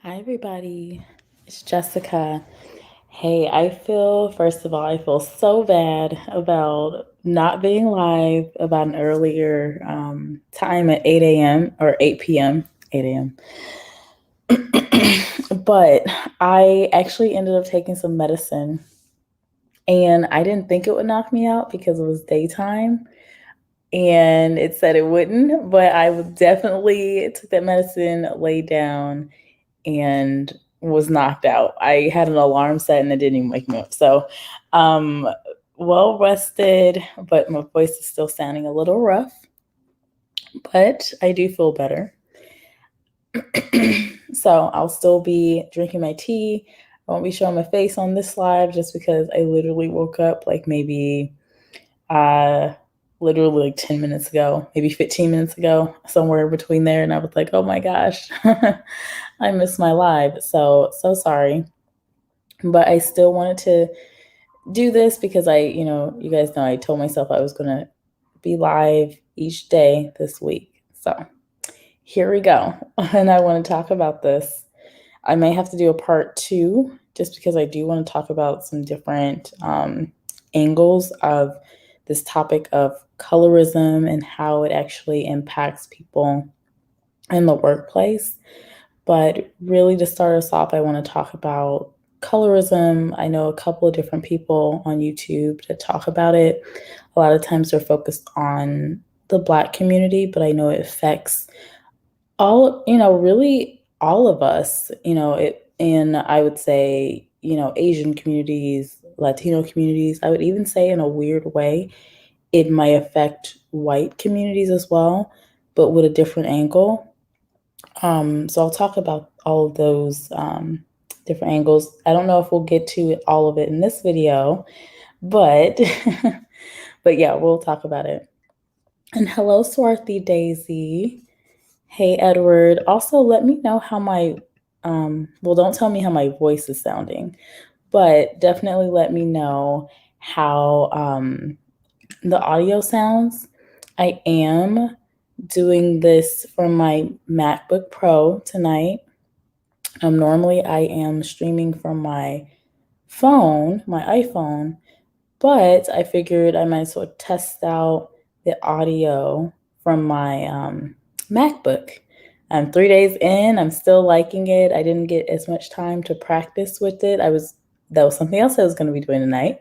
Hi, everybody. It's Jessica. Hey, first of all, I feel so bad about not being live about an earlier time at 8 a.m. or 8 p.m., 8 a.m. But I actually ended up taking some medicine and I didn't think it would knock me out because it was daytime and it said it wouldn't, but I definitely took that medicine, laid down, and was knocked out. I had an alarm set and it didn't even wake me up. So, um, well rested, but my voice is still sounding a little rough, but I do feel better. So, I'll still be drinking my tea. I won't be showing my face on this live just because I literally woke up like uh, literally like 10 minutes ago, maybe 15 minutes ago, somewhere between there. And I was like, oh my gosh, I missed my live. So sorry. But I still wanted to do this because you guys know I told myself I was going to be live each day this week. So here we go. And I want to talk about this. I may have to do a part two just because I do want to talk about some different angles of this topic of colorism and how it actually impacts people in the workplace. But really, to start us off, I want to talk about colorism. I know a couple of different people on YouTube that talk about it. A lot of times they're focused on the Black community, but I know it affects really all of us, and I would say, Asian communities, Latino communities. I would even say in a weird way, it might affect white communities as well, but with a different angle. So I'll talk about all of those different angles. I don't know if we'll get to all of it in this video, but but yeah, we'll talk about it. And hello, Swarthy Daisy. Hey, Edward. Also, let me know how don't tell me how my voice is sounding, but definitely let me know how the audio sounds. I am doing this from my MacBook Pro tonight. Normally, I am streaming from my phone, my iPhone, but I figured I might as well test out the audio from my MacBook. I'm 3 days in. I'm still liking it. I didn't get as much time to practice with it. That was something else I was going to be doing tonight.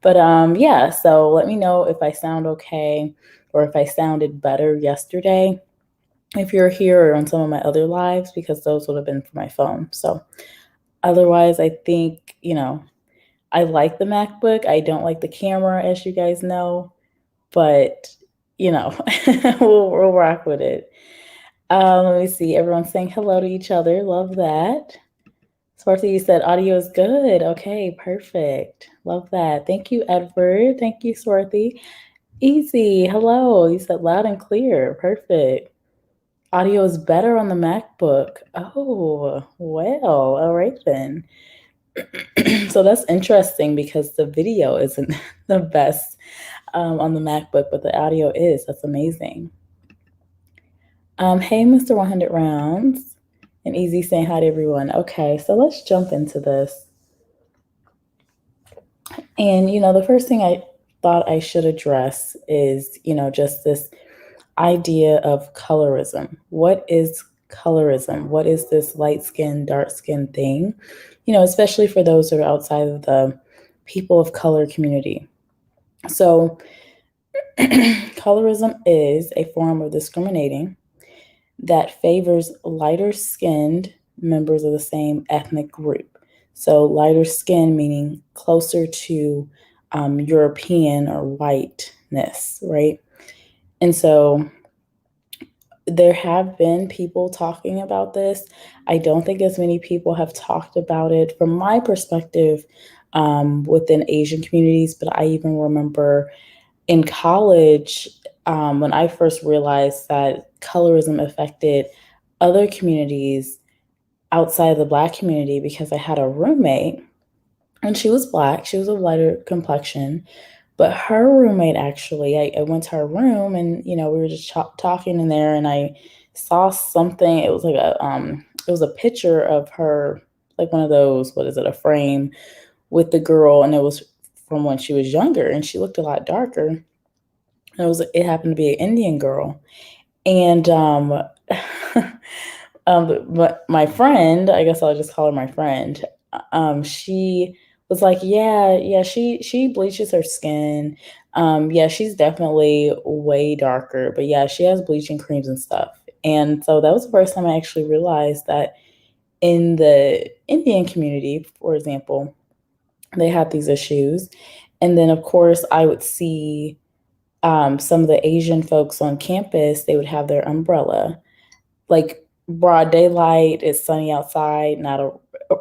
But yeah. So let me know if I sound okay or if I sounded better yesterday. If you're here or on some of my other lives, because those would have been for my phone. So otherwise, I think I like the MacBook. I don't like the camera, as you guys know, but you know, we'll rock with it. Let me see. Everyone's saying hello to each other. Love that. Swarthy, you said audio is good. Okay, perfect. Love that. Thank you, Edward. Thank you, Swarthy. Easy. Hello. You said loud and clear. Perfect. Audio is better on the MacBook. Oh, well. All right then. So that's interesting because the video isn't the best on the MacBook, but the audio is. That's amazing. Hey, Mr. 100 Rounds. And Easy saying hi to everyone. Okay, so let's jump into this. And, the first thing I thought I should address is, just this idea of colorism. What is colorism? What is this light skin, dark skin thing? Especially for those that are outside of the people of color community. So, colorism is a form of discriminating that favors lighter skinned members of the same ethnic group. So, lighter skin meaning closer to European or whiteness, right? And so, there have been people talking about this. I don't think as many people have talked about it from my perspective within Asian communities, but I even remember in college when I first realized that colorism affected other communities outside of the Black community because I had a roommate and she was Black, she was a lighter complexion. But her roommate actually, I went to her room and, we were just talking in there and I saw something. It was like it was a picture of her, like one of those, what is it, a frame with the girl, and it was from when she was younger, and she looked a lot darker. It happened to be an Indian girl, and but my friend, I guess I'll just call her my friend. She was like, "Yeah, yeah, she bleaches her skin. Yeah, she's definitely way darker, but yeah, she has bleaching creams and stuff." And so that was the first time I actually realized that in the Indian community, for example, they had these issues. And then, of course, I would see some of the Asian folks on campus, they would have their umbrella, like broad daylight, it's sunny outside, not a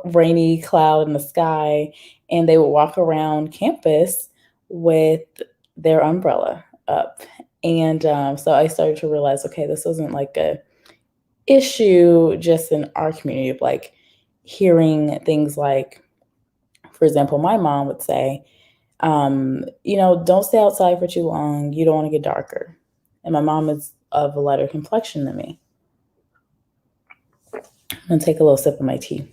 rainy cloud in the sky, and they would walk around campus with their umbrella up. And so I started to realize, okay, this isn't like a issue just in our community of like hearing things like, for example, my mom would say, don't stay outside for too long. You don't want to get darker. And my mom is of a lighter complexion than me. I'm gonna take a little sip of my tea.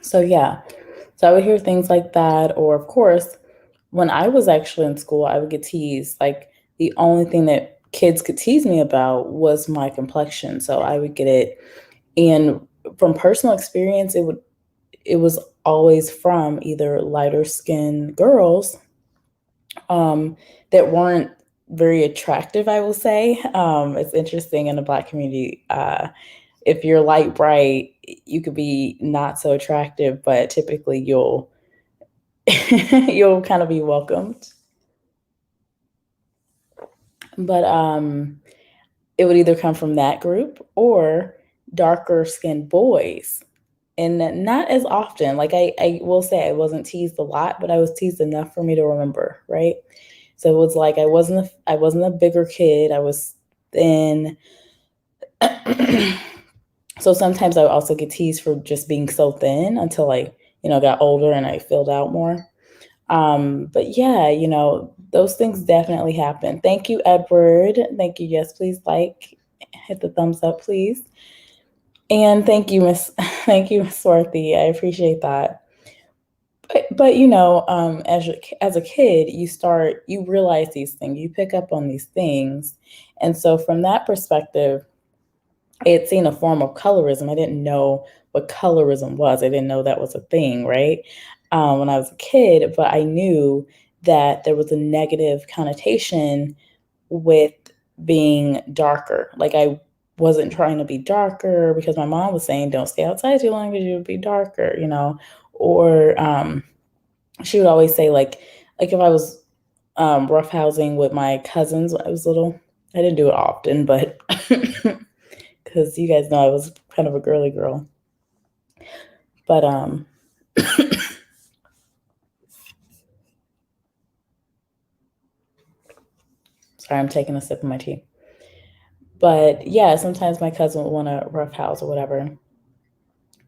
So yeah, so I would hear things like that, or of course, when I was actually in school, I would get teased. Like the only thing that kids could tease me about was my complexion. So I would get it. And from personal experience, it was always from either lighter skinned girls that weren't very attractive, I will say. It's interesting in the Black community. If you're light bright, you could be not so attractive, but typically you'll you'll kind of be welcomed. But it would either come from that group or darker skinned boys. And not as often. Like I will say I wasn't teased a lot, but I was teased enough for me to remember, right? So it was like I wasn't a bigger kid. I was thin. So sometimes I would also get teased for just being so thin until I, got older and I filled out more. But yeah, those things definitely happen. Thank you, Edward. Thank you. Yes, please hit the thumbs up, please. And thank you, Miss thank you, Miss Swarthy. I appreciate that. But as a kid, you realize these things, you pick up on these things. And so from that perspective, I had seen a form of colorism. I didn't know what colorism was. I didn't know that was a thing, right? When I was a kid, but I knew that there was a negative connotation with being darker. Like I wasn't trying to be darker because my mom was saying, don't stay outside too long because you'll be darker, or she would always say like if I was roughhousing with my cousins when I was little, I didn't do it often, but because you guys know I was kind of a girly girl. But sorry, I'm taking a sip of my tea. But yeah, sometimes my cousin would want to roughhouse or whatever.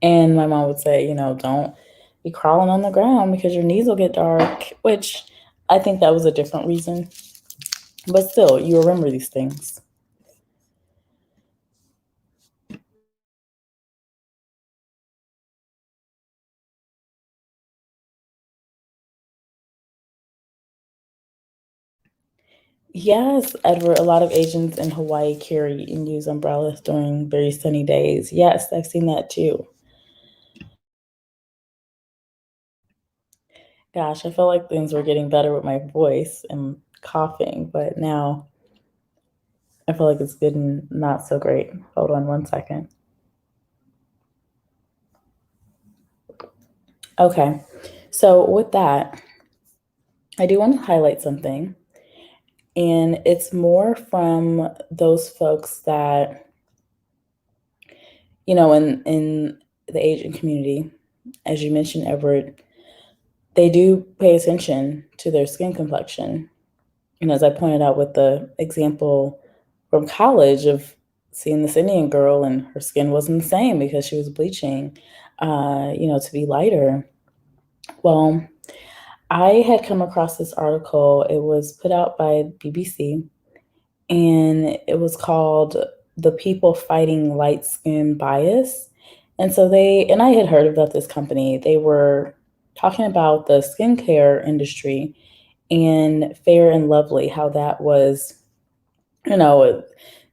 And my mom would say, don't be crawling on the ground because your knees will get dark, which I think that was a different reason. But still, you remember these things. Yes, Edward, a lot of Asians in Hawaii carry and use umbrellas during very sunny days. Yes, I've seen that too. Gosh, I felt like things were getting better with my voice and coughing, but now I feel like it's getting not so great. Hold on one second. Okay, so with that, I do want to highlight something, and it's more from those folks that, in the Asian community, as you mentioned, Everett, they do pay attention to their skin complexion. And as I pointed out with the example from college of seeing this Indian girl and her skin wasn't the same because she was bleaching, to be lighter. Well, I had come across this article. It was put out by BBC, and it was called "The People Fighting Light Skin Bias." And so and I had heard about this company. They were talking about the skincare industry and Fair and Lovely, how that was, you know,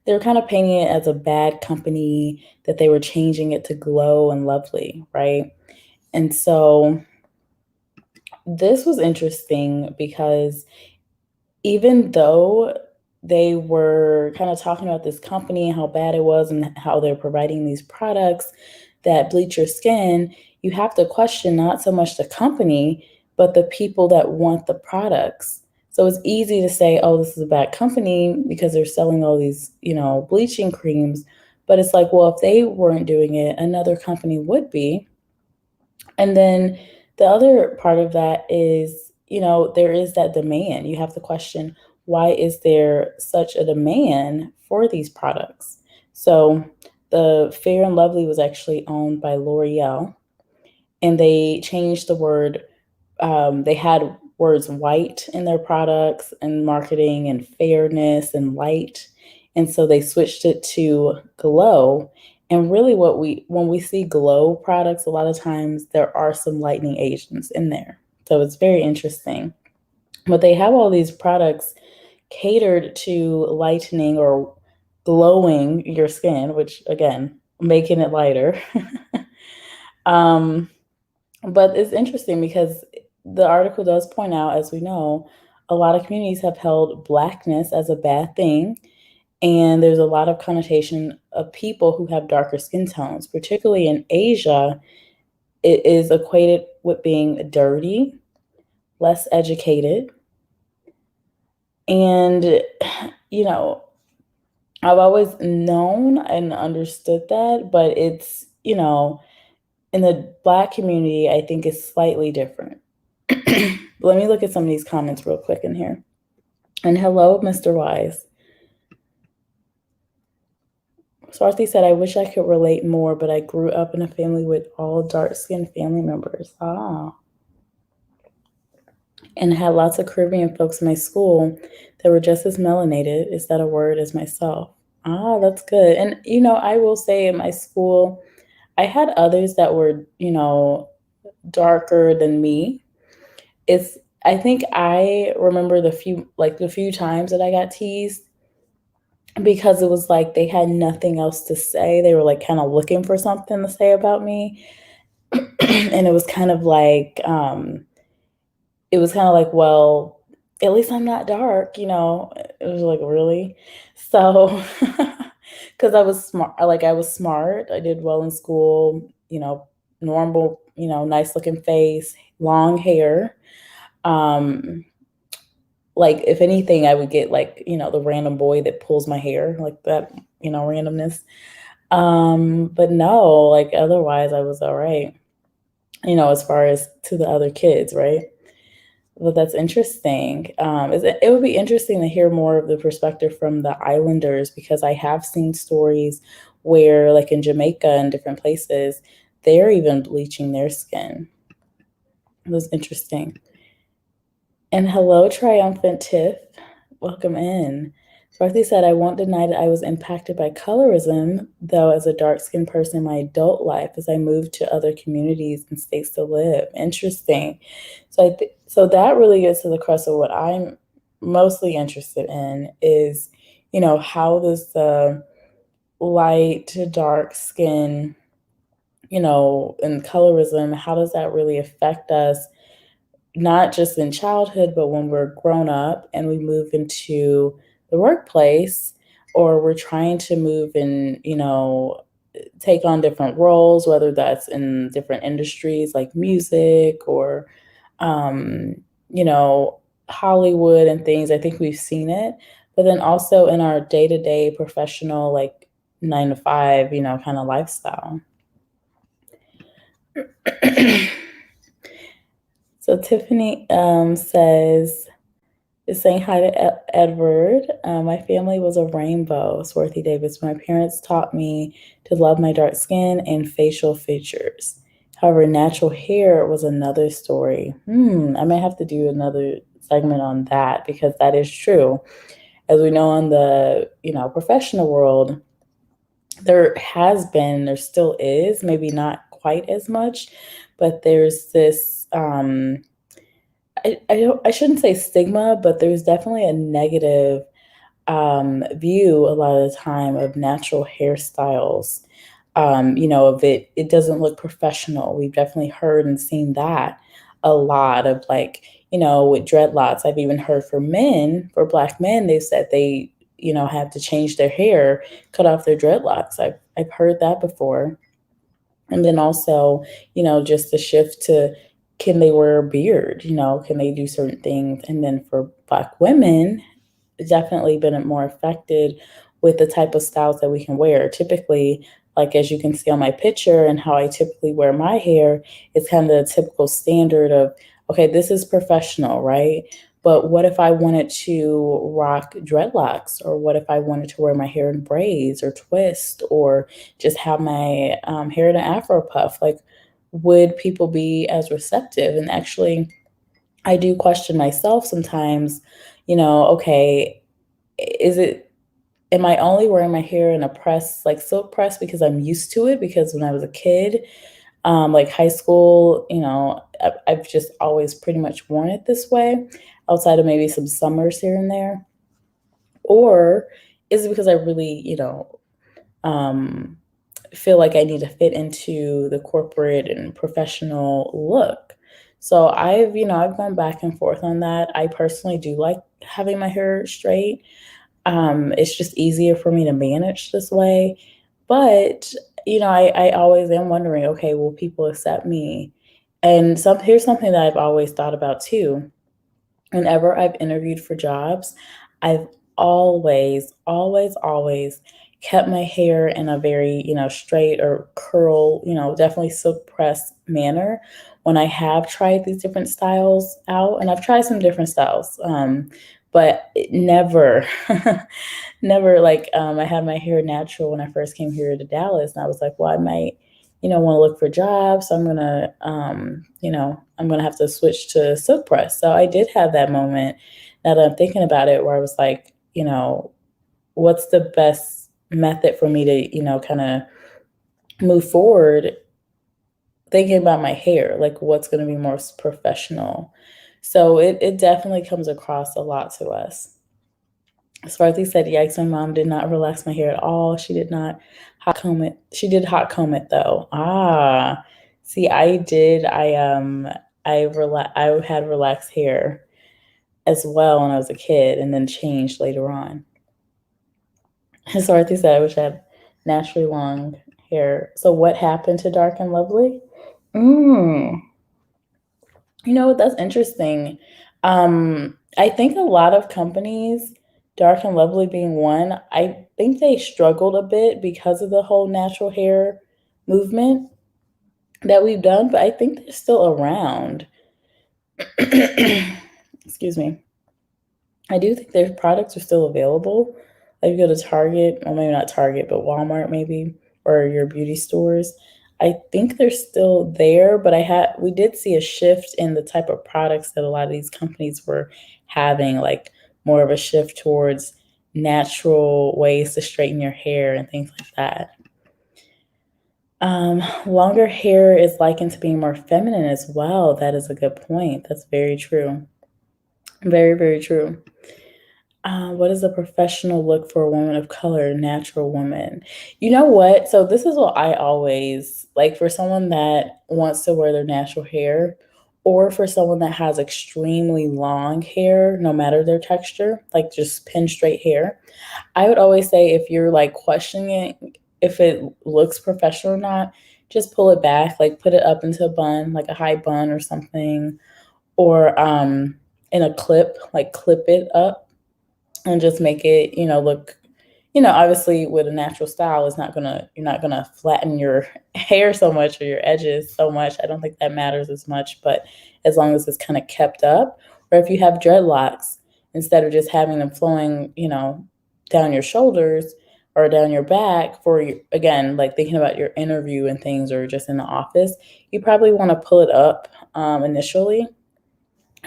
they were kind of painting it as a bad company, that they were changing it to Glow and Lovely, right? And so this was interesting because even though they were kind of talking about this company and how bad it was and how they're providing these products that bleach your skin, you have to question not so much the company, but the people that want the products. So it's easy to say, oh, this is a bad company because they're selling all these, bleaching creams. But it's like, well, if they weren't doing it, another company would be. And then the other part of that is, there is that demand. You have to question, why is there such a demand for these products? So the Fair and Lovely was actually owned by L'Oreal, and they changed the word. They had words white in their products and marketing and fairness and light. And so they switched it to glow. And really when we see glow products, a lot of times there are some lightening agents in there. So it's very interesting. But they have all these products catered to lightening or glowing your skin, which again, making it lighter. um, but it's interesting because the article does point out, as we know, a lot of communities have held blackness as a bad thing. And there's a lot of connotation of people who have darker skin tones, particularly in Asia. It is equated with being dirty, less educated. And, you know, I've always known and understood that, but it's, in the Black community, I think it's slightly different. Let me look at some of these comments real quick in here. And hello, Mr. Wise. Swarthy said, I wish I could relate more, but I grew up in a family with all dark-skinned family members. Ah. And had lots of Caribbean folks in my school that were just as melanated, is that a word, as myself. Ah, that's good. And, I will say in my school, I had others that were, darker than me. I think I remember the few times that I got teased because it was like they had nothing else to say. They were like kind of looking for something to say about me. And it was kind of like, well, at least I'm not dark, It was like, really? So, because I was smart. I did well in school, normal, nice looking face, long hair. Um, like if anything, I would get like, the random boy that pulls my hair, like that, randomness. But no, like otherwise I was all right, as far as to the other kids, right? Well, that's interesting. It would be interesting to hear more of the perspective from the islanders because I have seen stories where, like in Jamaica and different places, they're even bleaching their skin. It was interesting. And hello, triumphant Tiff. Welcome in. Dorothy said, I won't deny that I was impacted by colorism, though, as a dark skinned person in my adult life as I moved to other communities and states to live. Interesting. So that really gets to the crux of what I'm mostly interested in is, how does the light to dark skin, and colorism, how does that really affect us? Not just in childhood, but when we're grown up and we move into the workplace, or we're trying to move and, take on different roles, whether that's in different industries like music or, um, you know, Hollywood and things. I think we've seen it. But then also in our day to day professional, like 9 to 5, kind of lifestyle. So Tiffany is saying hi to Edward. My family was a rainbow, Swarthy Davis. My parents taught me to love my dark skin and facial features. However, natural hair was another story. I may have to do another segment on that because that is true. As we know in the, professional world, there has been, there still is, maybe not quite as much, but there's this I shouldn't say stigma, but there's definitely a negative view a lot of the time of natural hairstyles. Of it doesn't look professional. We've definitely heard and seen that a lot of like, with dreadlocks. I've even heard for black men, they said they, have to change their hair, cut off their dreadlocks. I've heard that before. And then also, just the shift to can they wear a beard? Can they do certain things? And then for black women, definitely been more affected with the type of styles that we can wear. Typically, like as you can see on my picture and how I typically wear my hair, it's kind of the typical standard of, okay, this is professional, right? But what if I wanted to rock dreadlocks? Or what if I wanted to wear my hair in braids or twist or just have my hair in an afro puff? Like, would people be as receptive? And actually, I do question myself sometimes, okay, is it, am I only wearing my hair in a press, like silk press, because I'm used to it? Because when I was a kid, like high school, I've just always pretty much worn it this way, outside of maybe some summers here and there. Or is it because I really, um, feel like I need to fit into the corporate and professional look? So I've gone back and forth on that. I personally do like having my hair straight. It's just easier for me to manage this way. But, I always am wondering, okay, will people accept me? And here's something that I've always thought about too. Whenever I've interviewed for jobs, I've always, always, always kept my hair in a very, straight or curl, definitely silk press manner when I have tried these different styles out. And I've tried some different styles, but never, never like I had my hair natural when I first came here to Dallas, and I was like, well, I might, want to look for jobs. So I'm gonna have to switch to silk press. So I did have that moment. Now that I'm thinking about it, where I was like, what's the best method for me to, kind of move forward, thinking about my hair, like what's going to be most professional. So it definitely comes across a lot to us. Swarthy said, yikes, my mom did not relax my hair at all. She did not hot comb it. She did hot comb it though. Ah, see, I did. I had relaxed hair as well when I was a kid and then changed later on. Swarthy said, I wish I had naturally long hair. So what happened to Dark and Lovely? Mm. That's interesting. I think a lot of companies, Dark and Lovely being one, I think they struggled a bit because of the whole natural hair movement that we've done, but I think they're still around. Excuse me. I do think their products are still available. Like you go to Target, or maybe not Target, but Walmart maybe, or your beauty stores. I think they're still there, but we did see a shift in the type of products that a lot of these companies were having, like more of a shift towards natural ways to straighten your hair and things like that. Longer hair is likened to being more feminine as well. That is a good point. That's very true. Very, very true. What is a professional look for a woman of color, natural woman? You know what? So this is what I always like for someone that wants to wear their natural hair, or for someone that has extremely long hair, no matter their texture, like just pin straight hair. I would always say if you're like questioning it, if it looks professional or not, just pull it back, like put it up into a bun, like a high bun or something, or in a clip, like clip it up and just make it, look, obviously with a natural style, you're not gonna flatten your hair so much or your edges so much. I don't think that matters as much, but as long as it's kind of kept up, or if you have dreadlocks, instead of just having them flowing, down your shoulders, or down your back for your, again, like thinking about your interview and things, or just in the office, you probably want to pull it up initially.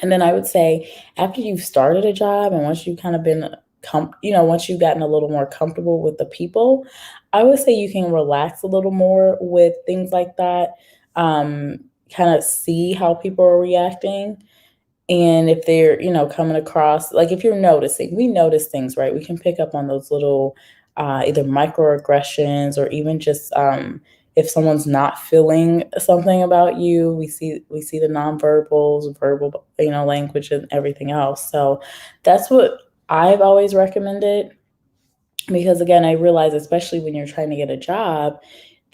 And then I would say after you've started a job and once you've kind of been once you've gotten a little more comfortable with the people, I would say you can relax a little more with things like that. Um, Kind of see how people are reacting. And if they're, coming across, like if you're noticing, we notice things, right? We can pick up on those little either microaggressions, or even just if someone's not feeling something about you, we see the nonverbals, verbal, language and everything else. So that's what I've always recommended, because again, I realize, especially when you're trying to get a job,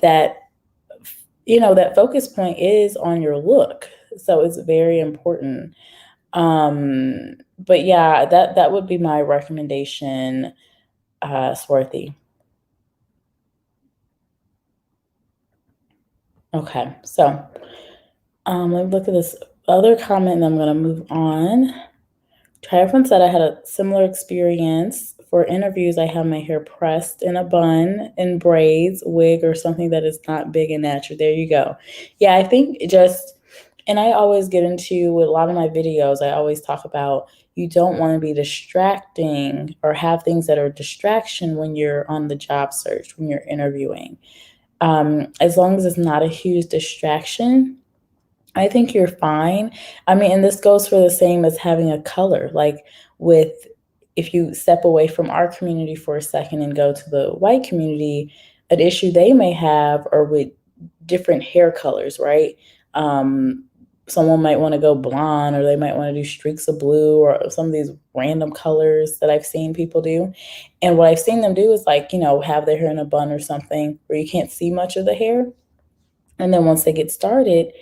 that that focus point is on your look. So it's very important. But yeah, that would be my recommendation, Swarthy. Okay, so let me look at this other comment, and I'm gonna move on. Triumphant said, I had a similar experience. For interviews, I have my hair pressed in a bun, in braids, wig, or something that is not big and natural. There you go. Yeah, I think and I always get into, with a lot of my videos, I always talk about, you don't want to be distracting or have things that are distraction when you're on the job search, when you're interviewing. As long as it's not a huge distraction, I think you're fine. I mean, and this goes for the same as having a color. Like, with if you step away from our community for a second and go to the white community, an issue they may have are with different hair colors, right? Um, Someone might want to go blonde, or they might want to do streaks of blue, or some of these random colors that I've seen people do. And what I've seen them do is, like, have their hair in a bun or something where you can't see much of the hair. And then once they get started,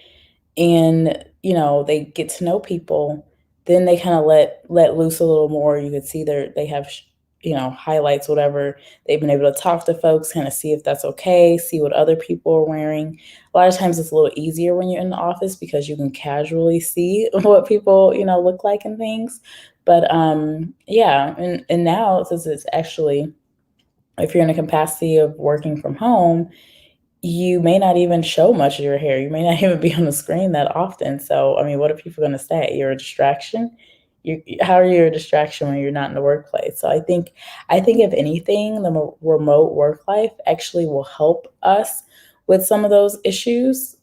and they get to know people, then they kind of let loose a little more. You could see they have highlights, whatever. They've been able to talk to folks, kind of see if that's okay, see what other people are wearing. A lot of times it's a little easier when you're in the office, because you can casually see what people look like and things. But yeah, and now, since it's actually, if you're in a capacity of working from home, you may not even show much of your hair. You may not even be on the screen that often. So, I mean, what are people going to say? You're a distraction. How are you a distraction when you're not in the workplace? So, I think if anything, the remote work life actually will help us with some of those issues.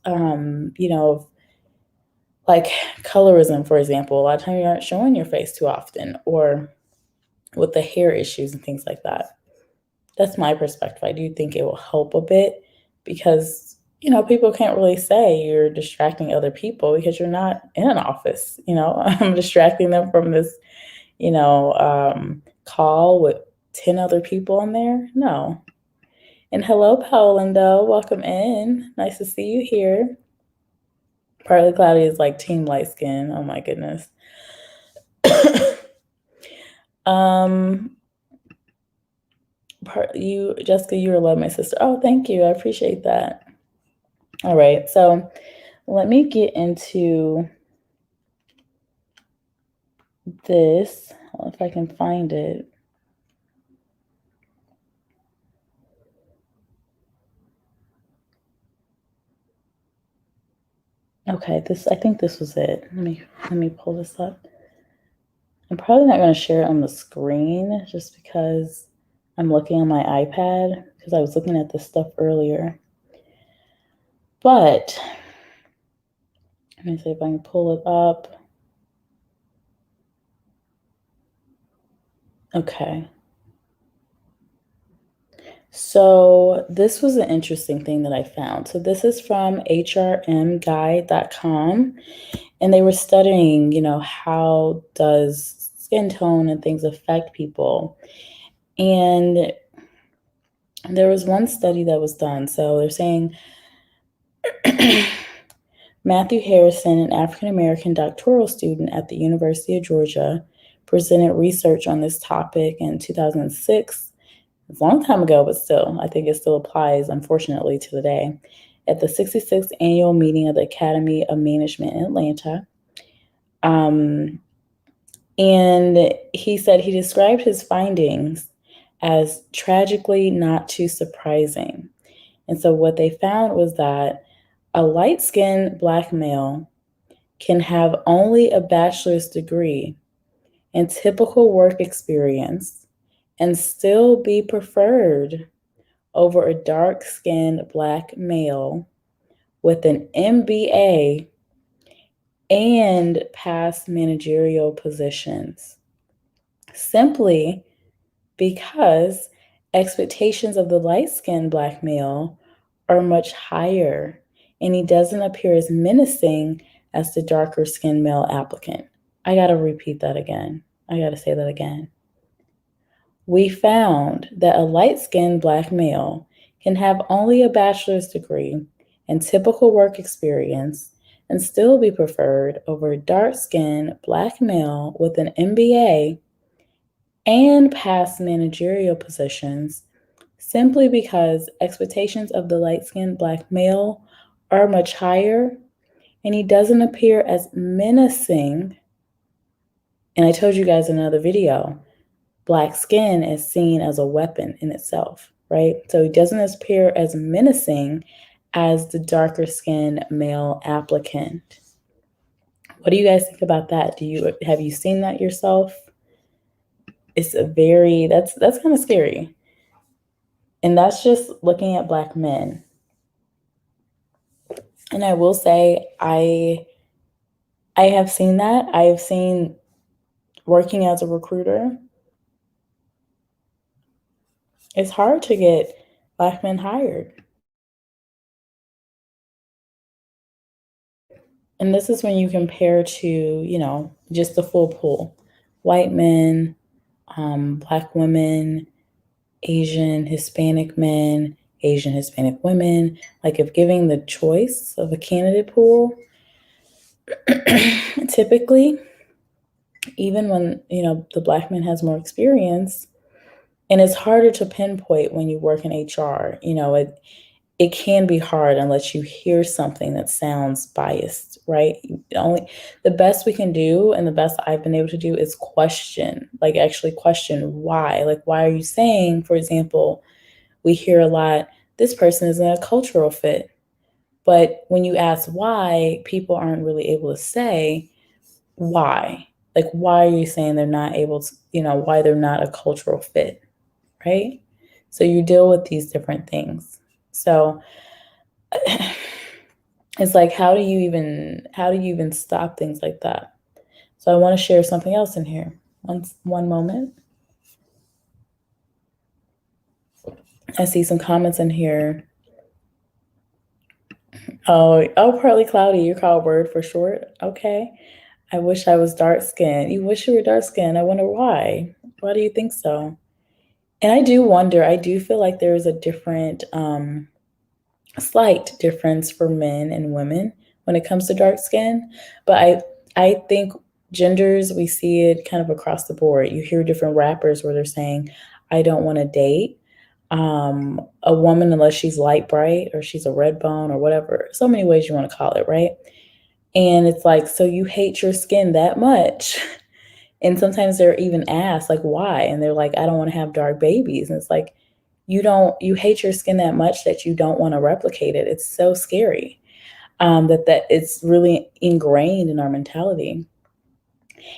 Like colorism, for example. A lot of times you aren't showing your face too often, or with the hair issues and things like that. That's my perspective. I do think it will help a bit, because, people can't really say you're distracting other people, because you're not in an office. I'm distracting them from this, call with 10 other people on there. No. And hello, Paolindo. Welcome in. Nice to see you here. Partly Cloudy is like team light skin. Oh my goodness. um, Jessica, you love my sister. Oh, thank you. I appreciate that. All right, so let me get into this, if I can find it. Okay, I think this was it. Let me pull this up. I'm probably not going to share it on the screen, just because I'm looking on my iPad, because I was looking at this stuff earlier. But let me see if I can pull it up. Okay. So this was an interesting thing that I found. So this is from hrmguide.com, and they were studying, how does skin tone and things affect people. And there was one study that was done. So they're saying Matthew Harrison, an African-American doctoral student at the University of Georgia, presented research on this topic in 2006. It's a long time ago, but still, I think it still applies, unfortunately, to today. At the 66th annual meeting of the Academy of Management in Atlanta. And he said he described his findings as tragically not too surprising. And so what they found was that a light-skinned Black male can have only a bachelor's degree and typical work experience and still be preferred over a dark-skinned Black male with an MBA and past managerial positions, simply because expectations of the light-skinned Black male are much higher, and he doesn't appear as menacing as the darker skinned male applicant. I gotta repeat that again. I gotta say that again. We found that a light-skinned Black male can have only a bachelor's degree and typical work experience and still be preferred over a dark-skinned Black male with an MBA and past managerial positions, simply because expectations of the light-skinned Black male are much higher and he doesn't appear as menacing. And I told you guys in another video, Black skin is seen as a weapon in itself, right? So he doesn't appear as menacing as the darker skinned male applicant. What do you guys think about that? Have you seen that yourself? It's that's kind of scary. And that's just looking at Black men. And I will say I have seen that. I have seen working as a recruiter, it's hard to get Black men hired. And this is when you compare to, just the full pool. White men, Black women, Asian, Hispanic men, Asian, Hispanic women. Like if giving the choice of a candidate pool, typically, even when, the Black man has more experience, and it's harder to pinpoint when you work in HR, it can be hard unless you hear something that sounds biased, right? The best we can do and the best I've been able to do is actually question why. Like, why are you saying, for example, we hear a lot, this person isn't a cultural fit. But when you ask why, people aren't really able to say why. Like, why are you saying they're not able to, why they're not a cultural fit, right? So you deal with these different things. So it's like, how do you even stop things like that? So I want to share something else in here. One moment. I see some comments in here. Oh, partly cloudy. You call word for short. Okay. I wish I was dark skinned. You wish you were dark skinned. I wonder why. Why do you think so? And I do feel like there is a slight difference for men and women when it comes to dark skin. But I think genders, we see it kind of across the board. You hear different rappers where they're saying, I don't want to date a woman unless she's light bright or she's a red bone or whatever. So many ways you want to call it, right? And it's like, so you hate your skin that much? And sometimes they're even asked, like, why? And they're like, I don't want to have dark babies. And it's like, you hate your skin that much that you don't want to replicate it. It's so scary that it's really ingrained in our mentality.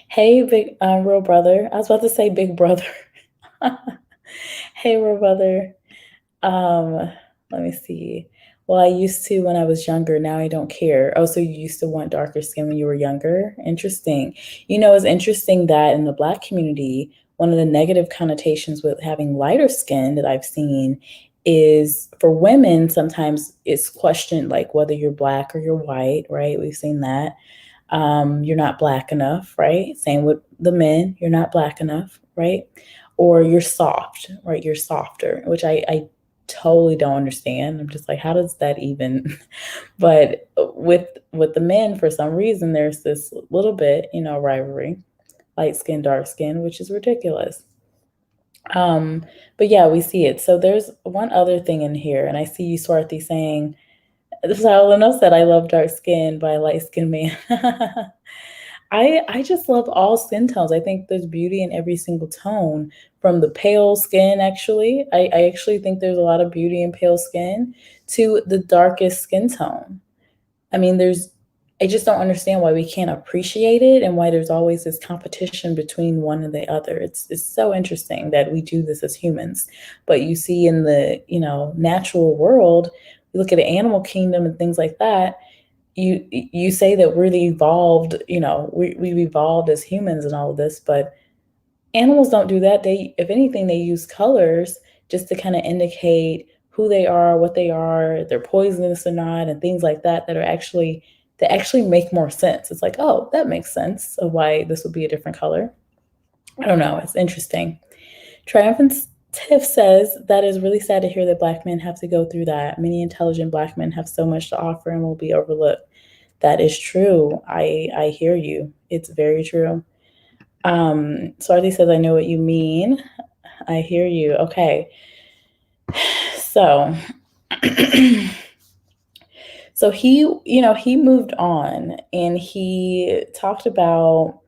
Hey, big real brother. I was about to say big brother. Hey, real brother. Let me see. Well, I used to when I was younger. Now I don't care. Oh, so you used to want darker skin when you were younger? Interesting. It's interesting that in the Black community, one of the negative connotations with having lighter skin that I've seen is for women, sometimes it's questioned like whether you're Black or you're white, right? We've seen that. You're not Black enough, right? Same with the men, you're not Black enough, right? Or you're soft, right? You're softer, which I totally don't understand. I'm just like, how does that even? But with the men, for some reason, there's this little bit, rivalry, light skin, dark skin, which is ridiculous. But yeah, we see it. So there's one other thing in here, and I see you, Swarthy, saying, this is how Leno said, I love dark skin by a light skinned man. I just love all skin tones. I think there's beauty in every single tone, from the pale skin, actually. I actually think there's a lot of beauty in pale skin to the darkest skin tone. I mean, I just don't understand why we can't appreciate it and why there's always this competition between one and the other. It's so interesting that we do this as humans. But you see in the, natural world, you look at the animal kingdom and things like that, you say that we're the evolved, we've evolved as humans and all of this, but animals don't do that. They, if anything, they use colors just to kind of indicate who they are, what they are, if they're poisonous or not, and things like that that actually make more sense. It's like, oh, that makes sense of why this would be a different color. I don't know. It's interesting. Triumphant Tiff says that is really sad to hear that Black men have to go through that. Many intelligent Black men have so much to offer and will be overlooked. That is true. I hear you. It's very true. Swarthy says, I know what you mean. I hear you. Okay. So, so he moved on and he talked about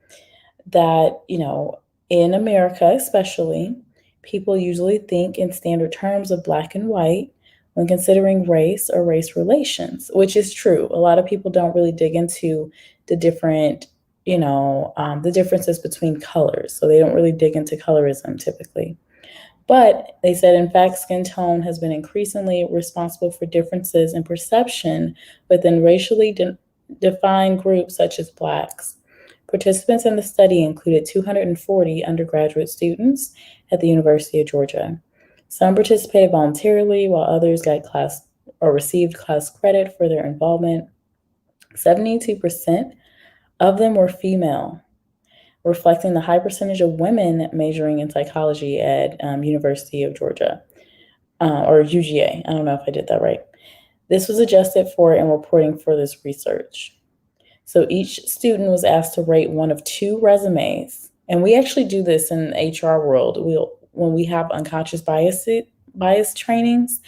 that, in America especially, people usually think in standard terms of black and white when considering race or race relations, which is true. A lot of people don't really dig into the different, the differences between colors. So they don't really dig into colorism typically. But they said, in fact, skin tone has been increasingly responsible for differences in perception within racially defined groups such as Blacks. Participants in the study included 240 undergraduate students at the University of Georgia. Some participated voluntarily, while others got class or received class credit for their involvement. 72% of them were female, reflecting the high percentage of women majoring in psychology at University of Georgia, or UGA. I don't know if I did that right. This was adjusted for in reporting for this research. So each student was asked to rate one of two resumes. And we actually do this in the HR world. When we have unconscious bias trainings,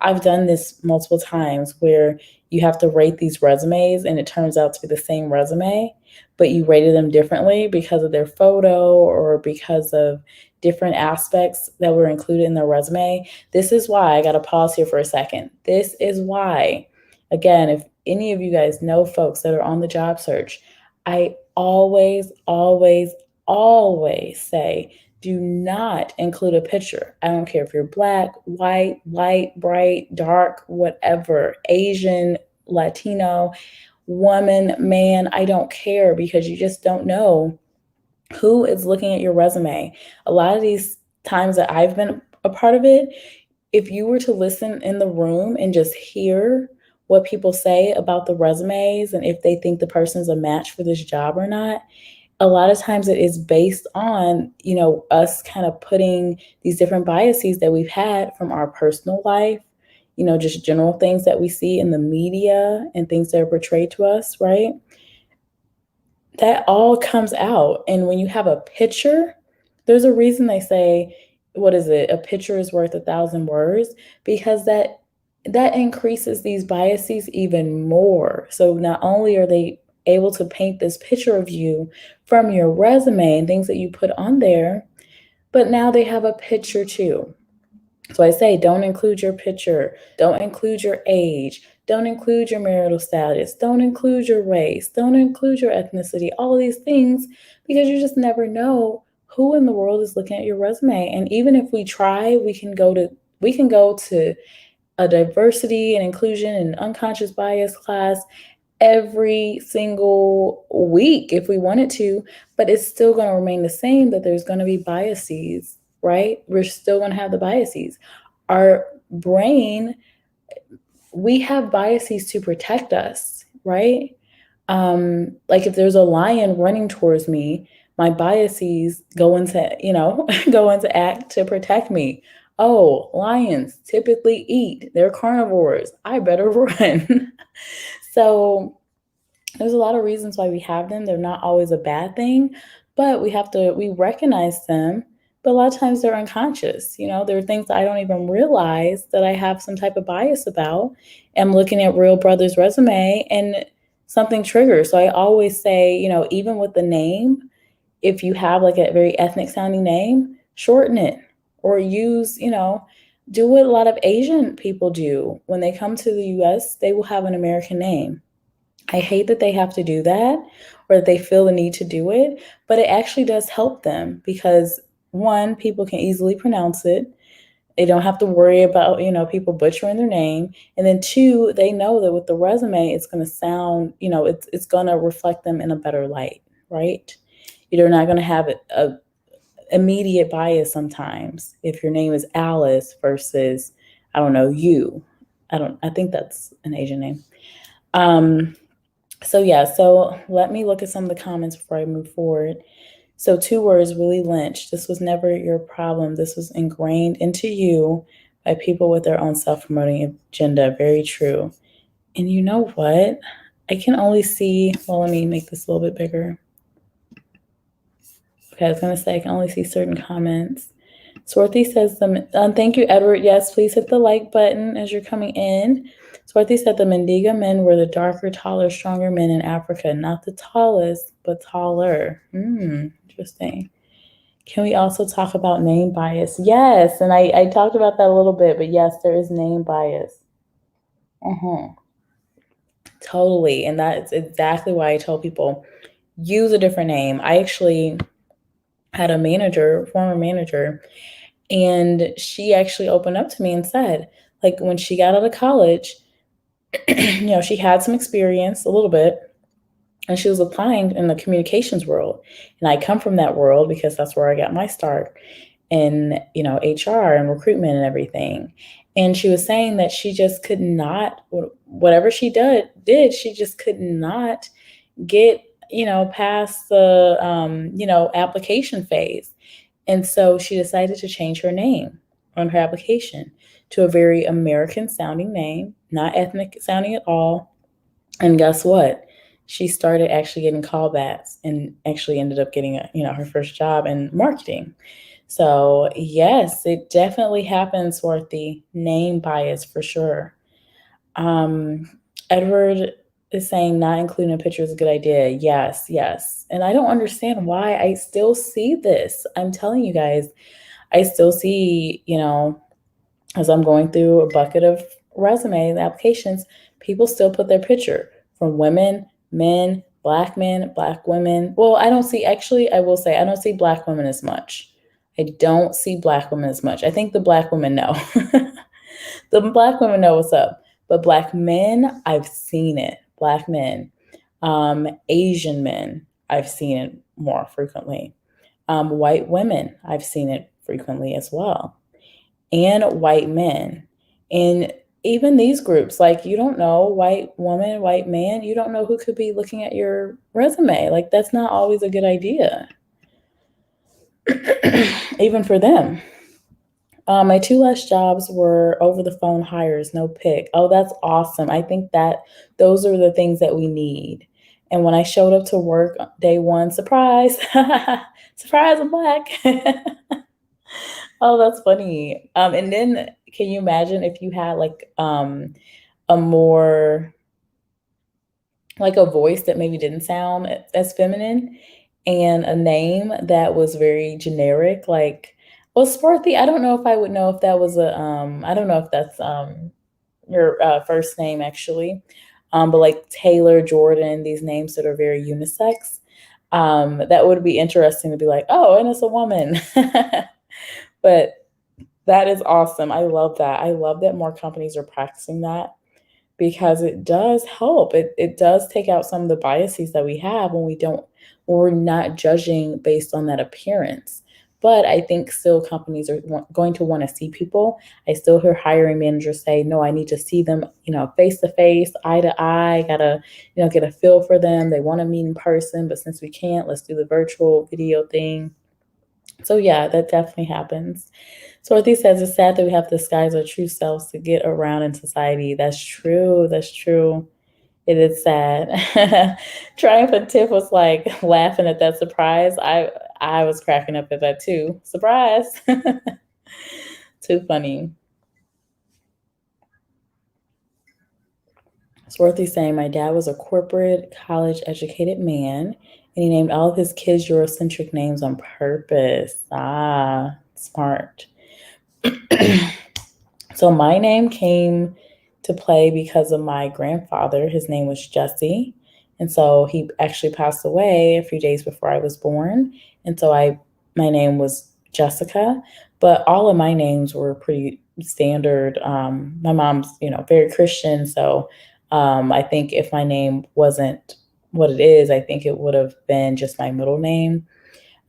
I've done this multiple times where you have to rate these resumes and it turns out to be the same resume, but you rated them differently because of their photo or because of different aspects that were included in their resume. This is why, I got to pause here for a second. This is why, again, if any of you guys know folks that are on the job search, I always, always, always say, do not include a picture. I don't care if you're black, white, light, bright, dark, whatever, Asian, Latino, woman, man, I don't care, because you just don't know who is looking at your resume. A lot of these times that I've been a part of it, if you were to listen in the room and just hear what people say about the resumes and if they think the person's a match for this job or not, a lot of times it is based on, us kind of putting these different biases that we've had from our personal life, just general things that we see in the media and things that are portrayed to us, right? That all comes out. And when you have a picture, there's a reason they say, what is it? A picture is worth 1,000 words, because that increases these biases even more. So not only are they able to paint this picture of you from your resume and things that you put on there, but now they have a picture too. So I say, don't include your picture, don't include your age, don't include your marital status, don't include your race, don't include your ethnicity, all of these things, because you just never know who in the world is looking at your resume. And even if we try, we can go to a diversity and inclusion and unconscious bias class every single week if we wanted to, but it's still going to remain the same, that there's going to be biases, right? We're still going to have the biases. Our brain, we have biases to protect us, right? Like if there's a lion running towards me, my biases go into, go into act to protect me. Oh, lions typically eat. They're carnivores. I better run. So there's a lot of reasons why we have them. They're not always a bad thing, but we recognize them, but a lot of times they're unconscious. There are things that I don't even realize that I have some type of bias about. I'm looking at Real Brother's resume, and something triggers. So I always say, even with the name, if you have like a very ethnic sounding name, shorten it or use, do what a lot of Asian people do. When they come to the US, they will have an American name. I hate that they have to do that or that they feel the need to do it, but it actually does help them because one, people can easily pronounce it. They don't have to worry about, people butchering their name. And then two, they know that with the resume, it's going to sound, it's going to reflect them in a better light, right? You're not going to have a immediate bias sometimes if your name is Alice versus, I don't know, you. I think that's an Asian name. So yeah, so let me look at some of the comments before I move forward. So 2 words, Willie Lynch. This was never your problem. This was ingrained into you by people with their own self-promoting agenda. Very true. And you know what? I can only see, well, let me make this a little bit bigger. Okay, I was going to say I can only see certain comments. Swarthy says, thank you, Edward. Yes, please hit the like button as you're coming in. Swarthy said the Mendiga men were the darker, taller, stronger men in Africa. Not the tallest, but taller. Interesting. Can we also talk about name bias? Yes, and I talked about that a little bit, but yes, there is name bias. Totally, and that's exactly why I tell people, use a different name. I actually had a former manager, and she actually opened up to me and said, like, when she got out of college, she had some experience, a little bit, and she was applying in the communications world. And I come from that world because that's where I got my start in, HR and recruitment and everything. And she was saying that she just could not, whatever she did, she just could not get, past the, application phase. And so she decided to change her name on her application to a very American sounding name, not ethnic sounding at all. And guess what? She started actually getting callbacks and actually ended up getting her first job in marketing. So yes, it definitely happens with the name bias for sure. Edward is saying not including a picture is a good idea. Yes, yes. And I don't understand why I still see this. I'm telling you guys, I still see, as I'm going through a bucket of resume applications, people still put their picture from women, men, black women. Well, I don't see, actually, I will say, I don't see black women as much. I don't see black women as much. I think the black women know. The black women know what's up. But black men, I've seen it. Black men. Asian men, I've seen it more frequently. White women, I've seen it frequently as well. And white men. And even these groups, like, you don't know, white woman, white man, you don't know who could be looking at your resume. Like, that's not always a good idea, even for them. My 2 last jobs were over the phone hires, no pick. Oh, that's awesome. I think that those are the things that we need. And when I showed up to work day one, surprise, surprise, I'm black. Oh, that's funny. And then can you imagine if you had like a more like a voice that maybe didn't sound as feminine and a name that was very generic, like, well, Swarthy, I don't know if I would know if that was I don't know if that's your first name actually. But like Taylor, Jordan, these names that are very unisex. That would be interesting to be like, oh, and it's a woman. But that is awesome. I love that. I love that more companies are practicing that because it does help. It does take out some of the biases that we have when we're not judging based on that appearance. But I think still companies are going to want to see people. I still hear hiring managers say, no, I need to see them, face to face, eye to eye, gotta, get a feel for them. They want to meet in person, but since we can't, let's do the virtual video thing. So yeah, that definitely happens. So Dorothy says it's sad that we have to disguise our true selves to get around in society. That's true. That's true. It is sad. Triumphant Tiff was like laughing at that surprise. I was cracking up at that too. Surprise. Too funny. Swarthy saying, my dad was a corporate, college educated man, and he named all of his kids Eurocentric names on purpose. Ah, smart. So my name came to play because of my grandfather. His name was Jesse. And so he actually passed away a few days before I was born. And so my name was Jessica, but all of my names were pretty standard. My mom's, very Christian. So I think if my name wasn't what it is, I think it would have been just my middle name.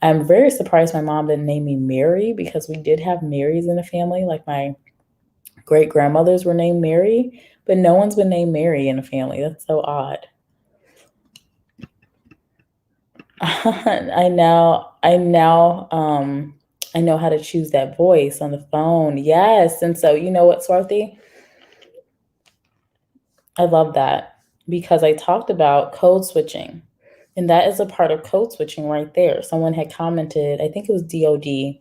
I'm very surprised my mom didn't name me Mary because we did have Marys in the family. Like my great grandmothers were named Mary, but no one's been named Mary in the family. That's so odd. I know how to choose that voice on the phone. Yes. And so, you know what, Swarthy? I love that because I talked about code switching. And that is a part of code switching right there. Someone had commented, I think it was DOD. He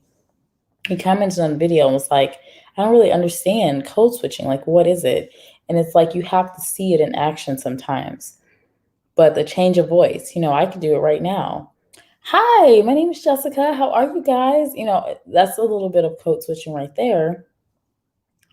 commented on the video and was like, I don't really understand code switching. Like, what is it? And it's like you have to see it in action sometimes. But the change of voice, I could do it right now. Hi, my name is Jessica. How are you guys? That's a little bit of code switching right there.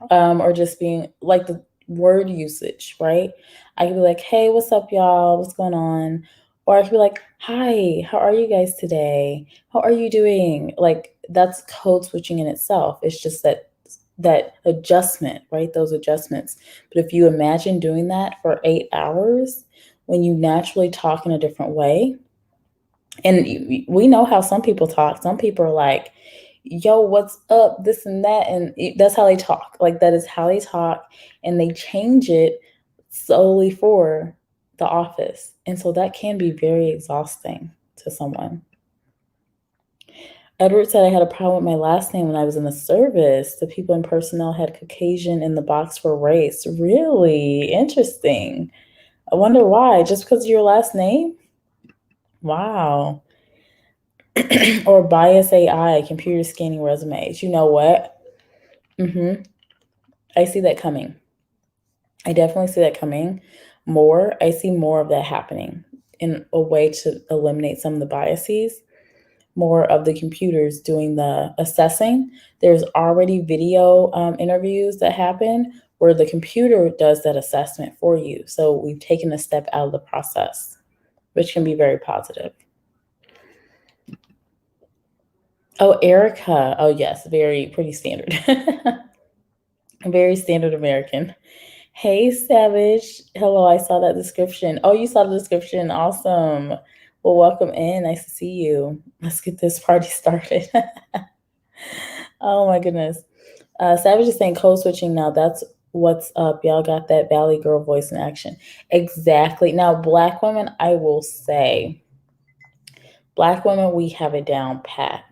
Or just being like the word usage, right? I could be like, hey, what's up, y'all? What's going on? Or I could be like, hi, how are you guys today? How are you doing? Like that's code switching in itself. It's just that adjustment, right? Those adjustments. But if you imagine doing that for 8 hours, when you naturally talk in a different way, and we know how some people talk. Some people are like, yo, what's up? This and that. And that's how they talk. Like, that is how they talk. And they change it solely for the office. And so that can be very exhausting to someone. Edward said I had a problem with my last name when I was in the service. The people in personnel had Caucasian in the box for race. Really interesting. I wonder why. Just because of your last name? Wow. Or bias AI, computer scanning resumes. You know what? I see that coming. I definitely see that coming more. I see more of that happening in a way to eliminate some of the biases, more of the computers doing the assessing. There's already video interviews that happen where the computer does that assessment for you. So we've taken a step out of the process, which can be very positive. Oh, Erica. Oh, yes, pretty standard. Very standard American. Hey, Savage. Hello, I saw that description. Oh, you saw the description. Awesome. Well, welcome in. Nice to see you. Let's get this party started. Oh, my goodness. Savage is saying code switching now. That's what's up. Y'all got that Valley Girl voice in action. Exactly. Now, Black women, I will say, Black women, we have it down pat.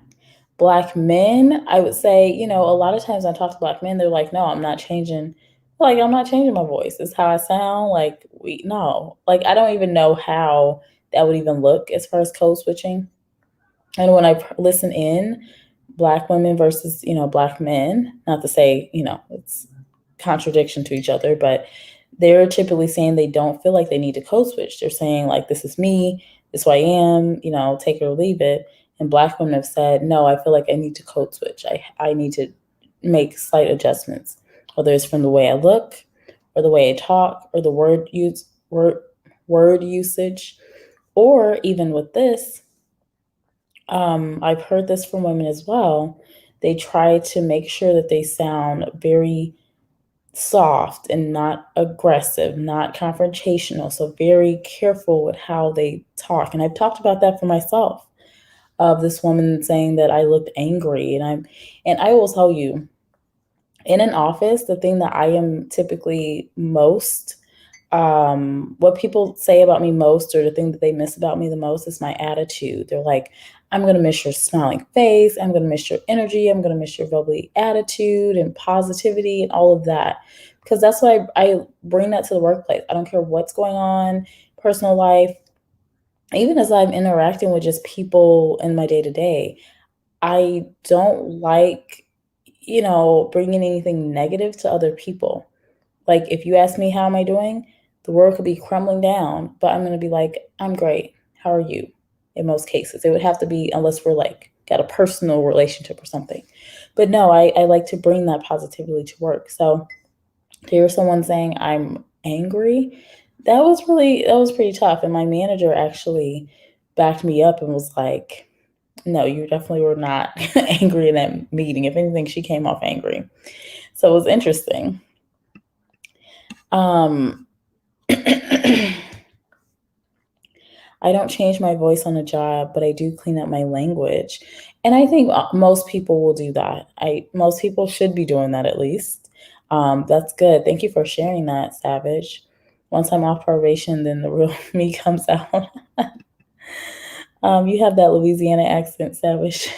Black men, I would say, a lot of times when I talk to Black men, they're like, no, I'm not changing. Like, I'm not changing my voice. It's how I sound. Like, no. Like, I don't even know how that would even look as far as code switching. And when I listen in, Black women versus, Black men, not to say, it's contradiction to each other, but they're typically saying they don't feel like they need to code switch. They're saying, like, this is me, this is who I am, take it or leave it. And Black women have said, no, I feel like I need to code switch. I need to make slight adjustments, whether it's from the way I look or the way I talk or the word usage, or even with this, I've heard this from women as well. They try to make sure that they sound very soft and not aggressive, not confrontational. So very careful with how they talk. And I've talked about that for myself, of this woman saying that I looked angry. And I will tell you, in an office, the thing that I am typically most what people say about me most, or the thing that they miss about me the most, is my attitude. They're like, I'm going to miss your smiling face. I'm going to miss your energy. I'm going to miss your bubbly attitude and positivity and all of that. Because that's why I bring that to the workplace. I don't care what's going on, personal life. Even as I'm interacting with just people in my day to day, I don't like, bringing anything negative to other people. Like, if you ask me, how am I doing? The world could be crumbling down, but I'm going to be like, I'm great. How are you? In most cases, it would have to be, unless we're like got a personal relationship or something. But no, I like to bring that positivity to work. So to hear someone saying I'm angry, that was pretty tough. And my manager actually backed me up and was like, no, you definitely were not angry in that meeting. If anything, she came off angry. So it was interesting. I don't change my voice on a job, but I do clean up my language. And I think most people will do that. Most people should be doing that at least. That's good. Thank you for sharing that, Savage. Once I'm off probation, then the real me comes out. You have that Louisiana accent, Savage.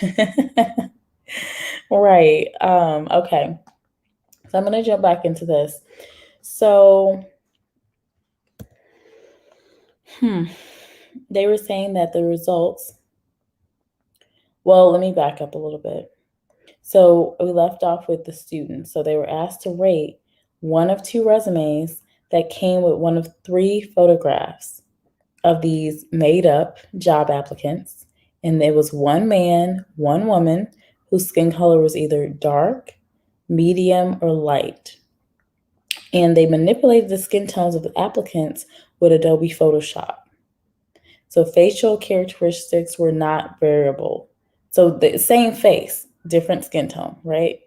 Right. Okay. So I'm going to jump back into this. So, they were saying that the results, well, let me back up a little bit. So we left off with the students. So they were asked to rate one of two resumes that came with one of three photographs of these made up job applicants. And there was one man, one woman whose skin color was either dark, medium, or light. And they manipulated the skin tones of the applicants with Adobe Photoshop. So facial characteristics were not variable. So the same face, different skin tone, right?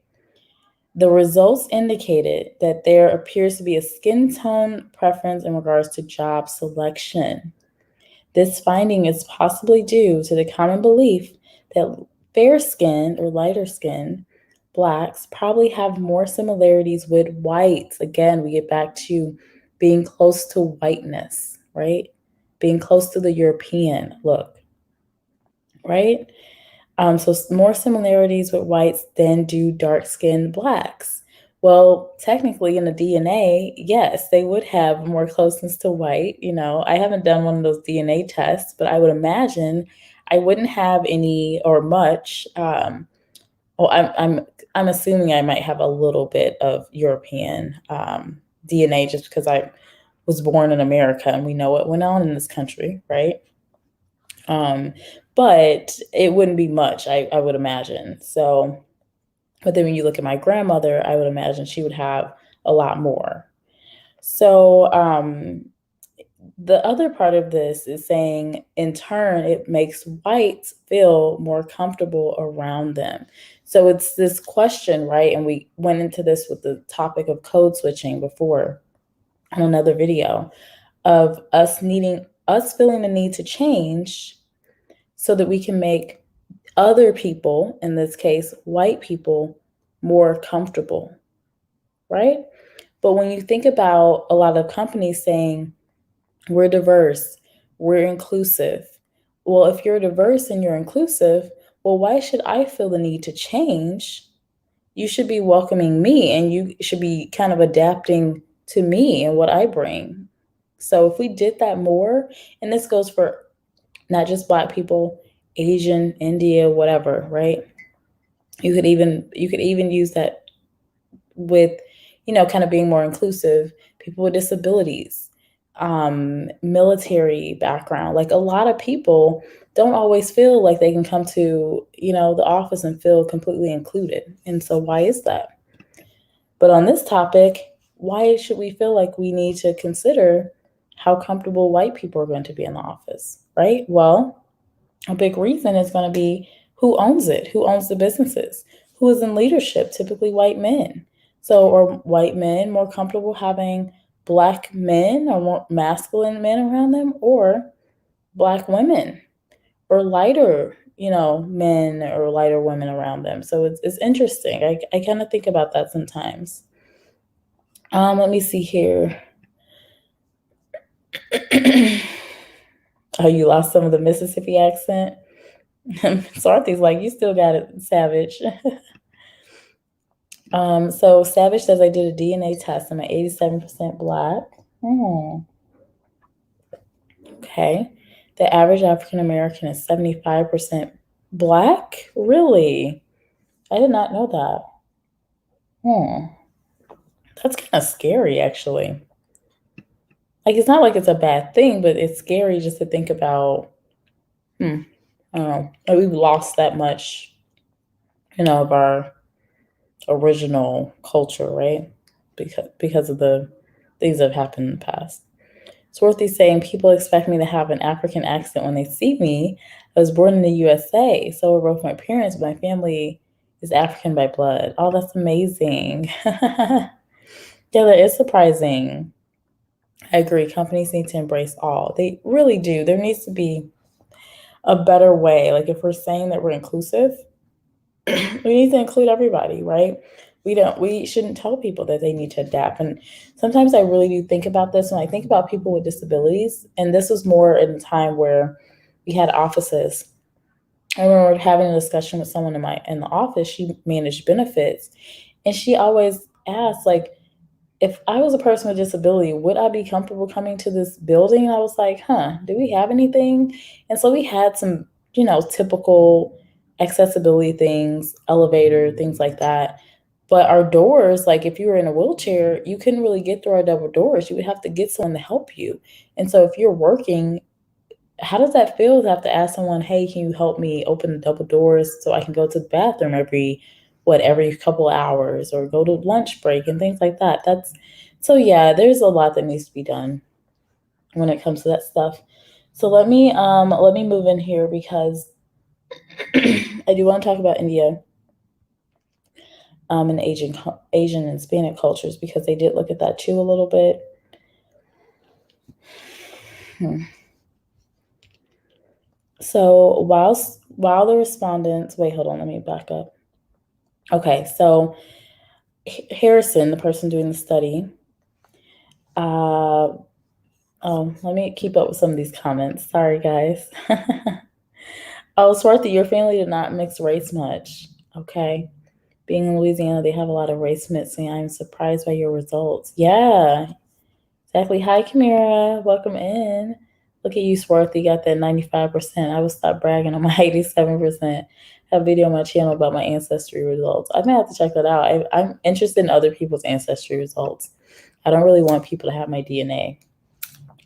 The results indicated that there appears to be a skin tone preference in regards to job selection. This finding is possibly due to the common belief that fair-skinned or lighter-skinned Blacks probably have more similarities with whites. Again, we get back to being close to whiteness, right? Being close to the European look, right? So more similarities with whites than do dark-skinned Blacks. Well, technically in the DNA, yes, they would have more closeness to white. I haven't done one of those DNA tests, but I would imagine I wouldn't have any or much. I'm assuming I might have a little bit of European DNA just because I was born in America and we know what went on in this country, right? But it wouldn't be much, I would imagine. So, but then when you look at my grandmother, I would imagine she would have a lot more. So, the other part of this is saying, in turn, it makes whites feel more comfortable around them. So it's this question, right? And we went into this with the topic of code switching before on another video of us feeling the need to change so that we can make other people, in this case, white people, more comfortable, right? But when you think about a lot of companies saying, we're diverse, we're inclusive. Well, if you're diverse and you're inclusive, well, why should I feel the need to change? You should be welcoming me and you should be kind of adapting to me and what I bring. So if we did that more, and this goes for not just Black people, Asian, India, whatever, right? You could even use that with, kind of being more inclusive, people with disabilities, military background. Like a lot of people don't always feel like they can come to, the office and feel completely included. And so why is that? But on this topic, why should we feel like we need to consider how comfortable white people are going to be in the office, right? Well, a big reason is going to be who owns it, who owns the businesses, who is in leadership, typically white men. So are white men more comfortable having Black men or more masculine men around them, or Black women or lighter, men or lighter women around them? So it's interesting. I kind of think about that sometimes. Let me see here. Oh, you lost some of the Mississippi accent? Sarthy's like, you still got it, Savage. So Savage says, I did a DNA test. I'm at 87% Black. Okay. The average African American is 75% Black? Really? I did not know that. That's kind of scary, actually. Like, it's not like it's a bad thing, but it's scary just to think about, hmm, I don't know, that we've lost that much, of our original culture, right? Because of the things that have happened in the past. Swarthy's saying people expect me to have an African accent when they see me. I was born in the USA, so were both my parents, but my family is African by blood. Oh, that's amazing. Yeah, that is surprising. I agree. Companies need to embrace all. They really do. There needs to be a better way. Like if we're saying that we're inclusive, we need to include everybody, right? We shouldn't tell people that they need to adapt. And sometimes I really do think about this when I think about people with disabilities. And this was more in a time where we had offices. I remember having a discussion with someone in the office. She managed benefits, and she always asked, like, if I was a person with disability, would I be comfortable coming to this building? And I was like, huh, do we have anything? And so we had some, typical accessibility things, elevator, things like that. But our doors, like if you were in a wheelchair, you couldn't really get through our double doors. You would have to get someone to help you. And so if you're working, how does that feel to have to ask someone, hey, can you help me open the double doors so I can go to the bathroom every couple of hours or go to lunch break and things like that? So yeah, there's a lot that needs to be done when it comes to that stuff. So let me move in here because I do want to talk about India and Asian and Hispanic cultures because they did look at that too a little bit. Hmm. So while the respondents, wait, hold on, let me back up. Okay, so Harrison, the person doing the study, uh, let me keep up with some of these comments. Sorry, guys. Oh, Swarthy, your family did not mix race much. Okay. Being in Louisiana, they have a lot of race mixing. I'm surprised by your results. Yeah, exactly. Hi, Kamira. Welcome in. Look at you, Swarthy. Got that 95%. I will stop bragging on my 87%. Have a video on my channel about my ancestry results. I may have to check that out. I'm interested in other people's ancestry results. I don't really want people to have my DNA.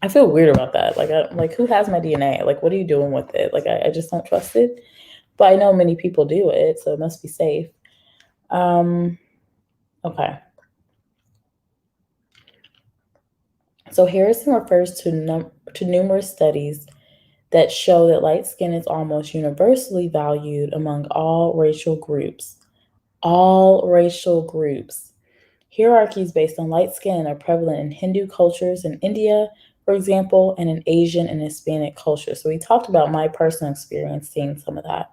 I feel weird about that. Like who has my DNA? Like, what are you doing with it? Like, I just don't trust it. But I know many people do it, so it must be safe. Okay. So Harrison refers to numerous studies that show that light skin is almost universally valued among all racial groups. All racial groups. Hierarchies based on light skin are prevalent in Hindu cultures in India, for example, and in Asian and Hispanic cultures. So we talked about my personal experience seeing some of that.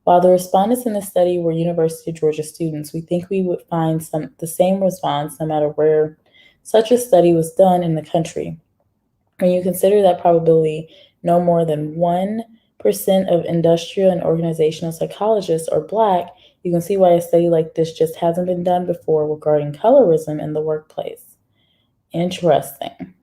While the respondents in the study were University of Georgia students, we think we would find the same response no matter where such a study was done in the country. When you consider that probably no more than 1% of industrial and organizational psychologists are Black, you can see why a study like this just hasn't been done before regarding colorism in the workplace. Interesting.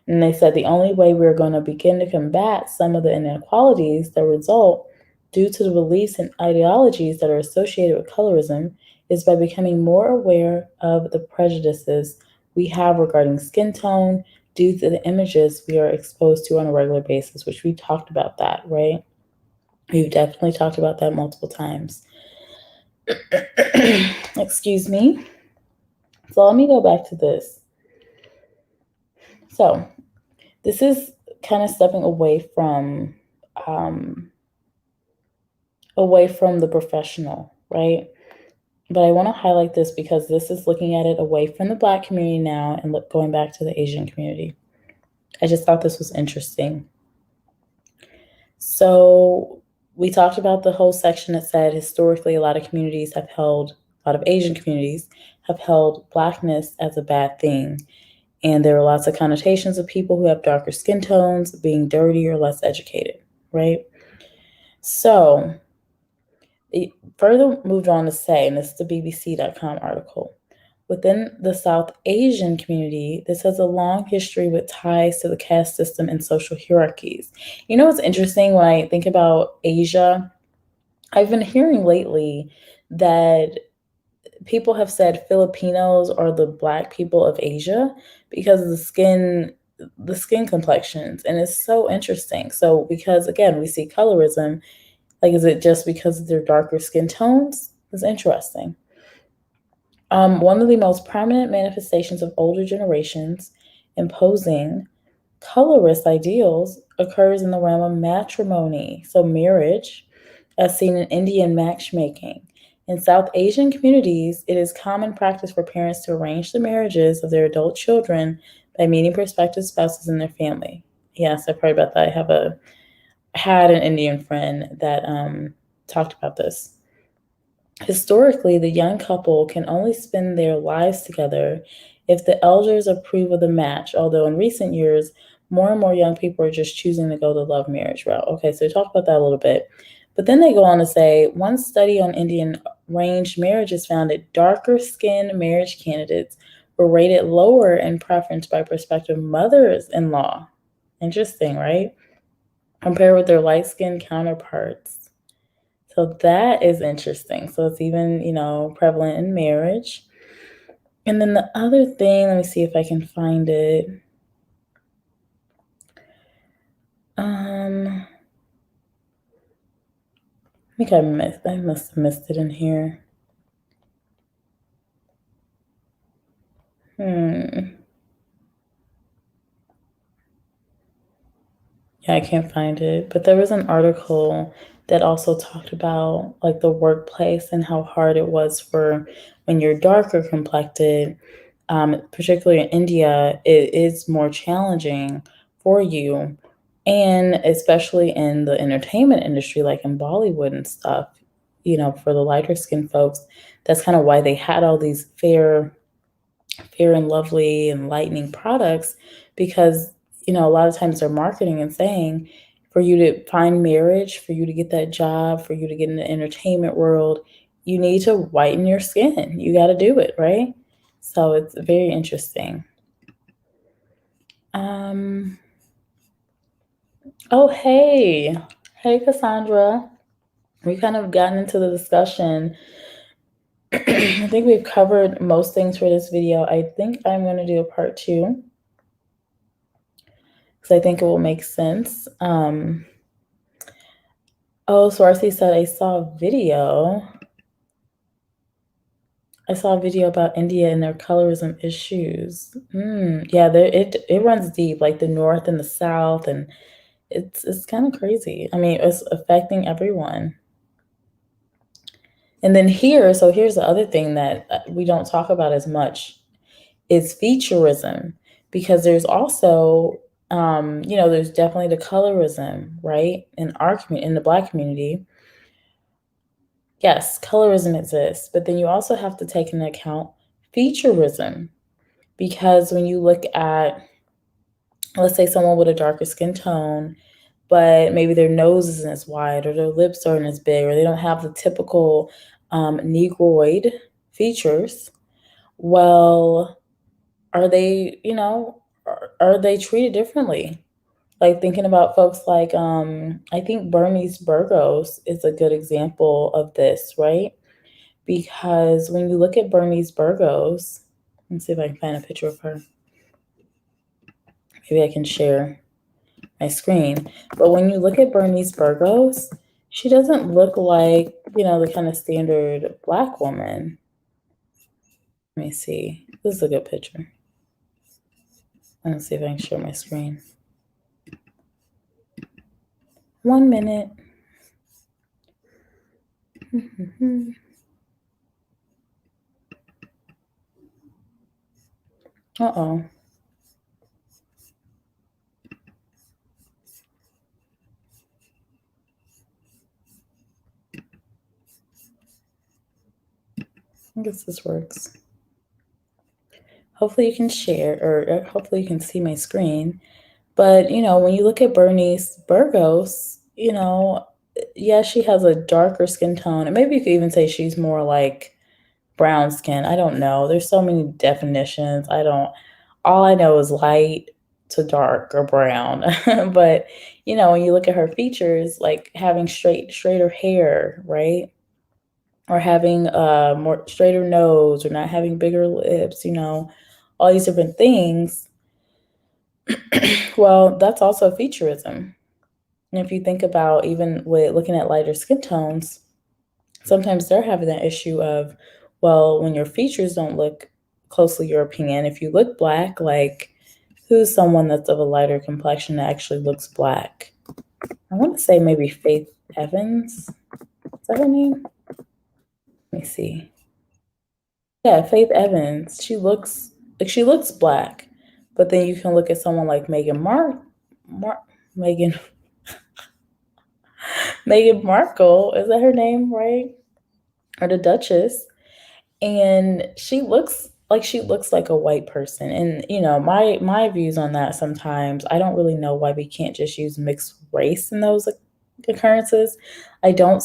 And they said the only way we're going to begin to combat some of the inequalities that result due to the beliefs and ideologies that are associated with colorism is by becoming more aware of the prejudices we have regarding skin tone due to the images we are exposed to on a regular basis, which we talked about that, right? We've definitely talked about that multiple times. Excuse me. So let me go back to this. So this is kind of stepping um, away from the professional, right? But I want to highlight this because this is looking at it away from the Black community now and going back to the Asian community. I just thought this was interesting. So we talked about the whole section that said historically a lot of Asian communities have held Blackness as a bad thing. And there are lots of connotations of people who have darker skin tones being dirty or less educated, right? So it further moved on to say, and this is the BBC.com article, within the South Asian community, this has a long history with ties to the caste system and social hierarchies. You know what's interesting when I think about Asia? I've been hearing lately that people have said Filipinos are the Black people of Asia because of the the skin complexions, and it's so interesting. So because again, we see colorism, like is it just because of their darker skin tones? It's interesting. One of the most prominent manifestations of older generations imposing colorist ideals occurs in the realm of matrimony, so marriage, as seen in Indian matchmaking. In South Asian communities, it is common practice for parents to arrange the marriages of their adult children by meeting prospective spouses in their family. Yes, I've heard about that. Had an Indian friend that talked about this. Historically, the young couple can only spend their lives together if the elders approve of the match, although in recent years, more and more young people are just choosing to go the love marriage route. Okay, so we talked about that a little bit. But then they go on to say one study on Indian arranged marriages found that darker skinned marriage candidates were rated lower in preference by prospective mothers in law. Interesting, right? Compared with their light skinned counterparts. So that is interesting. So it's even, prevalent in marriage. And then the other thing, let me see if I can find it. I think I must have missed it in here. Hmm. Yeah, I can't find it. But there was an article that also talked about like the workplace and how hard it was for when you're darker complected, particularly in India, it is more challenging for you. And especially in the entertainment industry, like in Bollywood and stuff, for the lighter skinned folks, that's kind of why they had all these fair and lovely and lightening products because a lot of times they're marketing and saying for you to find marriage, for you to get that job, for you to get in the entertainment world, you need to whiten your skin. You got to do it, right? So it's very interesting. um oh, hey Cassandra, we kind of gotten into the discussion. I think we've covered most things for this video. I think I'm going to do a part two because I think it will make sense. Oh, Swarthi said I saw a video about India and their colorism issues. Yeah, it runs deep, like the North and the South, and it's kind of crazy. I mean, it's affecting everyone. And then here's the other thing that we don't talk about as much is featureism, because there's also, there's definitely the colorism, right? In our community, in the Black community, yes, colorism exists, but then you also have to take into account featureism, because when you look at, let's say, someone with a darker skin tone, but maybe their nose isn't as wide or their lips aren't as big or they don't have the typical negroid features, well, are they, are they treated differently? Like thinking about folks like, I think Bernice Burgos is a good example of this, right? Because when you look at Bernice Burgos, let's see if I can find a picture of her. Maybe I can share my screen. But when you look at Bernice Burgos, she doesn't look like, the kind of standard Black woman. Let me see. This is a good picture. Let's see if I can share my screen. 1 minute. Uh-oh. I guess this works. Hopefully you can share, or hopefully you can see my screen. But, when you look at Bernice Burgos, yeah, she has a darker skin tone. And maybe you could even say she's more like brown skin. I don't know. There's so many definitions. All I know is light to dark or brown. But, when you look at her features, like having straighter hair, right? Or having a more straighter nose or not having bigger lips, all these different things. Well, that's also featureism. And if you think about even with looking at lighter skin tones, sometimes they're having that issue of, well, when your features don't look closely European, if you look black, like who's someone that's of a lighter complexion that actually looks black? I want to say maybe Faith Evans. Is that her name? Let me see. Yeah, Faith Evans. She looks black, but then you can look at someone like Megan Meghan Markle. Is that her name, right? Or the Duchess? And she looks like a white person. And my views on that, sometimes I don't really know why we can't just use mixed race in those occurrences. I don't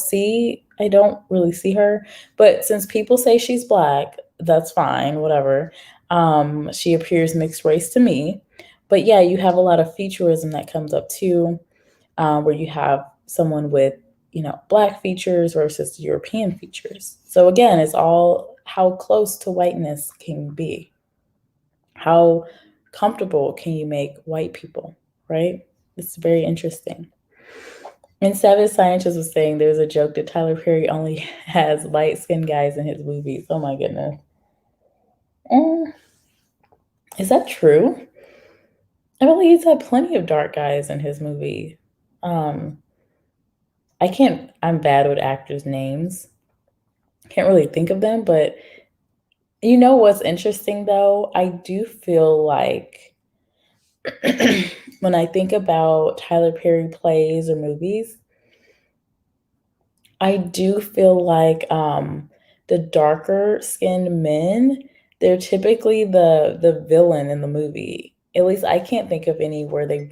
really see her, but since people say she's black, that's fine, whatever. She appears mixed race to me. But yeah, you have a lot of featureism that comes up too, where you have someone with black features versus European features. So again, it's all how close to whiteness can you be? How comfortable can you make white people, right? It's very interesting. And Savage Scientist was saying there's a joke that Tyler Perry only has light skinned guys in his movies. Oh my goodness. Mm, is that true? I believe he's had plenty of dark guys in his movie. Um, I'm bad with actors' names. Can't really think of them, but you know what's interesting though? I do feel like when I think about Tyler Perry plays or movies, I do feel like the darker skinned men, they're typically the villain in the movie. At least I can't think of any where there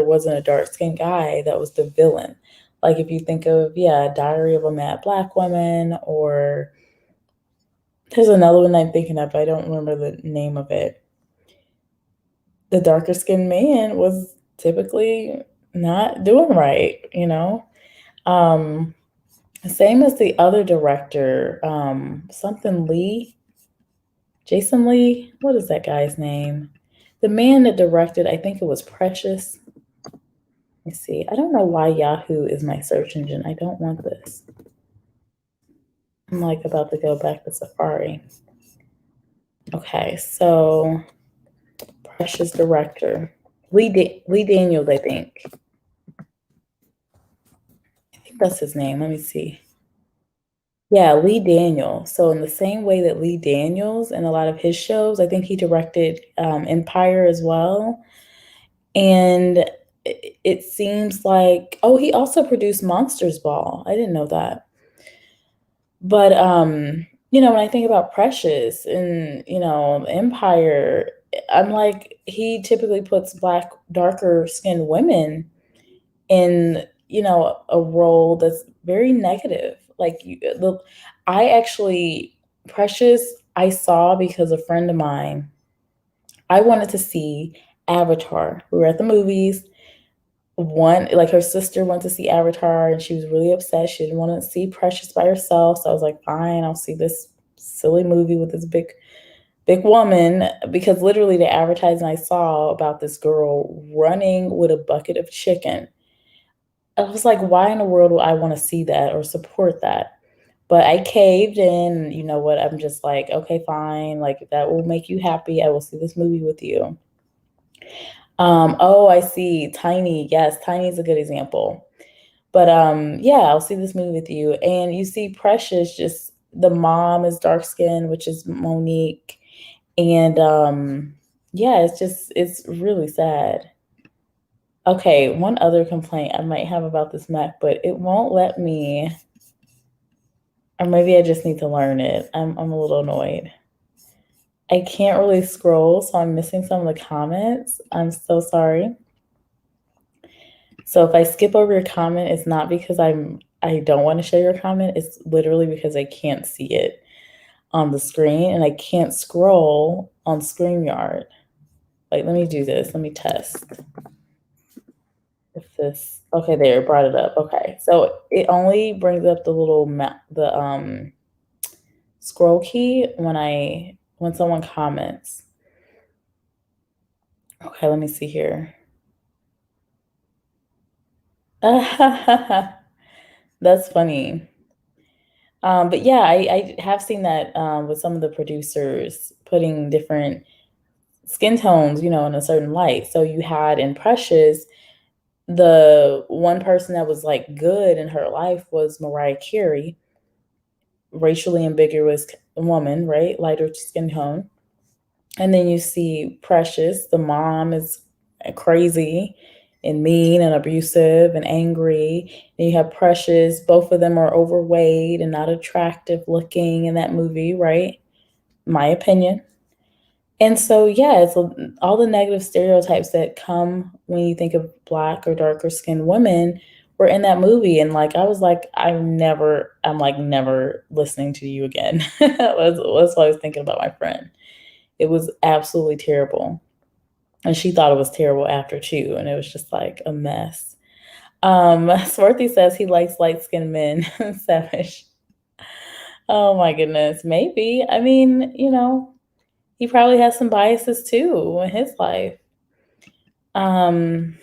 wasn't a dark skinned guy that was the villain. Like if you think of, yeah, Diary of a Mad Black Woman, or there's another one I'm thinking of, I don't remember the name of it. The darker skinned man was typically not doing right. Um, Same as the other director, something Lee, Jason Lee. What is that guy's name? The man that directed, I think it was Precious. Let me see. I don't know why Yahoo is my search engine. I don't want this. I'm like about to go back to Safari. Okay, so Precious director. Lee Daniels, I think that's his name. Let me see. Yeah, Lee Daniels. So in the same way that Lee Daniels and a lot of his shows, I think he directed Empire as well. And it seems like, oh, he also produced Monsters Ball. I didn't know that. But when I think about Precious and Empire, I'm like, he typically puts black, darker skinned women in a role that's very negative. Like I actually, Precious, I saw because a friend of mine, I wanted to see Avatar. We were at the movies. One, like, her sister went to see Avatar and she was really upset. She didn't want to see Precious by herself. So I was like, fine, I'll see this silly movie with this big woman, because literally the advertising I saw about this girl running with a bucket of chicken, I was like, why in the world would I want to see that or support that? But I caved in. You know what? I'm just like, okay, fine. Like, if that will make you happy, I will see this movie with you. Oh, I see. Tiny. Yes, Tiny is a good example. But yeah, I'll see this movie with you. And you see Precious, just the mom is dark skinned, which is Monique. And yeah, it's really sad. Okay, one other complaint I might have about this Mac, but it won't let me, or maybe I just need to learn it. I'm a little annoyed. I can't really scroll, so I'm missing some of the comments. I'm so sorry. So if I skip over your comment, it's not because I don't want to share your comment. It's literally because I can't see it on the screen and I can't scroll on StreamYard. Like, let me do this. Let me test if this. Okay, there, it brought it up. Okay, so it only brings up the little scroll key when someone comments. Okay, let me see here. That's funny. But yeah, I have seen that with some of the producers putting different skin tones, in a certain light. So you had in Precious, the one person that was like good in her life was Mariah Carey, racially ambiguous woman, right? Lighter skin tone. And then you see Precious, the mom is crazy and mean and abusive and angry. And you have Precious, both of them are overweight and not attractive looking in that movie, right? My opinion. And so, yeah, it's all the negative stereotypes that come when you think of black or darker skinned women were in that movie. And like, I was like, I'm like, never listening to you again. That's what I was thinking about my friend. It was absolutely terrible. And she thought it was terrible after too. And it was just like a mess. Swarthy says he likes light skinned men. Savage. Oh my goodness. Maybe. I mean, he probably has some biases too in his life. Um,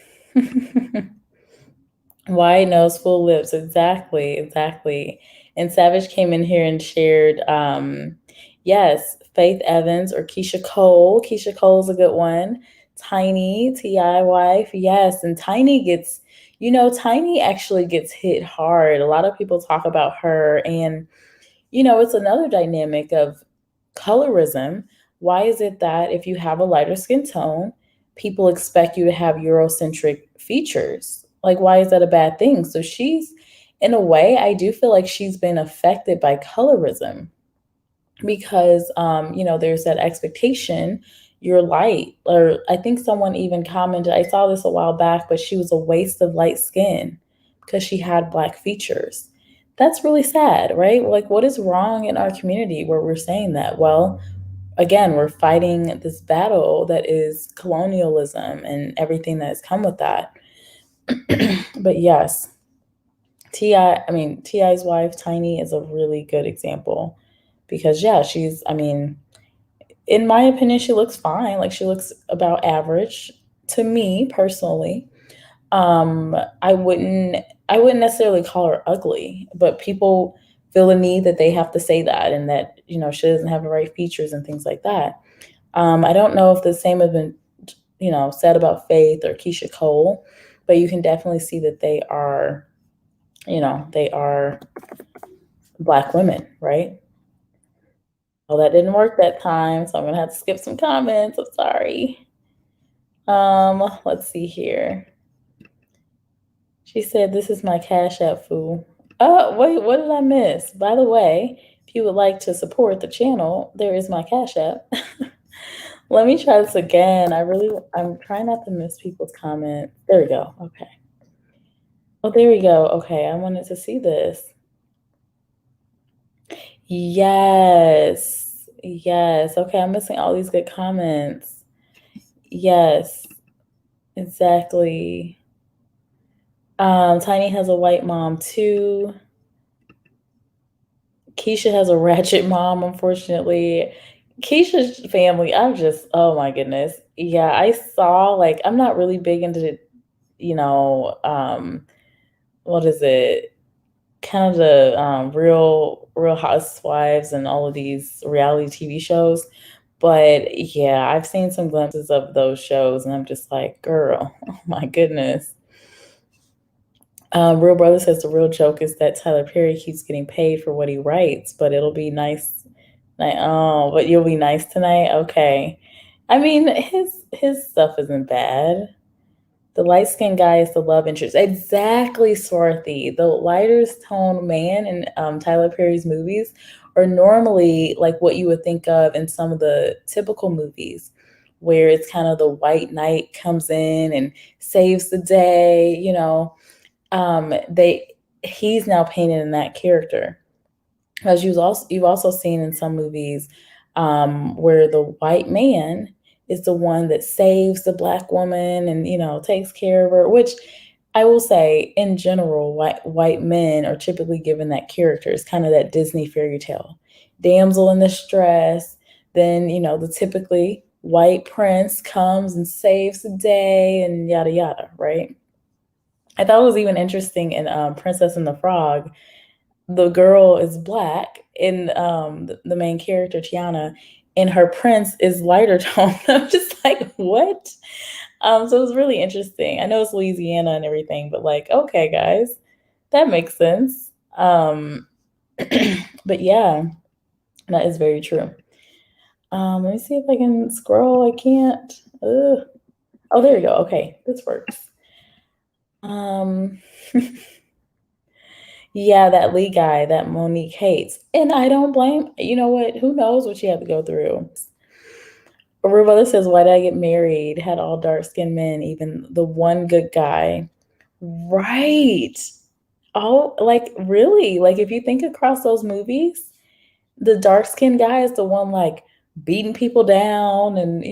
wide nose, full lips. Exactly, exactly. And Savage came in here and shared, yes, Faith Evans or Keisha Cole. Keisha Cole's a good one. Tiny, T.I. wife. Yes. And Tiny actually gets hit hard. A lot of people talk about her. And it's another dynamic of colorism. Why is it that if you have a lighter skin tone, people expect you to have Eurocentric features? Like, why is that a bad thing? So in a way, I do feel like she's been affected by colorism because, there's that expectation you're light. Or I think someone even commented, I saw this a while back, but she was a waste of light skin because she had black features. That's really sad, right? Like, what is wrong in our community where we're saying that? Well, again, we're fighting this battle that is colonialism and everything that has come with that. But yes, Ti's wife, Tiny, is a really good example because, yeah, in my opinion, she looks fine. Like, she looks about average to me personally. Um, I wouldn't I wouldn't necessarily call her ugly, but people feel the need that they have to say that and that, she doesn't have the right features and things like that. I don't know if the same has been, said about Faith or Keisha Cole, but you can definitely see that they are black women, right? Well, that didn't work that time, so I'm gonna have to skip some comments. I'm sorry. Let's see here. She said, "This is my Cash App, fool." Oh, wait, what did I miss? By the way, if you would like to support the channel, there is my Cash App. Let me try this again. I'm trying not to miss people's comments. There we go. Okay. Oh, there we go. Okay, I wanted to see this. Yes. Yes. Okay, I'm missing all these good comments. Yes, exactly. Tiny has a white mom too. Keisha has a ratchet mom, unfortunately. Keisha's family, oh my goodness. Yeah, I saw, like, I'm not really big into, you know, um, what is it? Kind of the Real Housewives and all of these reality TV shows. But yeah, I've seen some glimpses of those shows and I'm just like, girl, oh my goodness. Real Brother says the real joke is that Tyler Perry keeps getting paid for what he writes, but it'll be nice. Like, oh, but you'll be nice tonight? Okay. I mean, his stuff isn't bad. The light skinned guy is the love interest. Exactly, Swarthy. The lighter tone man in Tyler Perry's movies are normally like what you would think of in some of the typical movies, where it's kind of the white knight comes in and saves the day. They he's now painted in that character. As you've also seen in some movies where the white man is the one that saves the black woman and takes care of her. Which I will say, in general, white men are typically given that character. It's kind of that Disney fairy tale damsel in distress. Then the typically white prince comes and saves the day and yada yada, right? I thought it was even interesting in Princess and the Frog, the girl is black and the main character Tiana, and her prince is lighter tone. I'm just like, what? So it was really interesting. I know it's Louisiana and everything, but like, okay, guys, that makes sense. But yeah, that is very true. Let me see if I can scroll. I can't. Ugh. Oh, there we go. Okay, this works. Um, yeah, that Lee guy that Monique hates, and I don't blame. You know what? Who knows what she had to go through? Brother says, "Why did I get married? Had all dark skinned men, even the one good guy." Right. Oh, like really? Like if you think across those movies, the dark skinned guy is the one like beating people down and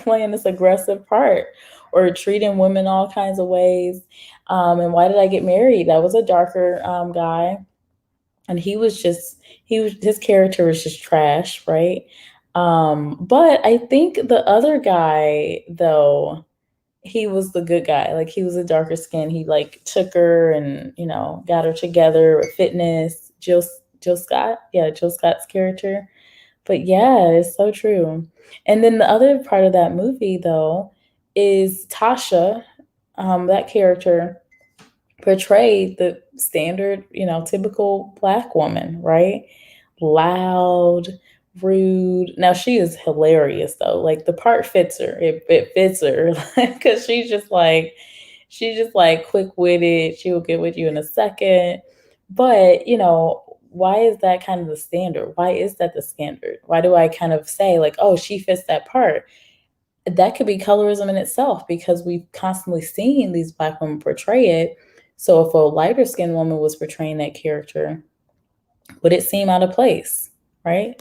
playing this aggressive part or treating women all kinds of ways. And why did I get married? That was a darker guy, and his character was just trash, right? But I think the other guy though, he was the good guy. Like he was a darker skin. He like took her and got her together with fitness. Jill Scott, yeah, Jill Scott's character. But yeah, it's so true. And then the other part of that movie though is Tasha. That character portrayed the standard, typical black woman, right? Loud, rude. Now she is hilarious though. Like the part fits her. It fits her because she's just like quick witted. She will get with you in a second. But why is that kind of the standard? Why is that the standard? Why do I kind of say like, oh, she fits that part? That could be colorism in itself because we've constantly seen these black women portray it. So if a lighter skinned woman was portraying that character, would it seem out of place, right?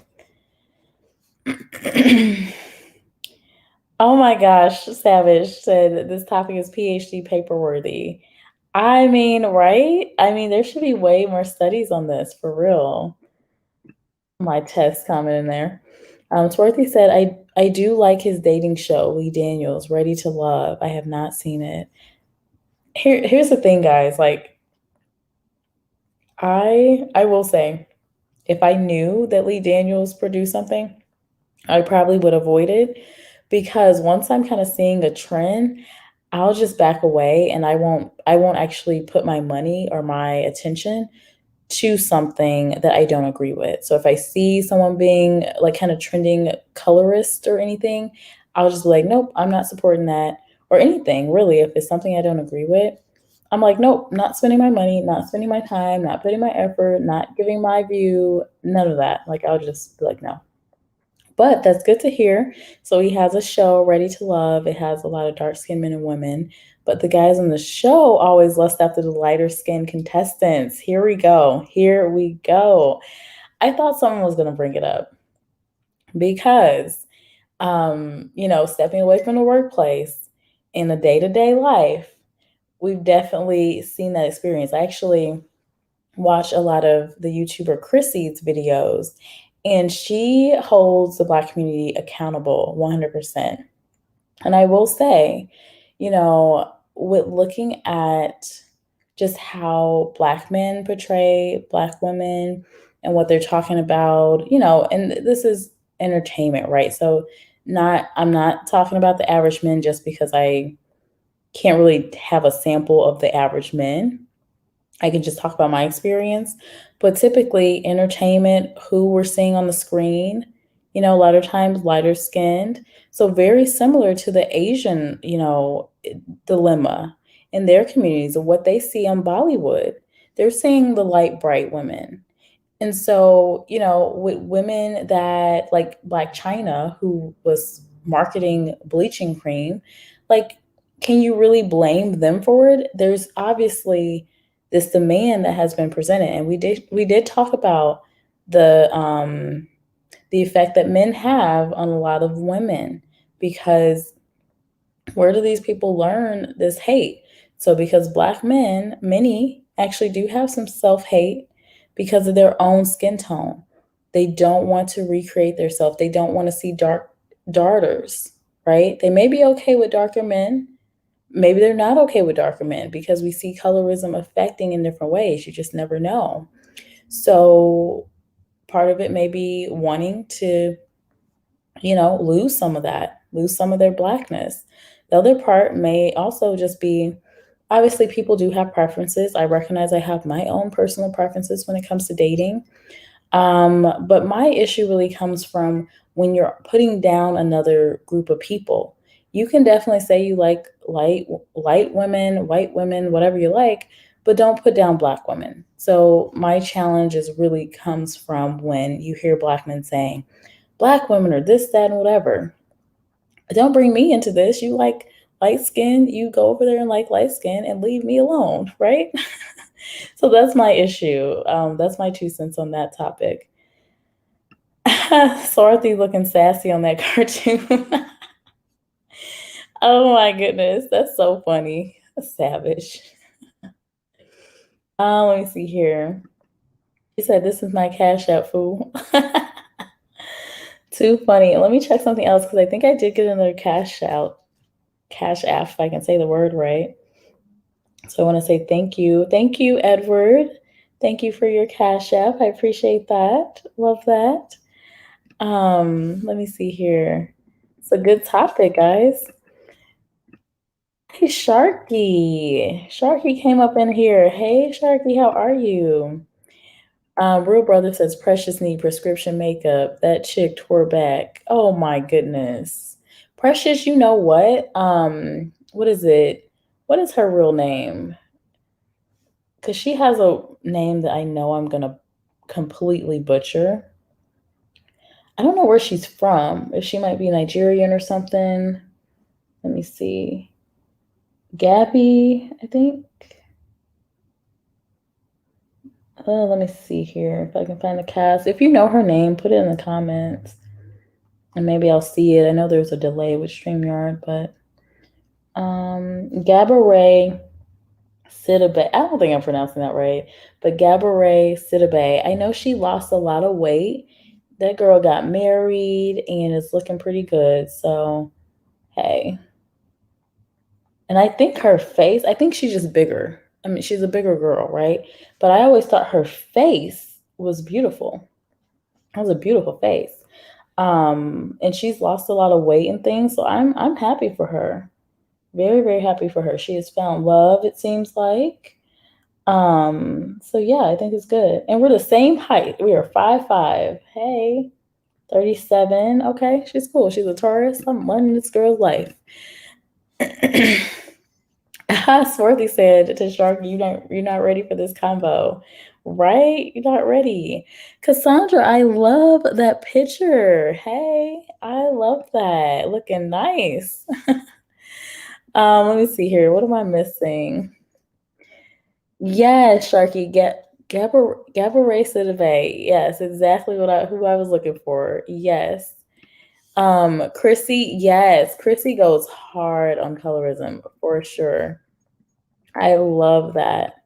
Oh my gosh, Savage said that this topic is PhD paper worthy. I mean, right? I mean, there should be way more studies on this for real. My test comment in there. Swarthy said, I do like his dating show, Lee Daniels, Ready to Love. I have not seen it. Here's the thing, guys. Like, I will say, if I knew that Lee Daniels produced something, I probably would avoid it because once I'm kind of seeing a trend, I'll just back away and I won't actually put my money or my attention to something that I don't agree with. So if I see someone being like kind of trending colorist or anything, I'll just be like, nope, I'm not supporting that or anything really. If it's something I don't agree with, I'm like, nope, not spending my money, not spending my time, not putting my effort, not giving my view, none of that. Like I'll just be like, no. But that's good to hear. So he has a show, Ready to Love. It has a lot of dark skinned men and women. But the guys on the show always lust after the lighter skinned contestants. Here we go. Here we go. I thought someone was going to bring it up because, stepping away from the workplace in the day to day life, we've definitely seen that experience. I actually watch a lot of the YouTuber Chrissy's videos, and she holds the Black community accountable 100%. And I will say, with looking at just how Black men portray Black women and what they're talking about, and this is entertainment, right? So I'm not talking about the average men just because I can't really have a sample of the average men. I can just talk about my experience. But typically, entertainment, who we're seeing on the screen, a lot of times lighter skinned. So, very similar to the Asian, dilemma in their communities of what they see on Bollywood. They're seeing the light, bright women. And so, with women that like Black China, who was marketing bleaching cream, like, can you really blame them for it? There's obviously this demand that has been presented, and we did talk about the effect that men have on a lot of women because where do these people learn this hate? So, because Black men, many actually do have some self hate because of their own skin tone. They don't want to recreate themselves. They don't want to see dark. daughters, right? They may be okay with darker men. Maybe they're not okay with darker men because we see colorism affecting in different ways. You just never know. So part of it may be wanting to, lose some of that, lose some of their blackness. The other part may also just be, obviously, people do have preferences. I recognize I have my own personal preferences when it comes to dating. But my issue really comes from when you're putting down another group of people. You can definitely say you like light women, white women, whatever you like, but don't put down black women. So my challenge is really comes from when you hear black men saying, black women are this, that, and whatever. Don't bring me into this. You like light skin, you go over there and like light skin and leave me alone, right? So that's my issue. That's my 2 cents on that topic. Dorothy looking sassy on that cartoon. Oh my goodness, that's so funny. Savage. Let me see here. He said, "This is my cash app, fool." Too funny. Let me check something else because I think I did get another cash app, if I can say the word right. So I want to say thank you. Thank you, Edward. Thank you for your cash app. I appreciate that. Love that. Let me see here. It's a good topic, guys. Hey, Sharky. Sharky came up in here. Hey, Sharky, how are you? Real Brother says Precious need prescription makeup. That chick tore back. Oh my goodness. Precious, you know what? What is it? What is her real name? Because she has a name that I know I'm gonna completely butcher. I don't know where she's from. If she might be Nigerian or something. Let me see. Gabby, I think. Let me see here if I can find the cast. If you know her name, put it in the comments, and maybe I'll see it. I know there's a delay with StreamYard, but Gabourey Sidibe. I don't think I'm pronouncing that right, but Gabourey Sidibe. I know she lost a lot of weight. That girl got married and is looking pretty good. So, hey. And I think her face, I think she's just bigger. I mean, she's a bigger girl, right? But I always thought her face was beautiful. It was a beautiful face. And she's lost a lot of weight and things, so I'm happy for her. Very, very happy for her. She has found love, it seems like. So yeah, I think it's good. And we're the same height. We are 5'5". Hey, 37. Okay, she's cool. She's a Taurus. I'm loving this girl's life. Swarthy said to Shark, you're not ready for this combo. Right? You're not ready. Cassandra, I love that picture. Hey, I love that. Looking nice. Let me see here. What am I missing? Yes, Sharky, Gabourey Sidibe. Yes, exactly who I was looking for. Yes. Chrissy, yes, Chrissy goes hard on colorism for sure. I love that.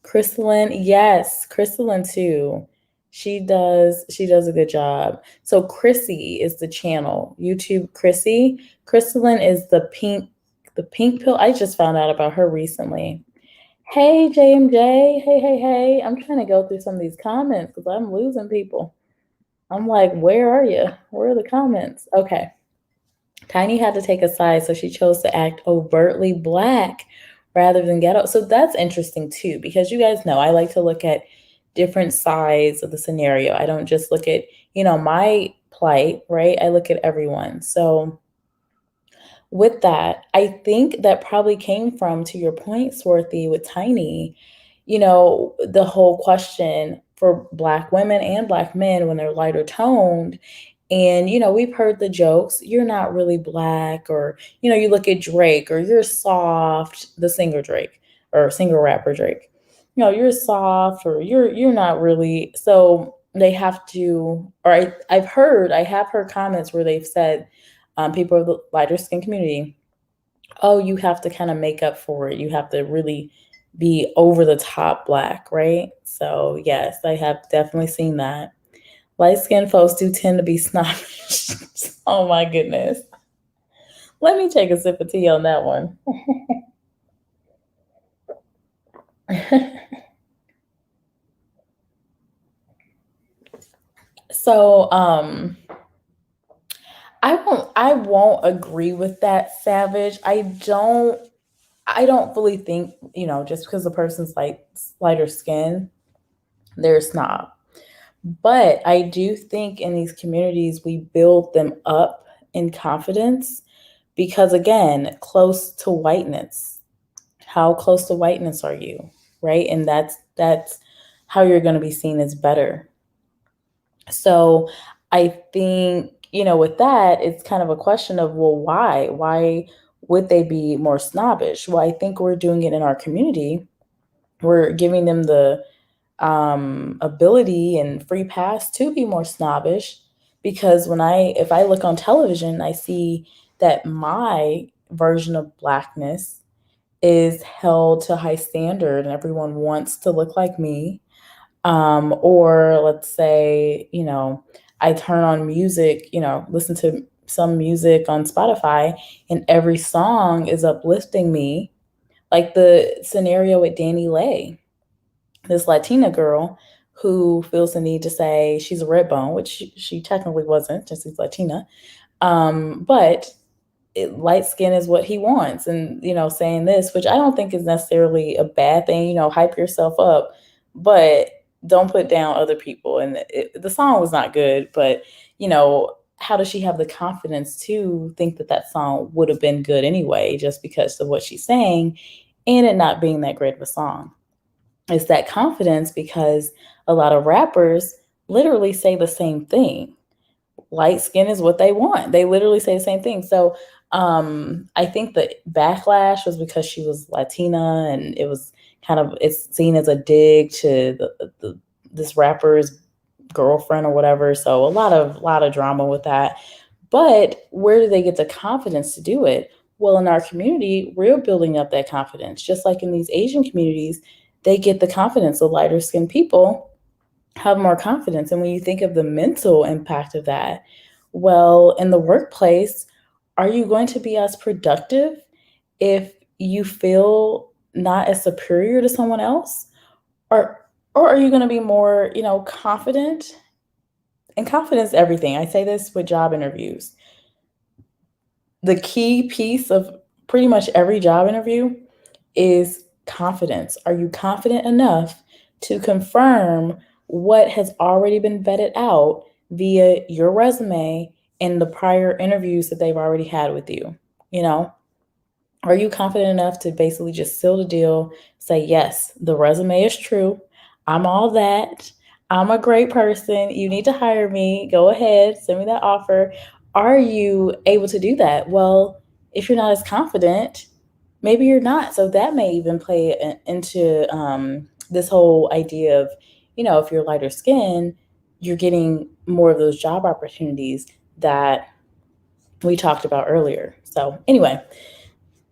Crystalline, yes, Crystalline too. She does a good job. So Chrissy is the channel. YouTube Chrissy. Crystalline is the pink pill. I just found out about her recently. Hey JMJ. Hey, hey, hey. I'm trying to go through some of these comments because I'm losing people. I'm like, where are you? Where are the comments? Okay. Tiny had to take a side, so she chose to act overtly black rather than ghetto. So that's interesting too, because you guys know I like to look at different sides of the scenario. I don't just look at, my plight, right? I look at everyone. So with that, I think that probably came from, to your point, Swarthy, with Tiny, the whole question for Black women and Black men when they're lighter toned. And, we've heard the jokes, you're not really Black, or, you look at Drake, or you're soft, the singer Drake, or singer rapper Drake. You're soft, or you're not really. So they have to, or I have heard comments where they've said, people of the lighter skin community, oh, you have to kind of make up for it. You have to really be over the top Black, right? So yes, I have definitely seen that. Light skinned folks do tend to be snobbish. Oh my goodness. Let me take a sip of tea on that one. So, I won't agree with that, Savage. I don't fully think, just because the person's like lighter skin, they're a snob. But I do think in these communities we build them up in confidence because, again, close to whiteness. How close to whiteness are you? Right? And that's how you're going to be seen as better. So I think, with that, it's kind of a question of, well, why? Why would they be more snobbish? Well, I think we're doing it in our community. We're giving them the ability and free pass to be more snobbish because if I look on television, I see that my version of blackness is held to high standard and everyone wants to look like me. Or let's say, I turn on music, listen to some music on Spotify, and every song is uplifting me. Like the scenario with Danny Lay, this Latina girl who feels the need to say she's a red bone, which she technically wasn't, just she's Latina. But light skin is what he wants, and saying this, which I don't think is necessarily a bad thing. Hype yourself up, but don't put down other people. And the song was not good, but how does she have the confidence to think that that song would have been good anyway, just because of what she's saying, and it not being that great of a song? It's that confidence because a lot of rappers literally say the same thing. Light skin is what they want. They literally say the same thing. So I think the backlash was because she was Latina, and it's seen as a dig to this rapper's girlfriend or whatever. So a lot of drama with that. But where do they get the confidence to do it? Well, in our community, we're building up that confidence. Just like in these Asian communities, they get the confidence. The lighter skinned people have more confidence. And when you think of the mental impact of that, well, in the workplace, are you going to be as productive if you feel not as superior to someone else? Or are you going to be more, confident? And confidence is everything. I say this with job interviews. The key piece of pretty much every job interview is confidence. Are you confident enough to confirm what has already been vetted out via your resume and the prior interviews that they've already had with you? You know, are you confident enough to basically just seal the deal, say, yes, the resume is true. I'm all that. I'm a great person. You need to hire me. Go ahead, send me that offer. Are you able to do that? Well, if you're not as confident, maybe you're not. So that may even play into this whole idea of, if you're lighter skin, you're getting more of those job opportunities that we talked about earlier. So, anyway,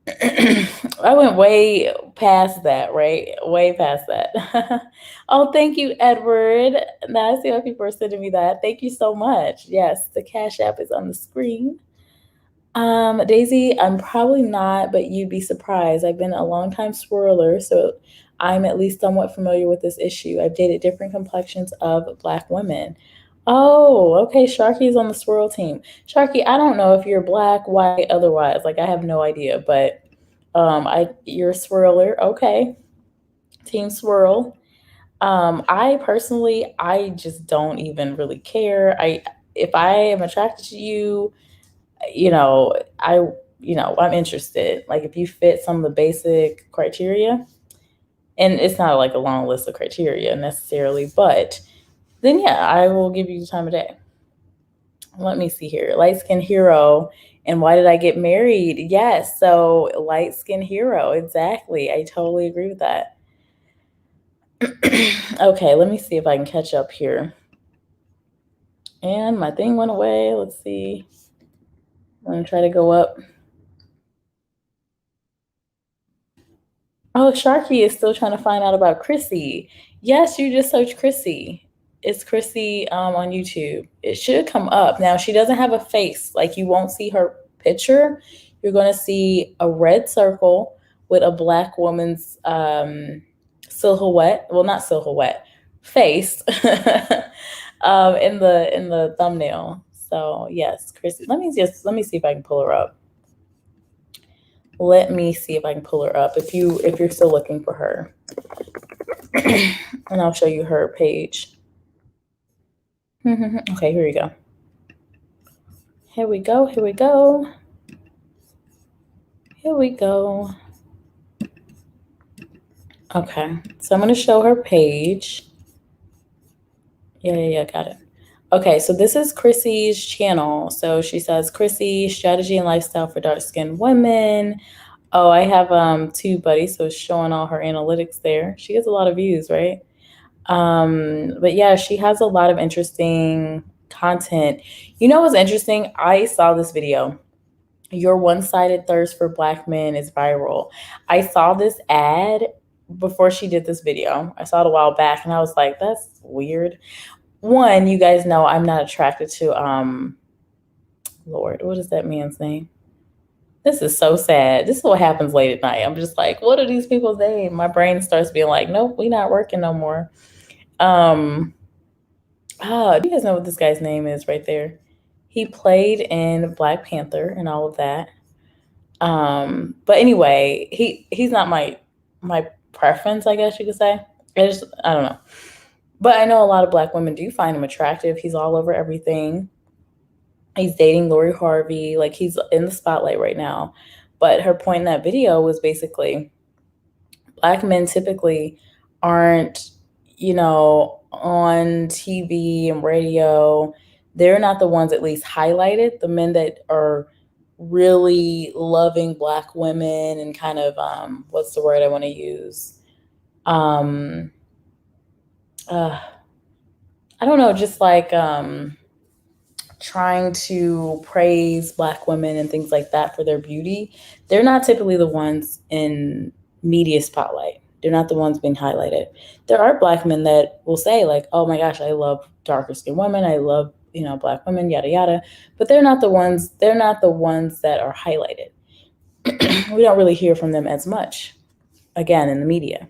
I went way past that, right? Way past that. Oh, thank you, Edward. Now I see why people are sending me that. Thank you so much. Yes, the Cash App is on the screen. Daisy, I'm probably not, but you'd be surprised. I've been a long time swirler, so I'm at least somewhat familiar with this issue. I've dated different complexions of Black women. Oh, okay. Sharky's on the swirl team. Sharky, I don't know if you're Black, white, otherwise. Like, I have no idea, but you're a swirler. Okay. Team swirl. I personally, I just don't even really care. If I am attracted to you, you know, I, I'm interested. Like if you fit some of the basic criteria, and it's not like a long list of criteria necessarily, but then yeah, I will give you the time of day. Let me see here. Light skin hero. And why did I get married? Yes. So light skin hero. Exactly. I totally agree with that. Okay, let me see if I can catch up here. And my thing went away. Let's see. I'm going to try to go up. Oh, Sharky is still trying to find out about Chrissy. Yes, you just search Chrissy. It's Chrissy on YouTube. It should come up. Now she doesn't have a face. Like you won't see her picture. You're gonna see a red circle with a black woman's silhouette. Well, not silhouette, face in the thumbnail. So yes, Chrissy. Let me see if I can pull her up. Let me see if I can pull her up. If you're still looking for her, and I'll show you her page. Okay, here we go. Here we go. Here we go. Here we go. Okay, so I'm going to show her page. Yeah, got it. Okay, so this is Chrissy's channel. So she says, Chrissy, strategy and lifestyle for dark-skinned women. Oh, I have two buddies, so it's showing all her analytics there. She gets a lot of views, right? But yeah, she has a lot of interesting content. You know what's interesting? I saw this video. Your one-sided thirst for black men is viral. I saw this ad before she did this video. I saw it a while back and I was like, that's weird. One, you guys know I'm not attracted to Lord, what is that man's name? This is so sad. This is what happens late at night. I'm just like, what are these people's names? My brain starts being like, nope, we not working no more. Do you guys know what this guy's name is right there? He played in Black Panther and all of that. But anyway, he's not my preference, I guess you could say. I don't know. But I know a lot of black women do find him attractive. He's all over everything. He's dating Lori Harvey. Like he's in the spotlight right now. But her point in that video was basically black men typically aren't, on TV and radio. They're not the ones at least highlighted. The men that are really loving black women and kind of what's the word I want to use? I don't know, just like trying to praise black women and things like that for their beauty. They're not typically the ones in media spotlight. They're not the ones being highlighted. There are black men that will say like, oh my gosh, I love darker skinned women. I love, black women, yada, yada. But they're not the ones that are highlighted. We don't really hear from them as much, again, in the media.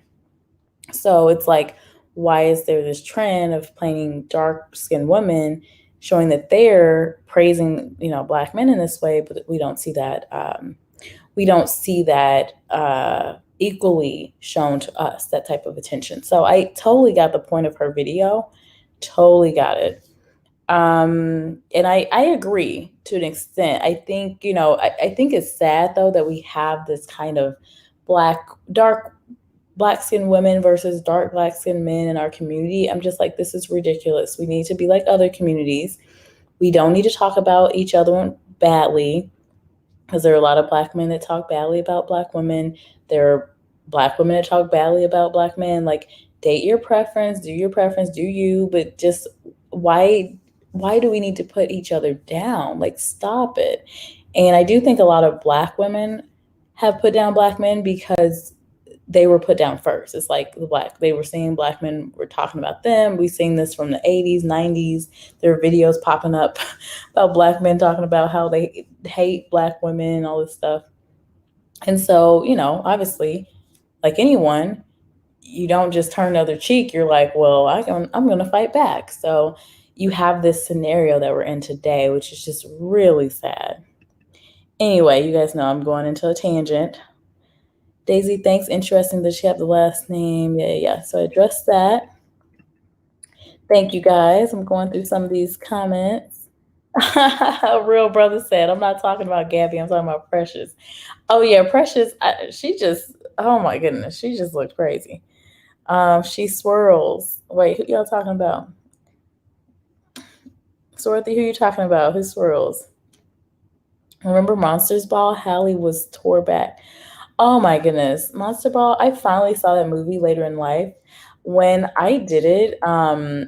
So it's like, why is there this trend of playing dark skinned women, showing that they're praising, black men in this way, but we don't see that. Equally shown to us, that type of attention. So I totally got the point of her video. Totally got it. And I agree to an extent. I think, I think it's sad though that we have this kind of dark black skinned women versus dark black skinned men in our community. I'm just like, this is ridiculous. We need to be like other communities. We don't need to talk about each other badly, because there are a lot of black men that talk badly about black women. There are black women that talk badly about black men. Like, date your preference, do you, but just why do we need to put each other down? Like, stop it. And I do think a lot of black women have put down black men because they were put down first. It's like they were seeing black men were talking about them. We've seen this from the 80s, 90s. There are videos popping up about black men talking about how they hate black women and all this stuff. And so, obviously, like anyone, you don't just turn the other cheek. You're like, well, I'm going to fight back. So you have this scenario that we're in today, which is just really sad. Anyway, you guys know I'm going into a tangent. Daisy, thanks. Interesting that you have the last name. Yeah. So I addressed that. Thank you, guys. I'm going through some of these comments. A real brother said, I'm not talking about Gabby. I'm talking about Precious. Oh, yeah. Precious, oh, my goodness. She just looked crazy. She swirls. Wait, who y'all talking about? Swarthy, who you talking about? Who swirls? Remember Monsters Ball? Hallie was tore back. Oh my goodness. Monster Ball. I finally saw that movie later in life. When I did it, I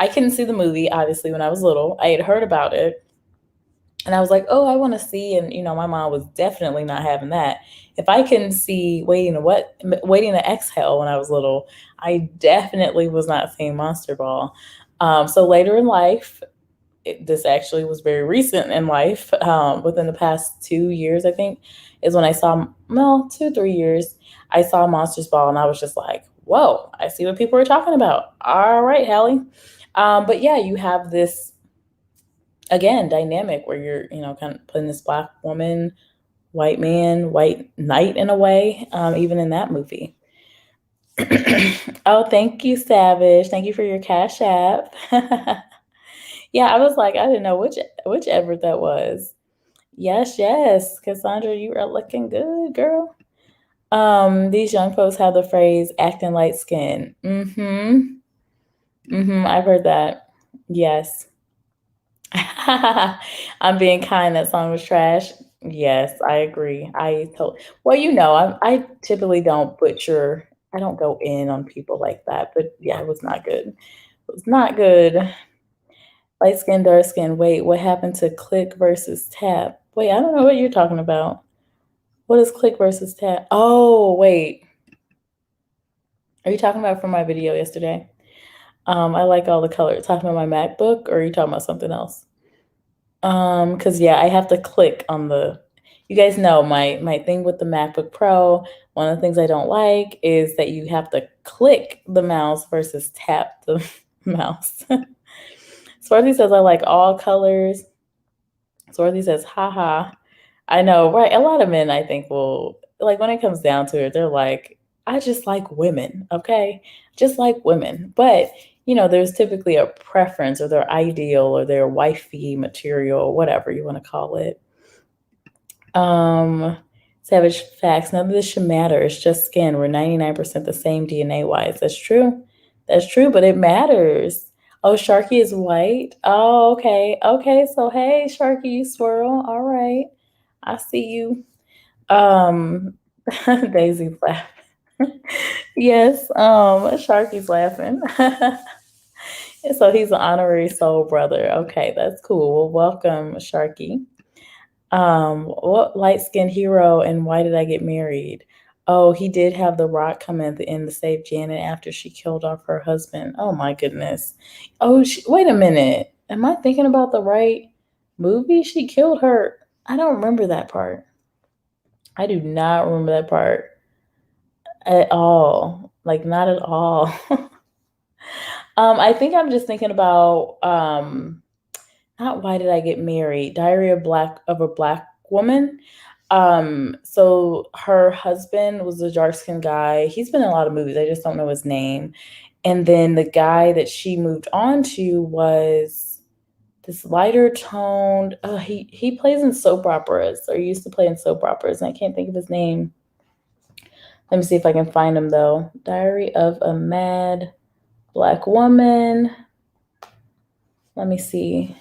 couldn't see the movie, obviously, when I was little. I had heard about it. And I was like, "Oh, I wanna see," and, my mom was definitely not having that. If I can see Waiting to Exhale when I was little, I definitely was not seeing Monster Ball. So later in life, this actually was very recent in life, within the past 2 years, I think, is when I saw well, 2, 3 years, I saw Monsters Ball, and I was just like, "Whoa, I see what people are talking about. Alright, Hallie." But yeah, you have this again dynamic where you're kind of putting this black woman, white man, white knight in a way, even in that movie. Oh, thank you, Savage. Thank you for your cash app. Yeah, I was like, I didn't know which Edward that was. Yes, yes, Cassandra, you are looking good, girl. These young folks have the phrase acting light skin. Mm-hmm. Mm-hmm. I've heard that. Yes. I'm being kind. That song was trash. Yes, I agree. Well, I typically don't butcher. I don't go in on people like that. But yeah, it was not good. It was not good. Light skin, dark skin. Wait, what happened to click versus tap? Wait, I don't know what you're talking about. What is click versus tap? Oh, wait. Are you talking about from my video yesterday? I like all the colors. Talking about my MacBook, or are you talking about something else? Cause yeah, I have to click on the you guys know my thing with the MacBook Pro, one of the things I don't like is that you have to click the mouse versus tap the mouse. Swarthy says I like all colors. Swarthy says, haha. I know, right? A lot of men I think will like when it comes down to it, they're like, I just like women, okay? Just like women. But there's typically a preference or their ideal or their wifey material, whatever you want to call it. Um, Savage facts. None of this should matter. It's just skin. We're 99% the same DNA wise. That's true. That's true, but it matters. Oh, Sharky is white. Oh, okay. Okay. So hey, Sharky, you swirl. All right. I see you. Um Daisy's laughing. Yes, Sharky's laughing. So he's an honorary soul brother. Okay, that's cool. Well, welcome, Sharky. What light skinned hero and why did I get married? Oh, he did have The Rock come in at the end to save Janet after she killed off her husband. Oh my goodness. Oh, wait a minute. Am I thinking about the right movie? She killed her. I don't remember that part. I do not remember that part at all. Like, not at all. I think I'm just thinking about not Why Did I Get Married? Diary of a Black Woman. So her husband was a dark skinned guy. He's been in a lot of movies. I just don't know his name. And then the guy that she moved on to was this lighter toned. He plays in soap operas, or used to play in soap operas, and I can't think of his name. Let me see if I can find him though. Diary of a Mad Black Woman. Let me see.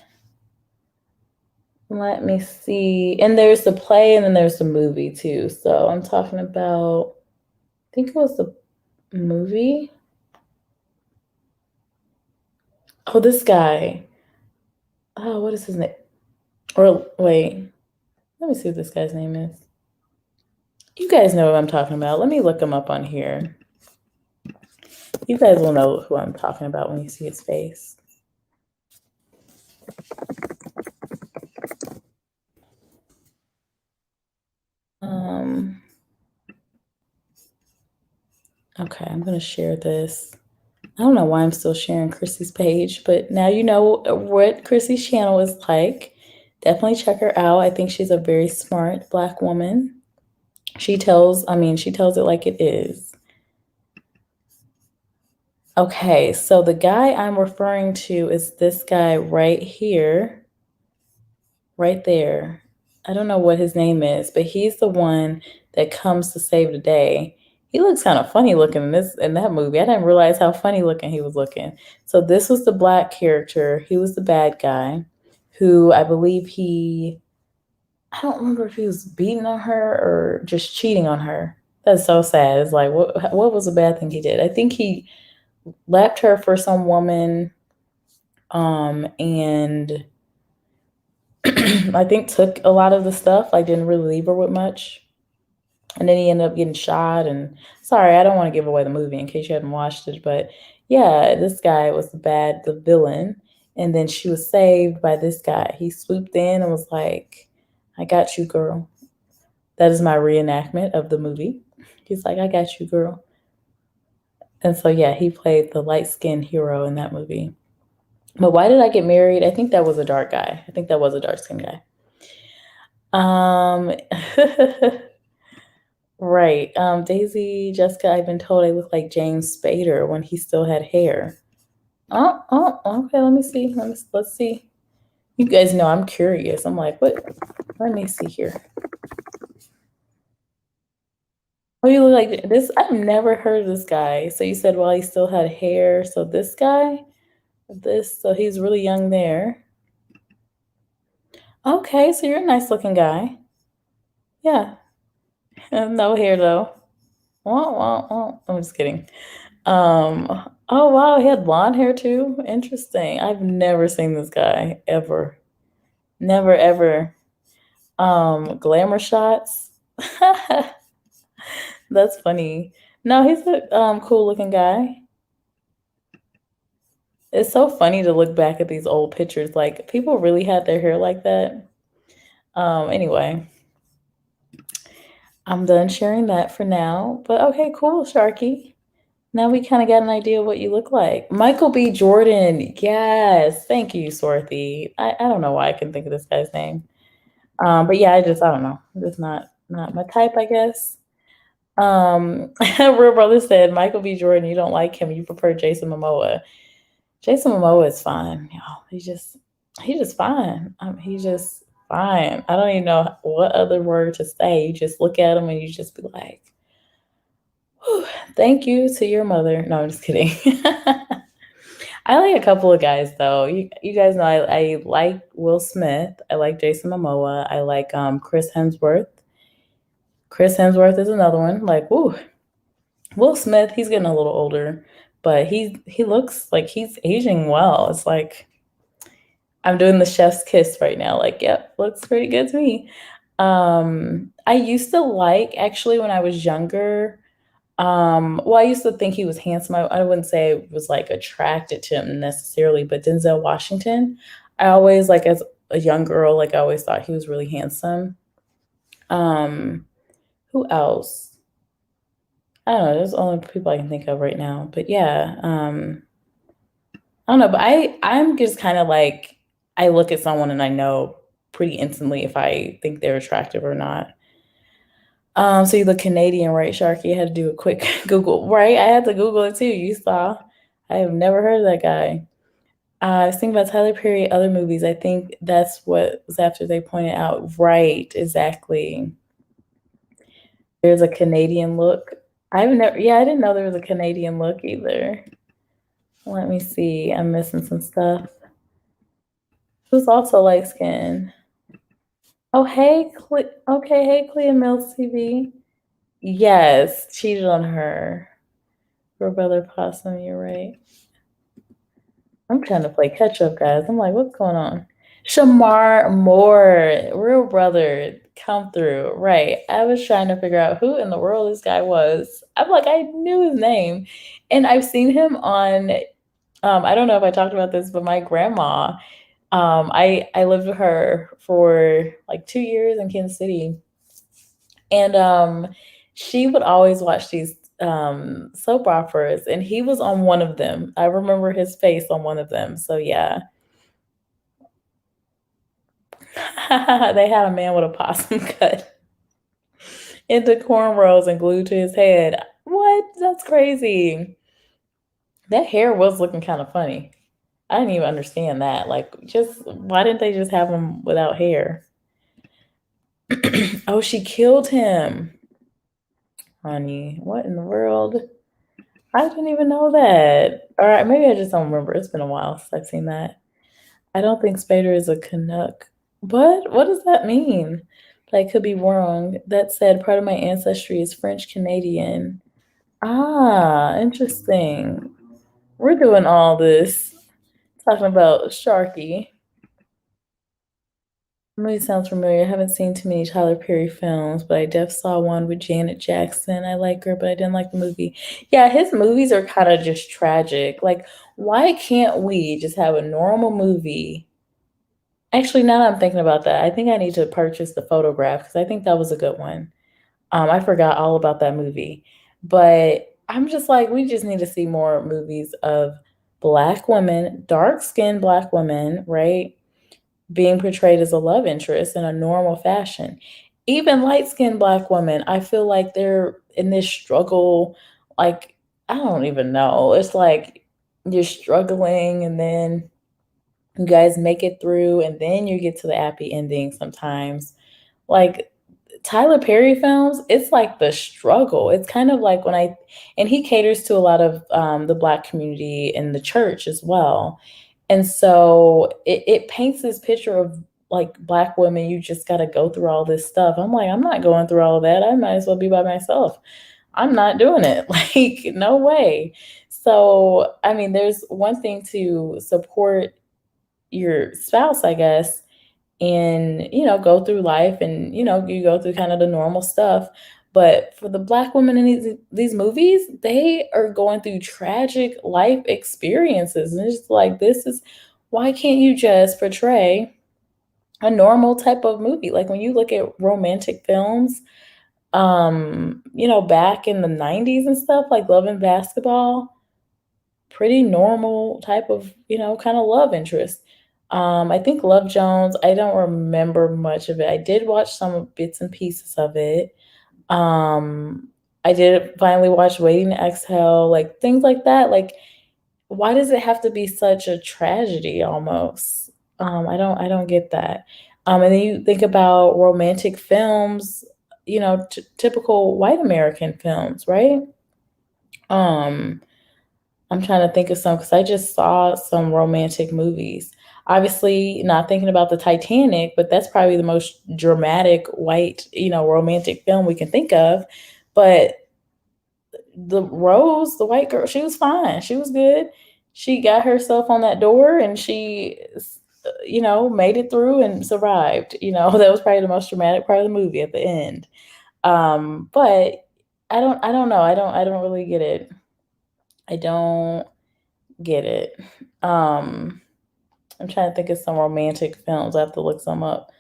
Let me see. And there's the play and then there's the movie too. So I'm talking about, I think it was the movie. Oh, this guy. Oh, what is his name? Or wait, let me see what this guy's name is. You guys know what I'm talking about. Let me look him up on here. You guys will know who I'm talking about when you see his face. Okay, I'm gonna share this. I don't know why I'm still sharing Chrissy's page, but now you know what Chrissy's channel is like. Definitely check her out. I think she's a very smart Black woman. She tells it like it is. Okay, so the guy I'm referring to is this guy right here, right there. I don't know what his name is, but he's the one that comes to save the day. He looks kind of funny looking in that movie. I didn't realize how funny looking he was looking. So this was the black character. He was the bad guy who I believe I don't remember if he was beating on her or just cheating on her. That's so sad. It's like what was the bad thing he did? I think he left her for some woman and I think took a lot of the stuff, like didn't really leave her with much. And then he ended up getting shot. And sorry, I don't want to give away the movie in case you haven't watched it, but yeah, this guy was the villain. And then she was saved by this guy. He swooped in and was like, I got you, girl. That is my reenactment of the movie. He's like, I got you, girl. And so, yeah, he played the light skinned hero in that movie. But why did I get married? I think that was a dark guy. I think that was a dark skinned guy. Um, right. Daisy, Jessica, I've been told I look like James Spader when he still had hair. Okay. Let me see. Let's see. You guys know I'm curious. I'm like, what? Let me see here. Oh, you look like this. I've never heard of this guy. So you said while he still had hair. So this guy, so he's really young there. Okay, so you're a nice looking guy. Yeah. No hair though. I'm just kidding. Oh wow, he had blonde hair too. Interesting. I've never seen this guy ever. Never ever. Glamour shots. That's funny. No, he's a cool looking guy. It's so funny to look back at these old pictures. Like people really had their hair like that. Anyway, I'm done sharing that for now. But okay, cool, Sharky. Now we kind of got an idea of what you look like. Michael B. Jordan. Yes. Thank you, Swarthy. I don't know why I can think of this guy's name. But yeah, I don't know. Just not my type, I guess. Real Brother said, Michael B. Jordan, you don't like him. You prefer Jason Momoa. Jason Momoa is fine. He's just fine. He's just fine. I don't even know what other word to say. You just look at him and you just be like, whew, thank you to your mother. No, I'm just kidding. I like a couple of guys though. You guys know I like Will Smith. I like Jason Momoa. I like Chris Hemsworth. Chris Hemsworth is another one. Like, woo. Will Smith, he's getting a little older, but he looks like he's aging well. It's like I'm doing the chef's kiss right now. Like, yep, looks pretty good to me. I used to like actually when I was younger. Well, I used to think he was handsome. I wouldn't say I was like attracted to him necessarily, but Denzel Washington, I always like as a young girl, like I always thought he was really handsome. Um, who else? I don't know. There's only people I can think of right now. But yeah, I don't know. But I'm just kind of like I look at someone and I know pretty instantly if I think they're attractive or not. So you look Canadian, right, Sharky? I had to do a quick Google, right? I had to Google it too. You saw. I have never heard of that guy. I was thinking about Tyler Perry, other movies. I think that's what was after they pointed out. Right, exactly. There's a Canadian look. I didn't know there was a Canadian look either. Let me see. I'm missing some stuff. Who's also light skinned? Oh, hey, okay, hey, Clea Mills TV. Yes, cheated on her. Her brother Possum, you're right. I'm trying to play catch up, guys. I'm like, what's going on? Shamar Moore, real brother, come through. Right. I was trying to figure out who in the world this guy was. I'm like, I knew his name. And I've seen him on I don't know if I talked about this, but my grandma, I lived with her for like 2 years in Kansas City. And she would always watch these soap operas, and he was on one of them. I remember his face on one of them. So yeah. They had a man with a possum cut into cornrows and glued to his head. What? That's crazy. That hair was looking kind of funny. I didn't even understand that. Like, just why didn't they just have him without hair? Oh, she killed him. Honey, what in the world? I didn't even know that. All right, maybe I just don't remember. It's been a while since I've seen that. I don't think Spader is a Canuck. What does that mean? I could be wrong. That said, part of my ancestry is French Canadian. Ah, interesting. We're doing all this talking about Sharky. Movie sounds familiar. I haven't seen too many Tyler Perry films, but I def saw one with Janet Jackson. I like her, but I didn't like the movie. Yeah, his movies are kind of just tragic. Like, why can't we just have a normal movie? Actually, now that I'm thinking about that, I think I need to purchase The Photograph because I think that was a good one. I forgot all about that movie. But I'm just like, we just need to see more movies of Black women, dark-skinned Black women, right? Being portrayed as a love interest in a normal fashion. Even light-skinned Black women, I feel like they're in this struggle, like, I don't even know. It's like you're struggling and then you guys make it through and then you get to the happy ending sometimes. Like Tyler Perry films, it's like the struggle. It's kind of like when I and he caters to a lot of the Black community in the church as well. And so it paints this picture of like Black women, you just got to go through all this stuff. I'm like, I'm not going through all of that. I might as well be by myself. I'm not doing it. Like, no way. So, I mean, there's one thing to support your spouse, I guess, and go through life and you go through kind of the normal stuff, but for the Black women in these movies, they are going through tragic life experiences, and it's just like, this is why can't you just portray a normal type of movie? Like when you look at romantic films, back in the 90s and stuff, like Love and Basketball, pretty normal type of, kind of love interest. I think Love Jones, I don't remember much of it. I did watch some bits and pieces of it. Um, I did finally watch Waiting to Exhale, like things like that. Like, why does it have to be such a tragedy almost? I don't get that. And then you think about romantic films, typical white American films, right? Um, I'm trying to think of some because I just saw some romantic movies. Obviously, not thinking about the Titanic, but that's probably the most dramatic white, romantic film we can think of. But the Rose, the white girl, she was fine. She was good. She got herself on that door and she, made it through and survived. That was probably the most dramatic part of the movie at the end. But I don't know. I don't really get it. I don't get it. Um, I'm trying to think of some romantic films. I have to look some up.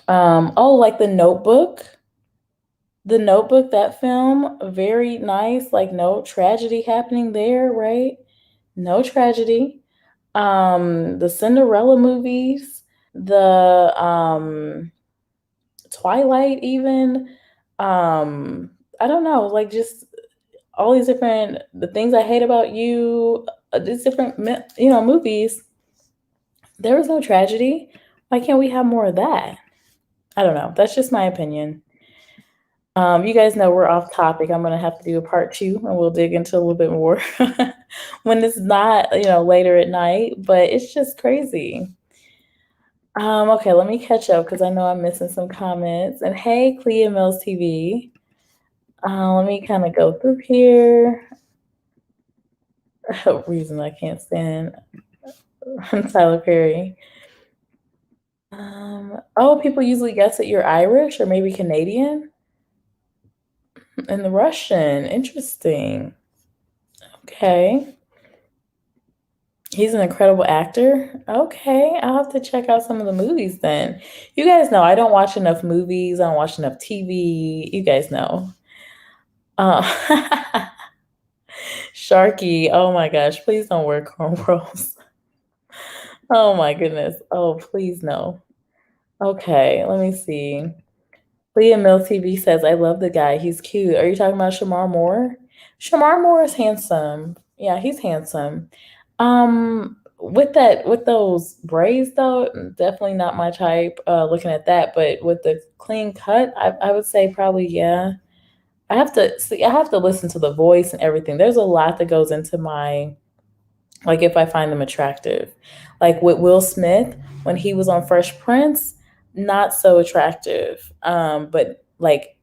Oh, like The Notebook. The Notebook, that film, very nice. Like no tragedy happening there, right? No tragedy. The Cinderella movies, the Twilight, even. I don't know, like just all these different the things I hate about you, these different movies. There was no tragedy. Why can't we have more of that? I don't know. That's just my opinion. You guys know we're off topic. I'm gonna have to do a part two, and we'll dig into a little bit more when it's not, later at night. But it's just crazy. Okay, let me catch up because I know I'm missing some comments. And hey, Clea Mills TV. Let me kind of go through here. Reason I can't stand Tyler Perry. Oh, people usually guess that you're Irish or maybe Canadian. And the Russian. Interesting. Okay. He's an incredible actor. Okay, I'll have to check out some of the movies then. You guys know I don't watch enough movies. I don't watch enough TV. You guys know. Uh, Sharky. Oh my gosh, please don't wear cornrows. Oh my goodness. Oh, please no. Okay, let me see. Leah Mill TV says, I love the guy. He's cute. Are you talking about Shamar Moore? Shamar Moore is handsome. Yeah, he's handsome. With those braids though, definitely not my type. Looking at that, but with the clean cut, I would say probably yeah. I have to see. I have to listen to the voice and everything. There's a lot that goes into my like if I find them attractive. Like with Will Smith when he was on Fresh Prince, not so attractive. But like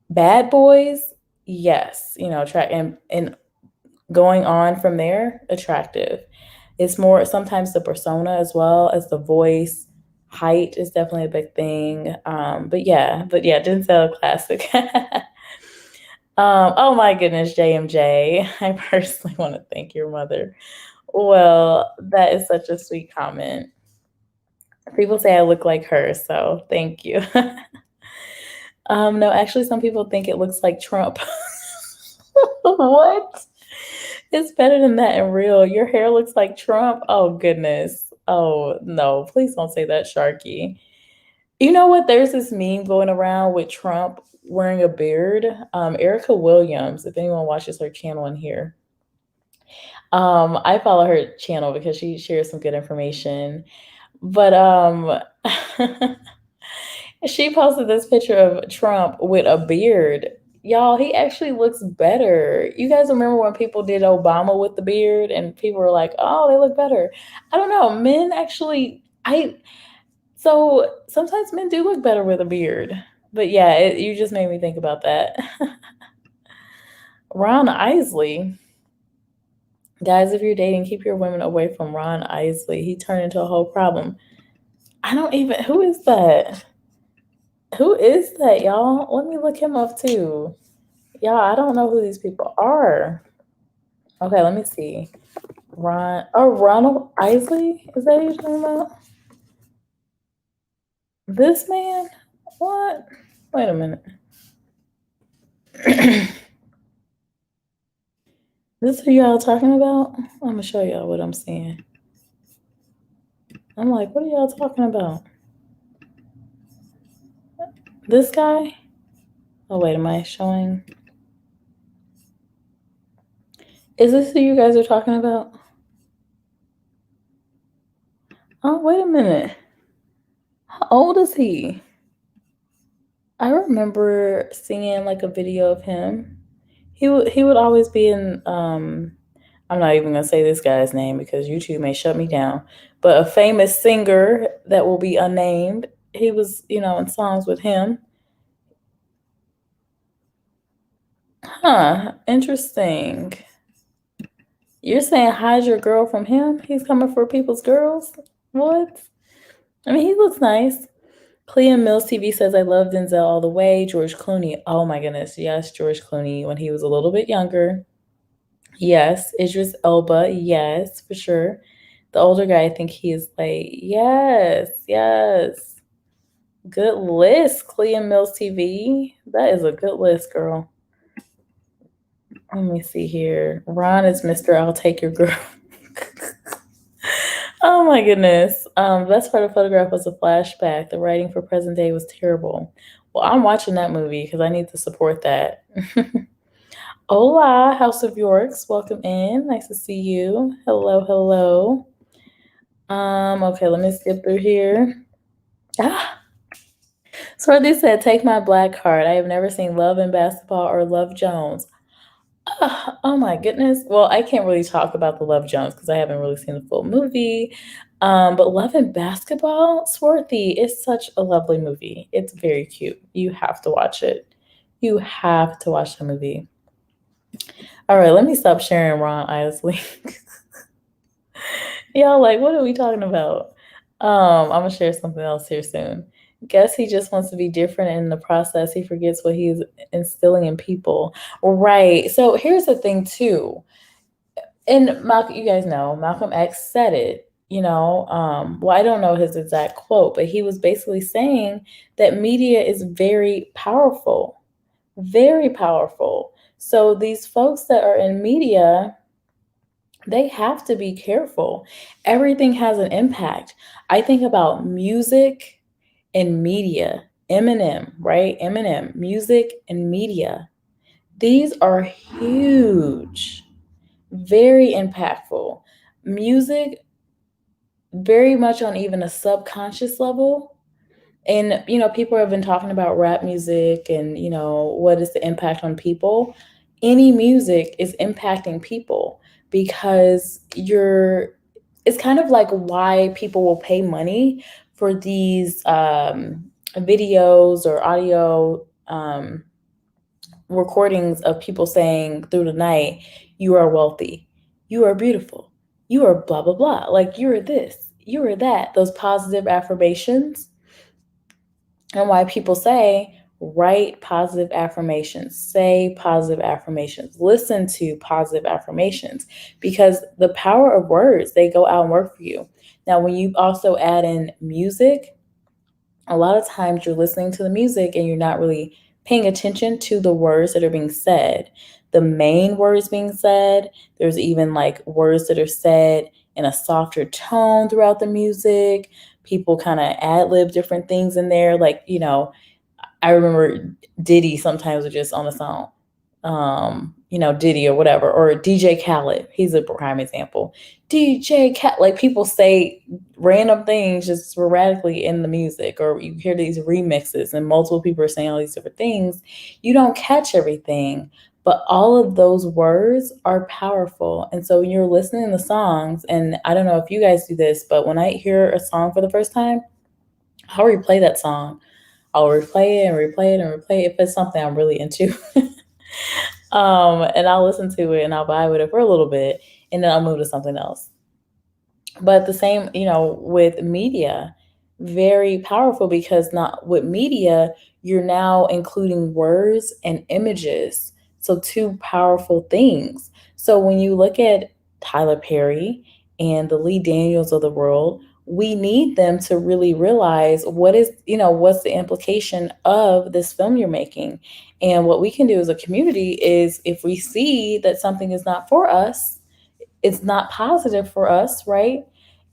Bad Boys, yes, and going on from there, attractive. It's more sometimes the persona as well as the voice. Height is definitely a big thing. But yeah, Denzel classic. Oh my goodness, JMJ. I personally want to thank your mother. Well, that is such a sweet comment. People say I look like her, so thank you. No, actually, some people think it looks like Trump. What? It's better than that in real. Your hair looks like Trump. Oh goodness. Oh no, please don't say that, Sharky. You know what? There's this meme going around with Trump wearing a beard. Erica Williams, if anyone watches her channel in here, I follow her channel because she shares some good information. But she posted this picture of Trump with a beard. Y'all, he actually looks better. You guys remember when people did Obama with the beard and people were like, "Oh, they look better." I don't know. Men actually I so sometimes men do look better with a beard. But yeah, you just made me think about that. Ron Isley. Guys, if you're dating, keep your women away from Ron Isley. He turned into a whole problem. I don't even who is that? Who is that, y'all? Let me look him up too. Y'all, I don't know who these people are. Okay, let me see. Ronald Isley? Is that who you're talking about? This man? What? Wait a minute. This who y'all talking about? I'm gonna show y'all what I'm seeing. I'm like, what are y'all talking about? This guy? Oh wait, am I showing? Is this who you guys are talking about? Oh, wait a minute. How old is he? I remember seeing like a video of him. He would always be in I'm not even gonna say this guy's name because YouTube may shut me down. But a famous singer that will be unnamed. He was, in songs with him. Huh, interesting. You're saying hide your girl from him? He's coming for people's girls? What? I mean, he looks nice. Clea Mills TV says, I love Denzel all the way. George Clooney. Oh my goodness. Yes, George Clooney when he was a little bit younger. Yes. Idris Elba. Yes, for sure. The older guy, I think he is like, yes, yes. Good list, Clea Mills TV. That is a good list, girl. Let me see here. Ron is Mr. I'll take your girl. Oh my goodness. Best part of photograph was a flashback. The writing for present day was terrible. Well, I'm watching that movie because I need to support that. Hola, House of Yorks. Welcome in. Nice to see you. Hello, hello. Okay, let me skip through here. Ah, so they said, take my black card. I have never seen Love and Basketball or Love Jones. Oh my goodness. Well, I can't really talk about the Love Jones because I haven't really seen the full movie. But Love and Basketball, Swarthy is such a lovely movie. It's very cute. You have to watch it. You have to watch the movie. All right, let me stop sharing Ron Isley. Y'all like, what are we talking about? I'm gonna share something else here soon. Guess he just wants to be different in the process. He forgets what he's instilling in people. Right. So here's the thing too. And Malcolm, you guys know, Malcolm X said it, well, I don't know his exact quote, but he was basically saying that media is very powerful, very powerful. So these folks that are in media, they have to be careful. Everything has an impact. I think about music and media. Eminem, right? Eminem, music and media. These are huge, very impactful. Music, very much on even a subconscious level. And, people have been talking about rap music and, what is the impact on people. Any music is impacting people because it's kind of like why people will pay money for these videos or audio recordings of people saying through the night, you are wealthy, you are beautiful, You are blah, blah, blah. Like, you are this, you are that. Those positive affirmations, and why people say, write positive affirmations, say positive affirmations, listen to positive affirmations, because the power of words, they go out and work for you. Now, when you also add in music, a lot of times you're listening to the music and you're not really paying attention to the words that are being said, the main words being said. There's even like words that are said in a softer tone throughout the music. People kind of ad lib different things in there. Like, I remember Diddy sometimes would just on a song, Diddy or whatever, or DJ Khaled. He's a prime example. DJ Khaled, like people say random things just sporadically in the music, or you hear these remixes and multiple people are saying all these different things. You don't catch everything, but all of those words are powerful. And so when you're listening to songs, and I don't know if you guys do this, but when I hear a song for the first time, I'll replay that song. I'll replay it and replay it and replay it if it's something I'm really into. And I'll listen to it and I'll vibe with it for a little bit, and then I'll move to something else. But the same, with media, very powerful, because not with media, you're now including words and images. So two powerful things. So when you look at Tyler Perry and the Lee Daniels of the world, we need them to really realize what's the implication of this film you're making. And what we can do as a community is, if we see that something is not for us, it's not positive for us, right?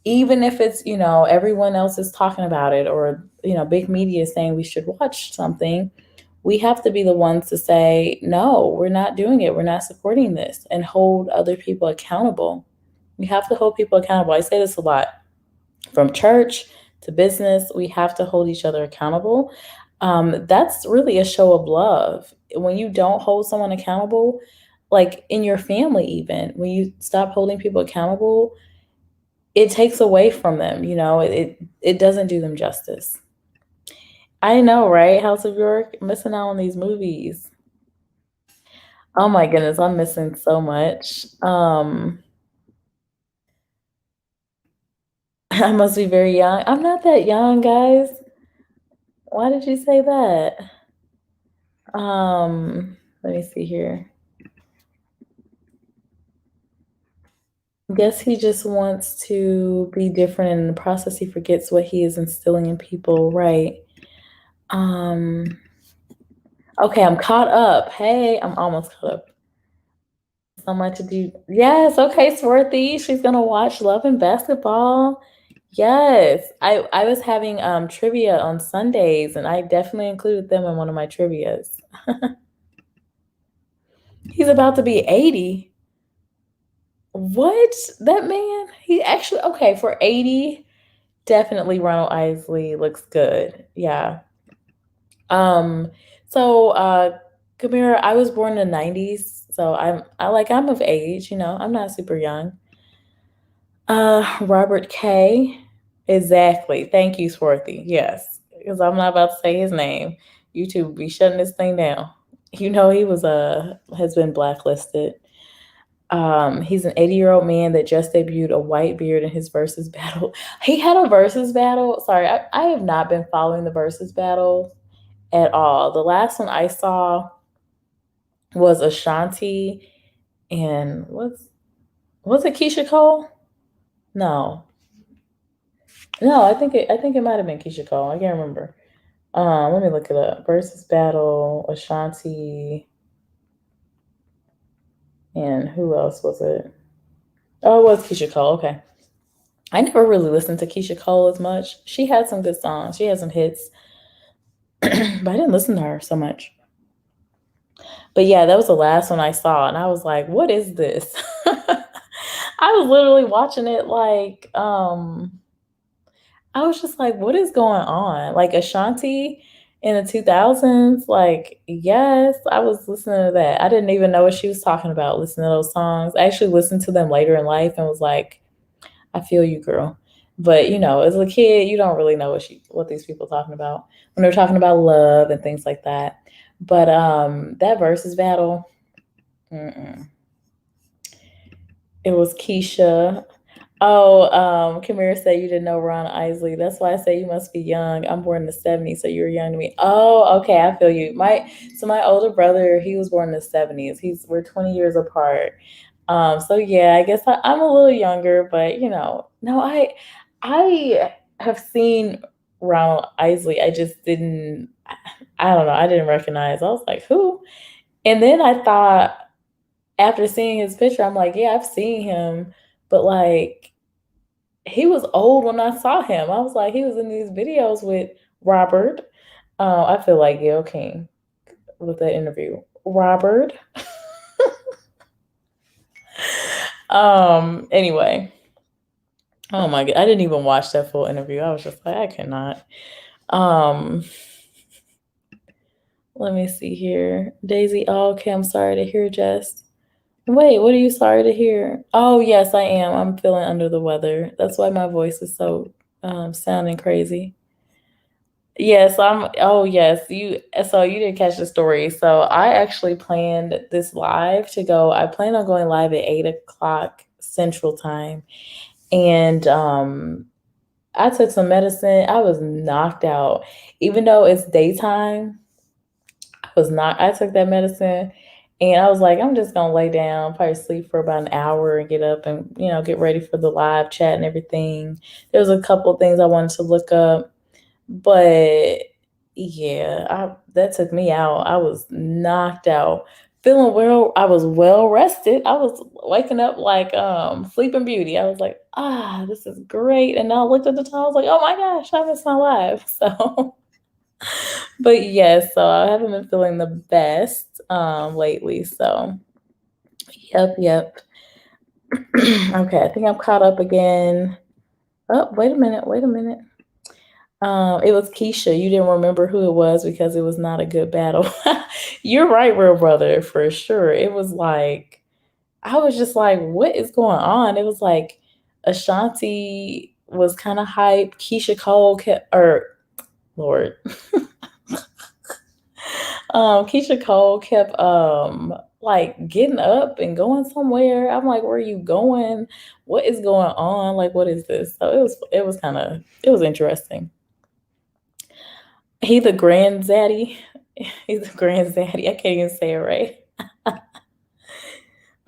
Even if it's, everyone else is talking about it, or, big media is saying we should watch something, we have to be the ones to say, no, we're not doing it. We're not supporting this, and hold other people accountable. We have to hold people accountable. I say this a lot, from church to business, we have to hold each other accountable. That's really a show of love. When you don't hold someone accountable, like in your family, even when you stop holding people accountable, it takes away from them. It doesn't do them justice. I know, right? House of York, missing out on these movies. Oh my goodness, I'm missing so much. I must be very young. I'm not that young, guys. Why did you say that? Let me see here. I guess he just wants to be different, and in the process he forgets what he is instilling in people, right? Um, okay, I'm caught up. Hey, I'm almost caught up. So much to do. Yes, okay, Swarthy. She's gonna watch Love and Basketball. Yes. I was having trivia on Sundays, and I definitely included them in one of my trivias. He's about to be 80. What? That man? He actually, okay, for 80, definitely Ronald Isley looks good. Yeah. Um, so Kamira, I was born in the 90s, so I'm of age, I'm not super young. Robert K. Exactly. Thank you, Swarthy. Yes. Because I'm not about to say his name. YouTube be shutting this thing down. He was has been blacklisted. He's an 80-year-old man that just debuted a white beard in his versus battle. He had a versus battle. Sorry, I have not been following the versus battle at all. The last one I saw was Ashanti and was it Keisha Cole? No. No, I think it might have been Keisha Cole. I can't remember. Let me look it up. Versus battle, Ashanti, and who else was it? Oh, it was Keisha Cole. Okay. I never really listened to Keisha Cole as much. She had some good songs. She had some hits, but I didn't listen to her so much. But yeah, that was the last one I saw, and I was like, "What is this?" I was literally watching it like, I was just like, "What is going on?" Like Ashanti in the 2000s, like, yes, I was listening to that. I didn't even know what she was talking about listening to those songs. I actually listened to them later in life and was like, I feel you, girl. But as a kid, you don't really know what these people are talking about when they're talking about love and things like that. But that versus battle, mm-mm. It was Keisha. Oh, Kamira said you didn't know Ron Isley. That's why I say you must be young. I'm born in the 70s, so you were young to me. Oh, okay, I feel you. My older brother, he was born in the 70s. We're 20 years apart. So yeah, I guess I'm a little younger, but no, I have seen Ronald Isley. I just didn't I don't know, I didn't recognize. I was like, who? And then I thought after seeing his picture, I'm like, yeah, I've seen him, but like he was old when I saw him. I was like, he was in these videos with Robert. I feel like Gayle King with that interview. Robert. Anyway. Oh my god. I didn't even watch that full interview. I was just like, I cannot. Um Let me see here. Daisy, oh, okay, I'm sorry to hear, Jess. Wait, what are you sorry to hear? Oh, yes, I am. I'm feeling under the weather. That's why my voice is so sounding crazy. Yes, I'm. Oh, yes. So you didn't catch the story. So I actually planned this live to go. I plan on going live at 8 o'clock Central Time, and I took some medicine. I was knocked out, even though it's daytime. I was not. I took that medicine, and I was like, I'm just gonna lay down, probably sleep for about an hour, and get up and get ready for the live chat and everything. There was a couple of things I wanted to look up, but yeah, that took me out. I was knocked out. Feeling well, I was well rested. I was waking up like Sleeping Beauty. I was like, this is great. And I looked at the time, I was like, oh my gosh, I missed my live. So but yes, so I haven't been feeling the best lately. So yep. Okay, I think I'm caught up again. Oh, wait a minute. It was Keisha. You didn't remember who it was because it was not a good battle. You're right, real brother, for sure. It was like I was just like, what is going on? It was like Ashanti was kind of hype. Keisha Cole kept, or Lord, Keisha Cole kept like getting up and going somewhere. I'm like, where are you going? What is going on? Like, what is this? So it was interesting. He the granddaddy. He's the granddaddy. I can't even say it right.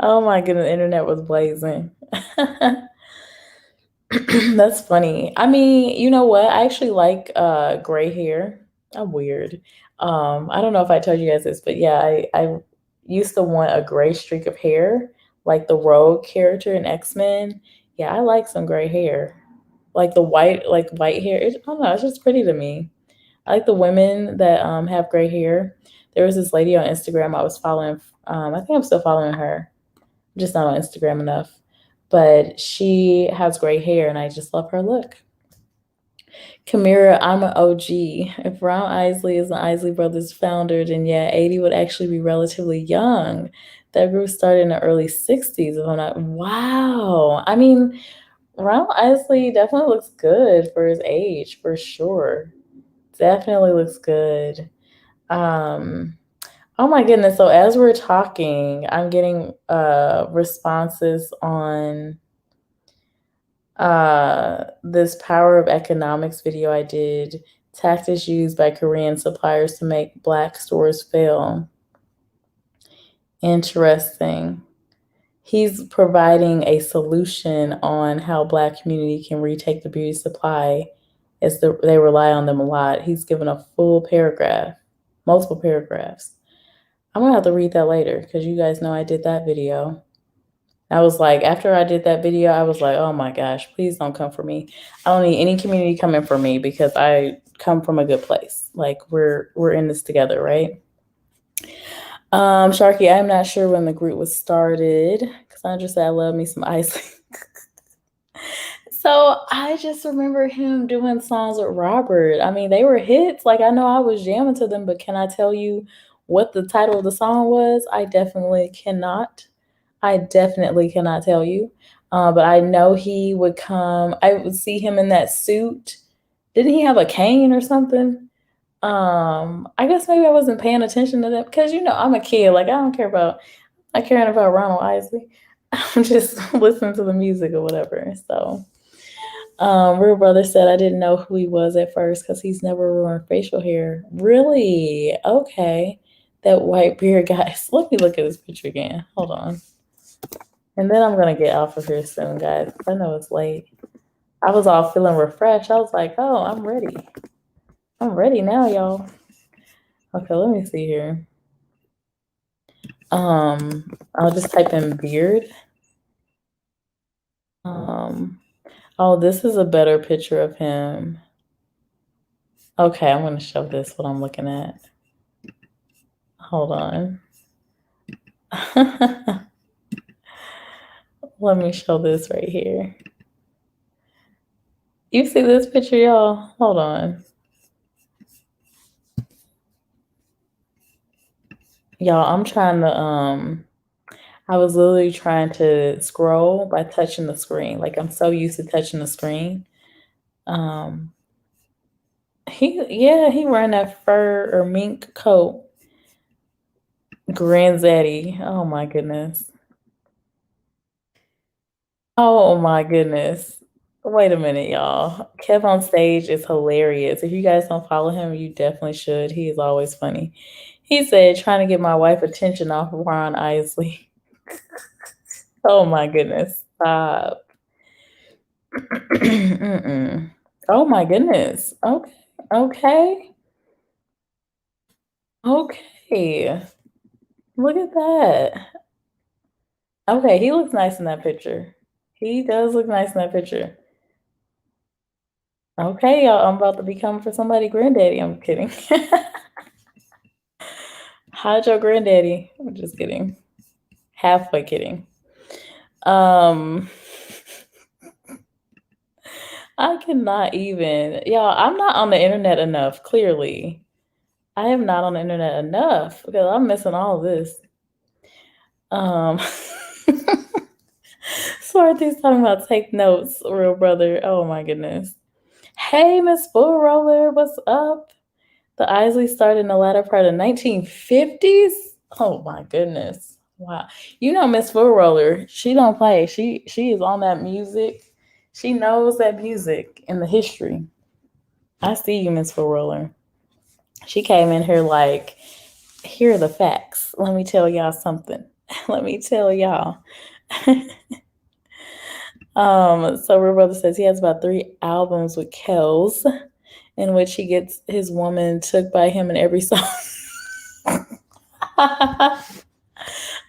Oh my goodness, the internet was blazing. That's funny. I mean, you know what? I actually like gray hair. I'm weird. I don't know if I told you guys this, but yeah, I used to want a gray streak of hair, like the Rogue character in X-Men. Yeah, I like some gray hair. Like white hair. I don't know, it's just pretty to me. I like the women that have gray hair. There was this lady on Instagram I was following. I think I'm still following her. I'm just not on Instagram enough. But she has gray hair, and I just love her look. Kamira, I'm an OG. If Ron Isley is the Isley Brothers founder, then yeah, 80 would actually be relatively young. That group started in the early 60s. If I'm not, wow. I mean, Ron Isley definitely looks good for his age, for sure. Definitely looks good. Um, oh my goodness. So as we're talking, I'm getting responses on this Power of Economics video I did, tactics used by Korean suppliers to make black stores fail. Interesting. He's providing a solution on how black community can retake the beauty supply as they rely on them a lot. He's given a full paragraph, multiple paragraphs. I'm gonna have to read that later because you guys know I did that video. I was like, after I did that video, I was like, oh my gosh, please don't come for me. I don't need any community coming for me because I come from a good place. Like we're in this together, right? Sharky, I'm not sure when the group was started. Cassandra said I love me some ice. So I just remember him doing songs with Robert. I mean, they were hits. Like I know I was jamming to them, but can I tell you what the title of the song was? I definitely cannot. I definitely cannot tell you. But I know he would come. I would see him in that suit. Didn't he have a cane or something? I guess maybe I wasn't paying attention to that because I'm a kid. Like I don't care about I caring about Ronald Isley. I'm just listening to the music or whatever. So, Real Brother said I didn't know who he was at first because he's never worn facial hair. Really? Okay. That white beard guy. Let me look at this picture again. Hold on. And then I'm gonna get off of here soon, guys. I know it's late. I was all feeling refreshed. I was like, oh, I'm ready. I'm ready now, y'all. Okay, let me see here. I'll just type in beard. Oh, this is a better picture of him. Okay, I'm gonna show this what I'm looking at. Hold on. Let me show this right here. You see this picture, y'all? Hold on. Y'all, I'm trying to I was literally trying to scroll by touching the screen. Like I'm so used to touching the screen. Um he wearing that fur or mink coat. Granddaddy. Oh my goodness. Oh my goodness. Wait a minute, y'all. Kev on stage is hilarious. If you guys don't follow him, you definitely should. He is always funny. He said, trying to get my wife attention off of Ron Isley. Oh my goodness. Stop. Oh my goodness. Okay. Okay. Okay. Look at that. Okay, he looks nice in that picture. He does look nice in that picture. Okay, y'all, I'm about to become for somebody granddaddy. I'm kidding. How'd your granddaddy? I'm just kidding. Halfway kidding. Um, I cannot even. Y'all, I'm not on the internet enough, clearly. I am not on the internet enough because I'm missing all of this. Um, Swarthy's talking about take notes, real brother. Oh my goodness. Hey, Miss Full Roller, what's up? The Isley started in the latter part of the 1950s. Oh my goodness. Wow. You know Miss Full Roller, she don't play. She is on that music. She knows that music and the history. I see you, Miss Full Roller. She came in here like, here are the facts. Let me tell y'all something. Let me tell y'all. So Real Brother says he has about 3 albums with Kells, in which he gets his woman took by him in every song.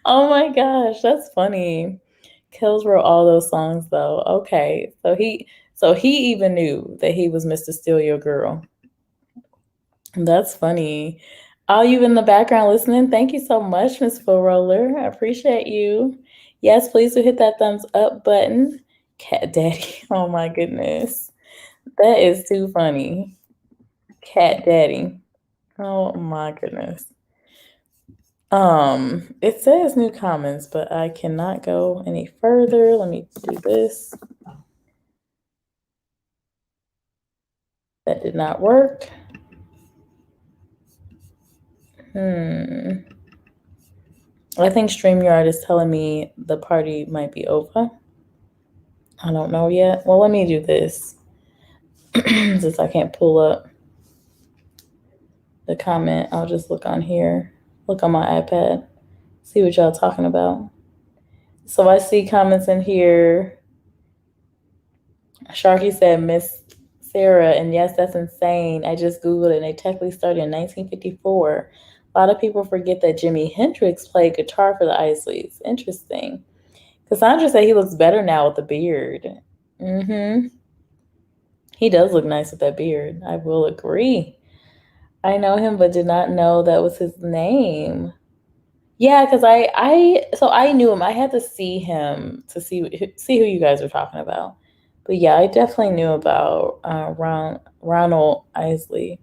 Oh my gosh, that's funny. Kells wrote all those songs though. Okay. So he even knew that he was Mr. Steal Your Girl. That's funny. All you in the background listening, thank you so much, Miss Full Roller. I appreciate you. Yes, please do hit that thumbs up button. Cat Daddy. Oh my goodness. That is too funny. Cat Daddy. Oh my goodness. It says new comments, but I cannot go any further. Let me do this. That did not work. I think StreamYard is telling me the party might be over. I don't know yet. Well, let me do this. Since I can't pull up the comment, I'll just look on here. Look on my iPad. See what y'all talking about. So I see comments in here. Sharky said Miss Sarah, and yes, that's insane. I just Googled it and they technically started in 1954. A lot of people forget that Jimi Hendrix played guitar for the Isleys. Interesting. Cassandra said he looks better now with the beard. He does look nice with that beard. I will agree. I know him, but did not know that was his name. Yeah, because I knew him. I had to see him to see who you guys were talking about. But yeah, I definitely knew about Ronald Isley.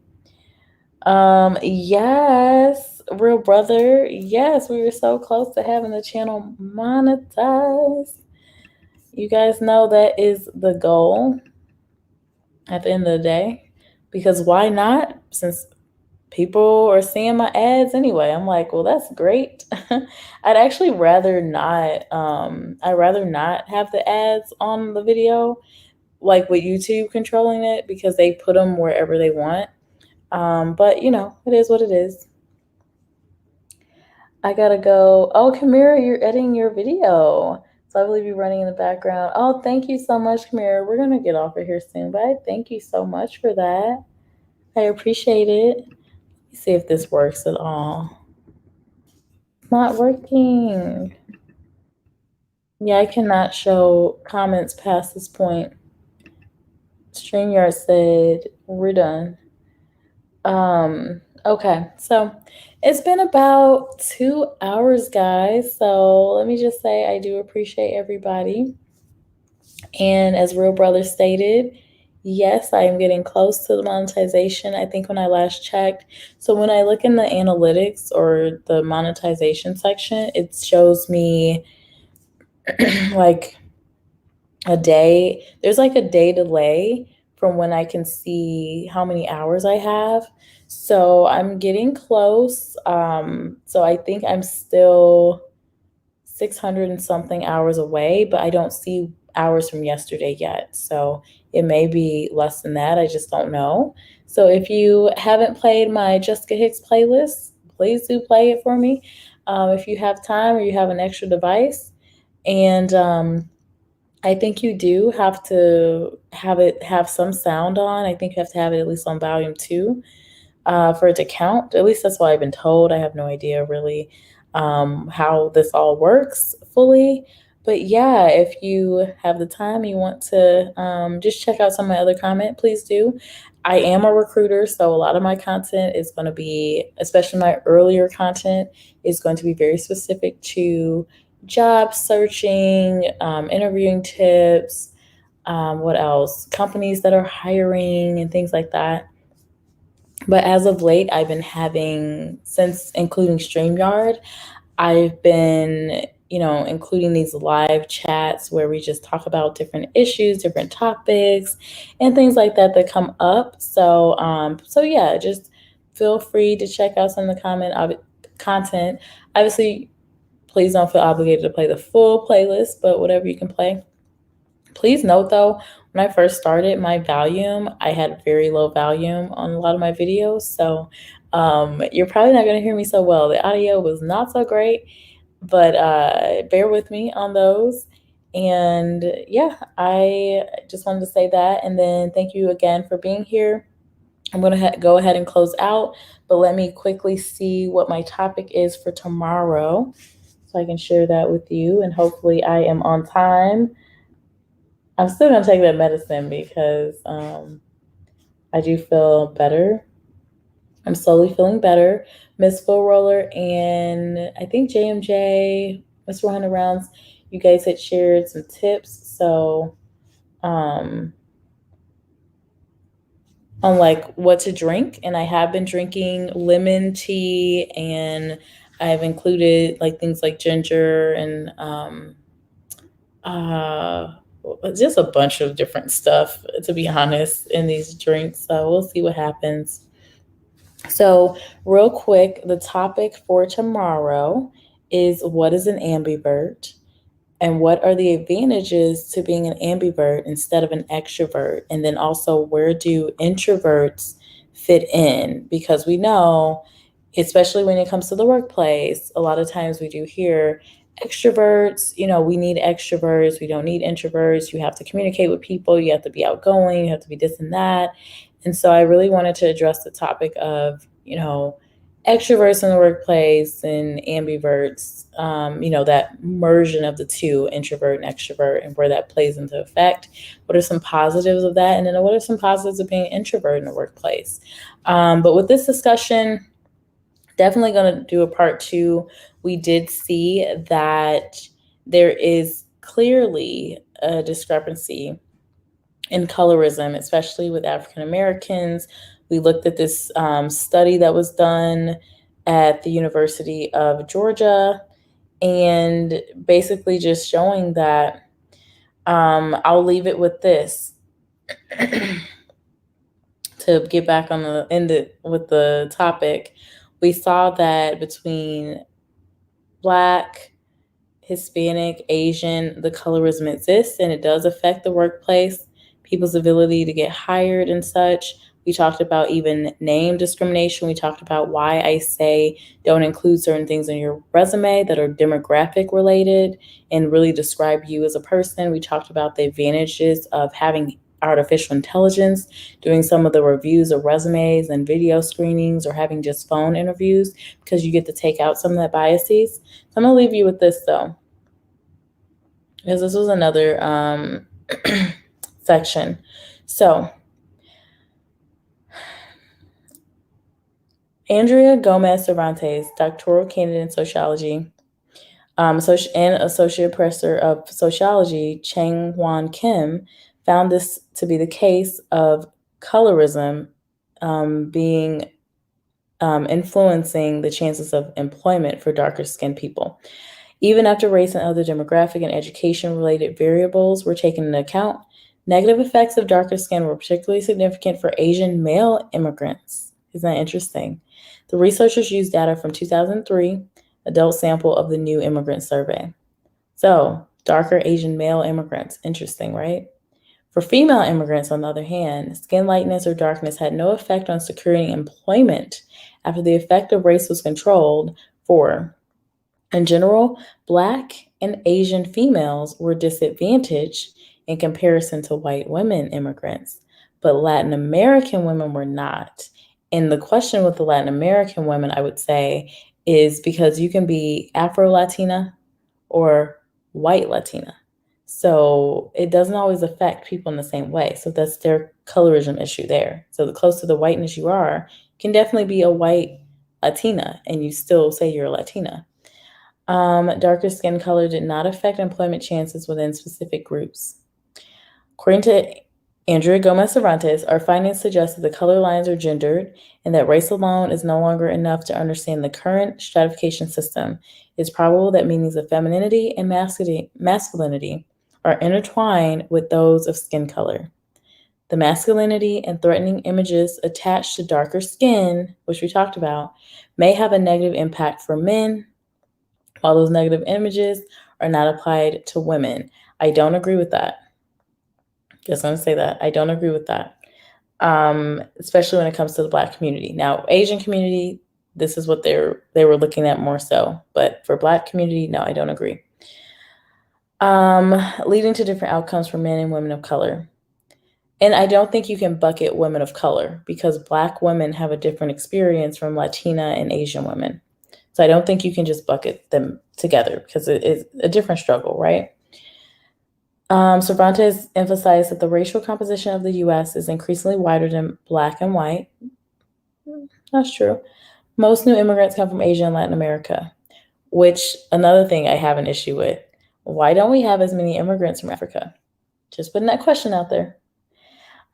Yes, real brother. Yes, we were so close to having the channel monetized. You guys know that is the goal at the end of the day. Because why not? Since people are seeing my ads anyway. I'm like, well, that's great. I'd actually rather not. I'd rather not have the ads on the video, like with YouTube controlling it because they put them wherever they want. But it is what it is. I gotta go. Oh, Kamira, you're editing your video. So I believe you're running in the background. Oh, thank you so much, Kamira. We're gonna get off of here soon, but I thank you so much for that. I appreciate it. Let me see if this works at all. It's not working. Yeah, I cannot show comments past this point. StreamYard said we're done. Okay, so it's been about 2 hours, guys. So let me just say I do appreciate everybody. And as Real Brother stated, yes, I am getting close to the monetization. I think when I last checked, so when I look in the analytics or the monetization section, it shows me like a day. There's like a day delay from when I can see how many hours I have. So I'm getting close. So I think I'm still 600 and something hours away, but I don't see hours from yesterday yet. So it may be less than that. I just don't know. So if you haven't played my Jessica Hicks playlist, please do play it for me. If you have time or you have an extra device. And I think you do have to have some sound on. I think you have to have it at least on volume 2 for it to count. At least that's what I've been told. I have no idea really how this all works fully. But yeah, if you have the time, you want to just check out some of my other content, please do. I am a recruiter, so a lot of my content is going to be, especially my earlier content, is going to be very specific to job searching, interviewing tips, what else? Companies that are hiring and things like that. But as of late, I've been having, since including StreamYard, I've been, including these live chats where we just talk about different issues, different topics, and things like that that come up. So yeah, just feel free to check out some of the content. Obviously, please don't feel obligated to play the full playlist, but whatever you can play. Please note though, when I first started my volume, I had very low volume on a lot of my videos. So you're probably not going to hear me so well. The audio was not so great, but bear with me on those. And yeah, I just wanted to say that. And then thank you again for being here. I'm going to go ahead and close out, but let me quickly see what my topic is for tomorrow so I can share that with you. And hopefully I am on time. I'm still gonna take that medicine because I do feel better. I'm slowly feeling better. Miss Full Roller and I think JMJ, Miss 100 Rounds, you guys had shared some tips. So on like what to drink, and I have been drinking lemon tea, and I've included like things like ginger and uh just a bunch of different stuff, to be honest, in these drinks. So we'll see what happens. So, real quick, the topic for tomorrow is what is an ambivert and what are the advantages to being an ambivert instead of an extrovert? And then also, where do introverts fit in? Because we know, especially when it comes to the workplace, a lot of times we do hear extroverts, we need extroverts, we don't need introverts. You have to communicate with people, you have to be outgoing, you have to be this and that. And so I really wanted to address the topic of, extroverts in the workplace and ambiverts, that merging of the two, introvert and extrovert, and where that plays into effect. What are some positives of that? And then what are some positives of being an introvert in the workplace? But with this discussion, definitely going to do a part 2. We did see that there is clearly a discrepancy in colorism, especially with African Americans. We looked at this study that was done at the University of Georgia, and basically just showing that I'll leave it with this. to get back on the end with the topic, we saw that between Black, Hispanic, Asian, the colorism exists and it does affect the workplace, people's ability to get hired and such. We talked about even name discrimination. We talked about why I say don't include certain things in your resume that are demographic related and really describe you as a person. We talked about the advantages of having artificial intelligence doing some of the reviews of resumes and video screenings or having just phone interviews because you get to take out some of that biases. So I'm going to leave you with this though, because this was another section. So Andrea Gomez Cervantes, doctoral candidate in sociology, and associate professor of sociology, Chang Hwan Kim, found this to be the case of colorism being influencing the chances of employment for darker skinned people. Even after race and other demographic and education related variables were taken into account, negative effects of darker skin were particularly significant for Asian male immigrants. Isn't that interesting? The researchers used data from 2003 adult sample of the new immigrant survey. So, darker Asian male immigrants. Interesting, right? For female immigrants, on the other hand, skin lightness or darkness had no effect on securing employment after the effect of race was controlled for, in general, Black and Asian females were disadvantaged in comparison to white women immigrants, but Latin American women were not. And the question with the Latin American women, I would say, is because you can be Afro-Latina or white Latina. So it doesn't always affect people in the same way. So that's their colorism issue there. So the closer to the whiteness you are, you can definitely be a white Latina and you still say you're a Latina. Darker skin color did not affect employment chances within specific groups. According to Andrea Gomez Cervantes, our findings suggest that the color lines are gendered and that race alone is no longer enough to understand the current stratification system. It's probable that meanings of femininity and masculinity are intertwined with those of skin color. The masculinity and threatening images attached to darker skin, which we talked about, may have a negative impact for men, while those negative images are not applied to women. I don't agree with that. Just going to say that. I don't agree with that, especially when it comes to the Black community. Now, Asian community, this is what they were looking at more so. But for Black community, no, I don't agree. Leading to different outcomes for men and women of color. And I don't think you can bucket women of color because Black women have a different experience from Latina and Asian women. So I don't think you can just bucket them together because it is a different struggle, right? Cervantes emphasized that the racial composition of the U.S. is increasingly wider than Black and white. That's true. Most new immigrants come from Asia and Latin America, which another thing I have an issue with. Why don't we have as many immigrants from Africa? Just putting that question out there.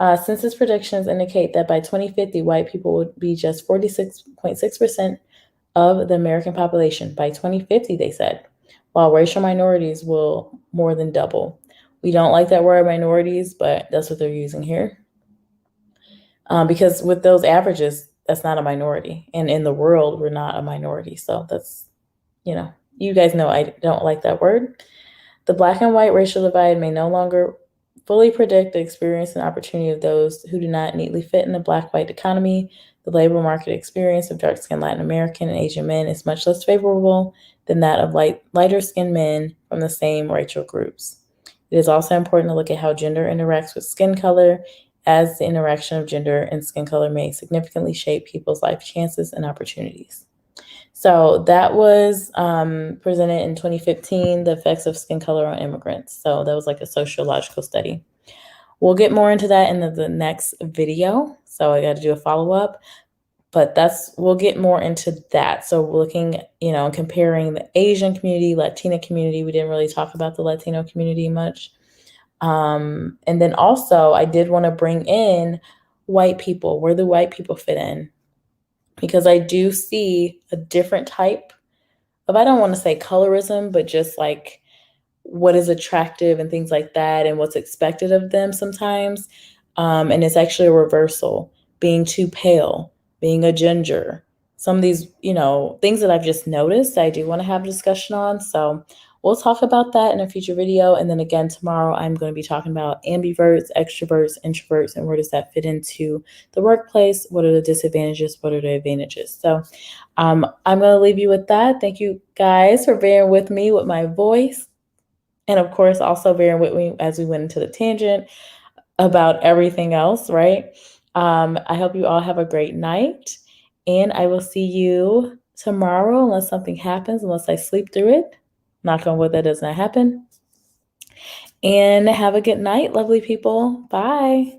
Census predictions indicate that by 2050, white people would be just 46.6% of the American population. By 2050, they said, while racial minorities will more than double. We don't like that word minorities, but that's what they're using here. Because with those averages, that's not a minority. And in the world, we're not a minority. So that's, you guys know I don't like that word. The Black and white racial divide may no longer fully predict the experience and opportunity of those who do not neatly fit in the Black-white economy. The labor market experience of dark-skinned Latin American and Asian men is much less favorable than that of lighter-skinned men from the same racial groups. It is also important to look at how gender interacts with skin color, as the interaction of gender and skin color may significantly shape people's life chances and opportunities. So that was presented in 2015, the effects of skin color on immigrants. So that was like a sociological study. We'll get more into that in the next video. So I got to do a follow-up, but we'll get more into that. So we're looking, comparing the Asian community, Latina community. We didn't really talk about the Latino community much. And then also I did want to bring in white people. Where do white people fit in? Because I do see a different type of, I don't want to say colorism, but just like what is attractive and things like that and what's expected of them sometimes. And it's actually a reversal. being too pale, being a ginger, some of these, things that I've just noticed I do want to have a discussion on. So we'll talk about that in a future video. And then again, tomorrow I'm going to be talking about ambiverts, extroverts, introverts, and where does that fit into the workplace? What are the disadvantages? What are the advantages? So I'm going to leave you with that. Thank you guys for bearing with me with my voice. And of course, also bearing with me as we went into the tangent about everything else, right? I hope you all have a great night. And I will see you tomorrow unless something happens, unless I sleep through it. Knock on wood, that does not happen. And have a good night, lovely people. Bye.